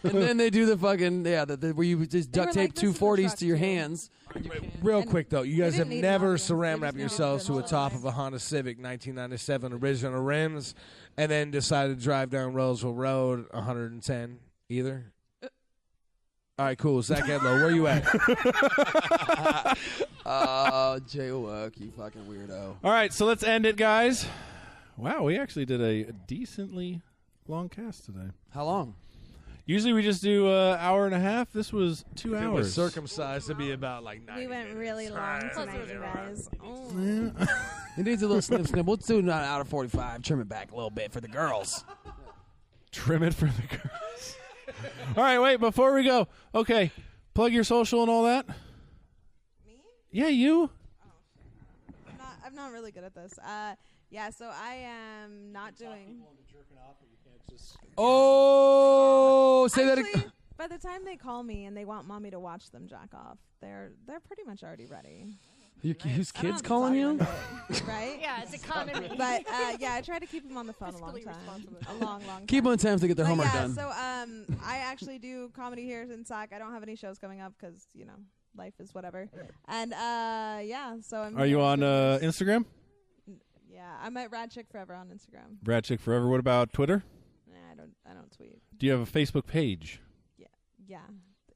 then they do the fucking where you just duct tape 240s to your hands. Real quick though, you guys have never saran wrapped yourselves to a top of a Honda Civic 1997 original rims, and then decided to drive down Roseville Road 110 either. All right, cool. Zach Edlow, where you at? Oh, Jay Wook, you fucking weirdo. All right, so let's end it, guys. Wow, we actually did a decently long cast today. How long? Usually we just do an hour and a half. This was 2 hours. It was circumcised to be about like 90 We went really long tonight, you guys. It needs a little snip. We'll do an hour 45. Trim it back a little bit for the girls. Trim it for the girls. All right, wait, before we go. Okay, plug your social and all that. Me? Yeah, you. I'm not really good at this. Yeah, so I am not doing. Oh, say that again. By the time they call me and they want mommy to watch them jack off, they're pretty much already ready. Whose kids calling you? Right? Yeah, it's economy. But yeah, I try to keep them on the phone a long time. A long time. Keep them on time to get their homework yeah, done. So I actually do comedy here in Sac. I don't have any shows coming up because life is whatever. And yeah, so I'm. Are you on Instagram? Yeah, I'm at Rad Chick Forever on Instagram. Rad Chick Forever. What about Twitter? Nah, I don't tweet. Do you have a Facebook page? Yeah.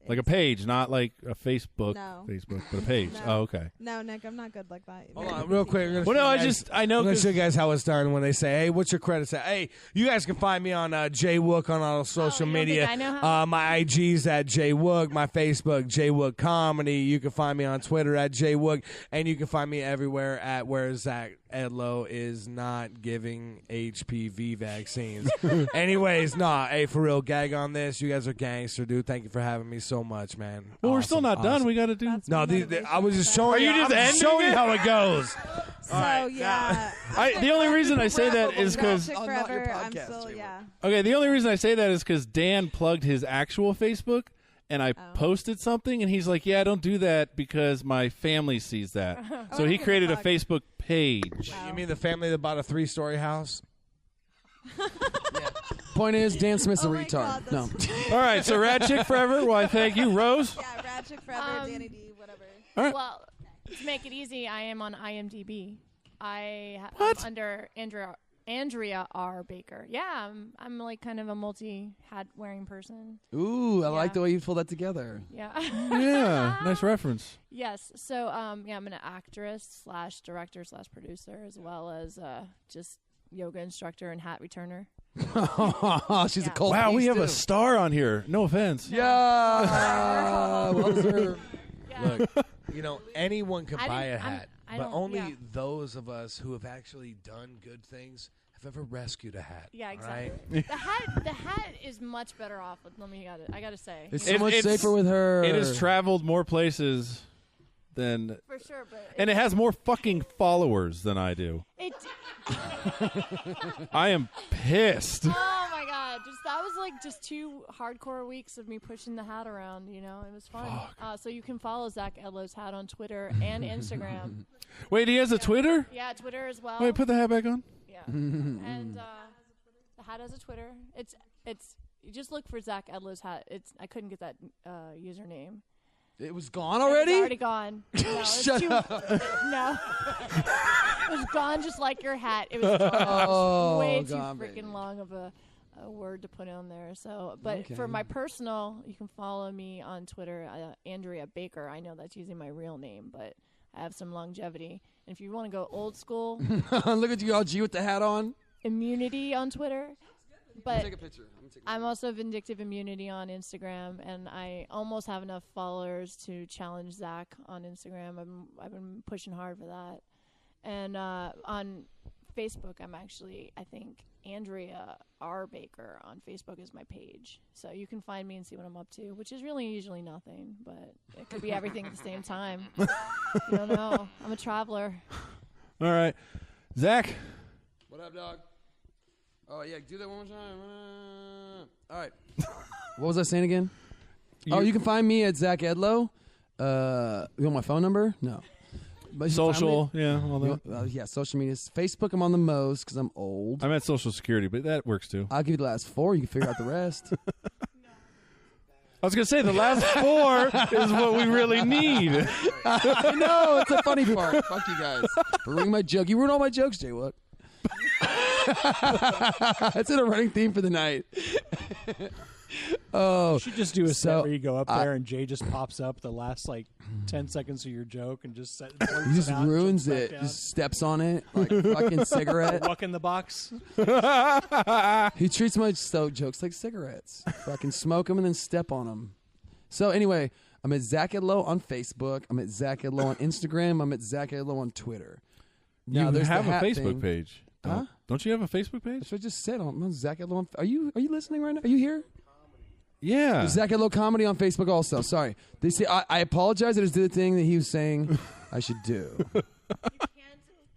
Like a page, not like a Facebook. No. Facebook, but a page. No. Oh, okay. No, Nick, I'm not good like that. Hold on, real quick. Well, no, I know. I'm going to show you guys how it's done when they say, "Hey, what's your credits at?" Hey, you guys can find me on Jay Wook on all social media. I know how? My IG's at Jay Wook, my Facebook, Jay Wook Comedy. You can find me on Twitter at Jay Wook, and you can find me everywhere at where Zach Edlow is not giving HPV vaccines. Anyways, hey, for real, gag on this. You guys are gangster, dude. Thank you for having me so much, man. Well, we're still not done. We got to do. No, I was just showing you. I'm showing you how it goes. So yeah. The only reason I say that is because. Forever. I'm still Okay, the only reason I say that is because Dan plugged his actual Facebook, and I posted something, and he's like, "Yeah, don't do that because my family sees that." So he created a Facebook page. You mean the family that bought a 3-story house? Point is, Dan Smith's a retard. God, No. All right, so Rad Chick Forever. Why, thank you, Rose. Yeah, Rad Chick Forever, Danny D, whatever. All right. Well, to make it easy, I am on IMDb. I'm What? under Andrea R. Baker. Yeah, I'm like kind of a multi-hat wearing person. Ooh, I like the way you pull that together. Yeah. Yeah, nice reference. Yes. So, yeah, I'm an actress / director / producer, as well as just yoga instructor and hat returner. She's a cold. Wow, we have too. a star on here. No offense. Yeah. Look, You know, anyone can buy a hat, I but don't- only yeah. those of us who have actually done good things have ever rescued a hat. Yeah, all exactly. right? The hat is much better off with. I gotta say. It's so much safer with her. It has traveled more places than. For sure, but and it has more fucking followers than I do. I am pissed. Oh my god! That was like just 2 hardcore weeks of me pushing the hat around. You know, it was fun. So you can follow Zach Edlow's hat on Twitter and Instagram. Wait, he has a Twitter? Yeah, Twitter as well. Wait, put the hat back on. Yeah, and the hat has a Twitter. It's you just look for Zach Edlow's hat. I couldn't get that username. It was gone already? It's already gone. No, Shut up. No. It was gone just like your hat. It was gone. Way too gone, freaking baby. long of a word to put on there. So, but Okay. for my personal, you can follow me on Twitter, Andrea Baker. I know that's using my real name, but I have some longevity. And if you want to go old school, Look at you all G with the hat on. Immunity on Twitter. But Take a picture. I'm also Vindictive Immunity on Instagram, and I almost have enough followers to challenge Zach on Instagram. I've been pushing hard for that. And on Facebook, I'm actually, I think, Andrea R. Baker on Facebook is my page. So you can find me and see what I'm up to, which is really usually nothing, but it could be everything at the same time. You don't know. I'm a traveler. All right, Zach. What up, dog? Oh, yeah, do that one more time. All right. What was I saying again? You can find me at Zach Edlow. You want my phone number? No. But you can find Social, me- yeah, all that. Yeah, social media. Facebook, I'm on the most because I'm old. I'm at Social Security, but that works too. I'll give you the last 4. You can figure out the rest. I was going to say, the last 4 is what we really need. I know. It's a funny part. Fuck you guys. Ruining my joke. You ruined all my jokes, Jay Wuck. That's in a running theme for the night. You should just do a set so where you go up there and Jay just pops up the last like 10 seconds of your joke and just He just ruins it. Just steps on it like fucking cigarette. Wuck in the box. He treats my jokes like cigarettes. Fucking smoke them and then step on them. So anyway, I'm at Zach Edlow on Facebook. I'm at Zach Edlow on Instagram. I'm at Zach Edlow on Twitter. Now, You there's have the a hat Facebook thing. page. Huh? Don't you have a Facebook page? That's what I just said. I'm on Zach Edlow on. Are you listening right now? Are you here? Yeah. Zach Edlow Comedy on Facebook also. Sorry. They say I apologize. I just did the thing that he was saying I should do. You can't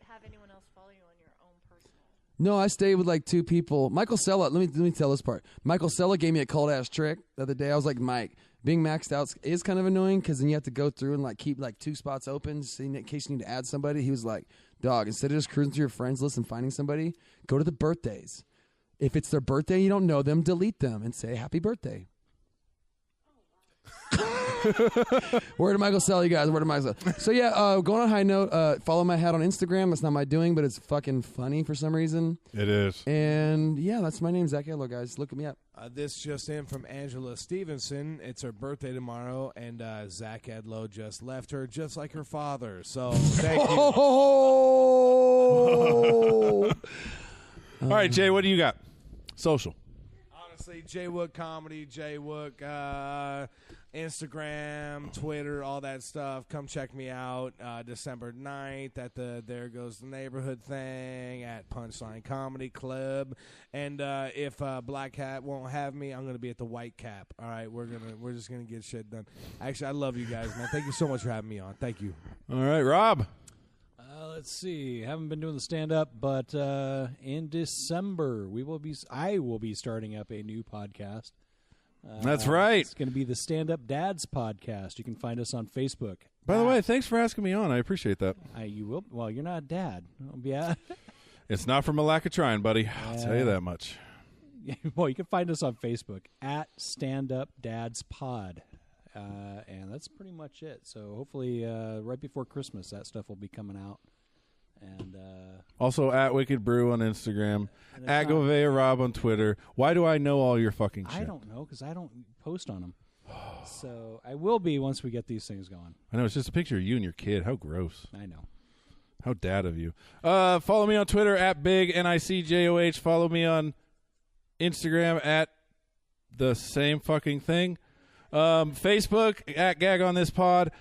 have anyone else follow you on your own personal. No, I stayed with like 2 people. Michael Sella, let me tell this part. Michael Sella gave me a cold ass trick the other day. I was like, Mike, being maxed out is kind of annoying because then you have to go through and like keep like 2 spots open in case you need to add somebody. He was like, dog, instead of just cruising through your friends list and finding somebody, go to the birthdays. If it's their birthday, you don't know them, delete them and say happy birthday. Word to Michael Sell, you guys. Word to Michael Sell. So yeah, going on a high note, follow my hat on Instagram. That's not my doing, but it's fucking funny for some reason. It is. And yeah, that's my name, Zach Edlow, guys. Look me up. This just in from Angela Stevenson. It's her birthday tomorrow, and Zach Edlow just left her just like her father. So thank you. Oh! All right, Jay, what do you got? Social. Honestly, Jay Wuck Comedy, Jay Wuck, Instagram, Twitter, all that stuff. Come check me out December 9th at the There Goes the Neighborhood thing at Punchline Comedy Club. And if Black Hat won't have me, I'm going to be at the White Cap. All right, we're just going to get shit done. Actually, I love you guys, man. Thank you so much for having me on. Thank you. All right, Rob. Let's see. Haven't been doing the stand-up, but in December I will be starting up a new podcast. That's right. It's going to be the Stand-Up Dads podcast. You can find us on Facebook. By the way, thanks for asking me on. I appreciate that. You will. Well, you're not a dad. Yeah. It's not from a lack of trying, buddy. I'll tell you that much. Well, you can find us on Facebook at Stand-Up Dads Pod. And that's pretty much it. So hopefully right before Christmas, that stuff will be coming out. And also at Wicked Brew on Instagram, at Govea Rob on Twitter. Why do I know all your fucking shit? I don't know because I don't post on them. So I will be once we get these things going. I know, it's just a picture of you and your kid. How gross. I know. How dad of you. Follow me on Twitter at BigNICJOH. Follow me on Instagram at the same fucking thing. Facebook at Gag on This Pod.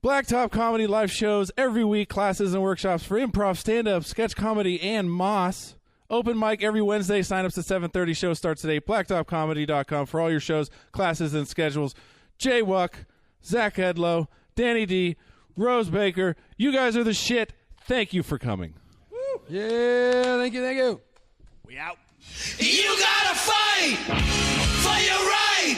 Blacktop Comedy live shows every week, classes and workshops for improv, stand-up, sketch comedy, and moss. Open mic every Wednesday. Sign-ups at 7:30. Show starts today. blacktopcomedy.com for all your shows, classes, and schedules. Jay Wuck, Zach Edlow, Danny D, Rose Baker. You guys are the shit. Thank you for coming. Woo. Yeah, thank you. We out. You gotta fight for your right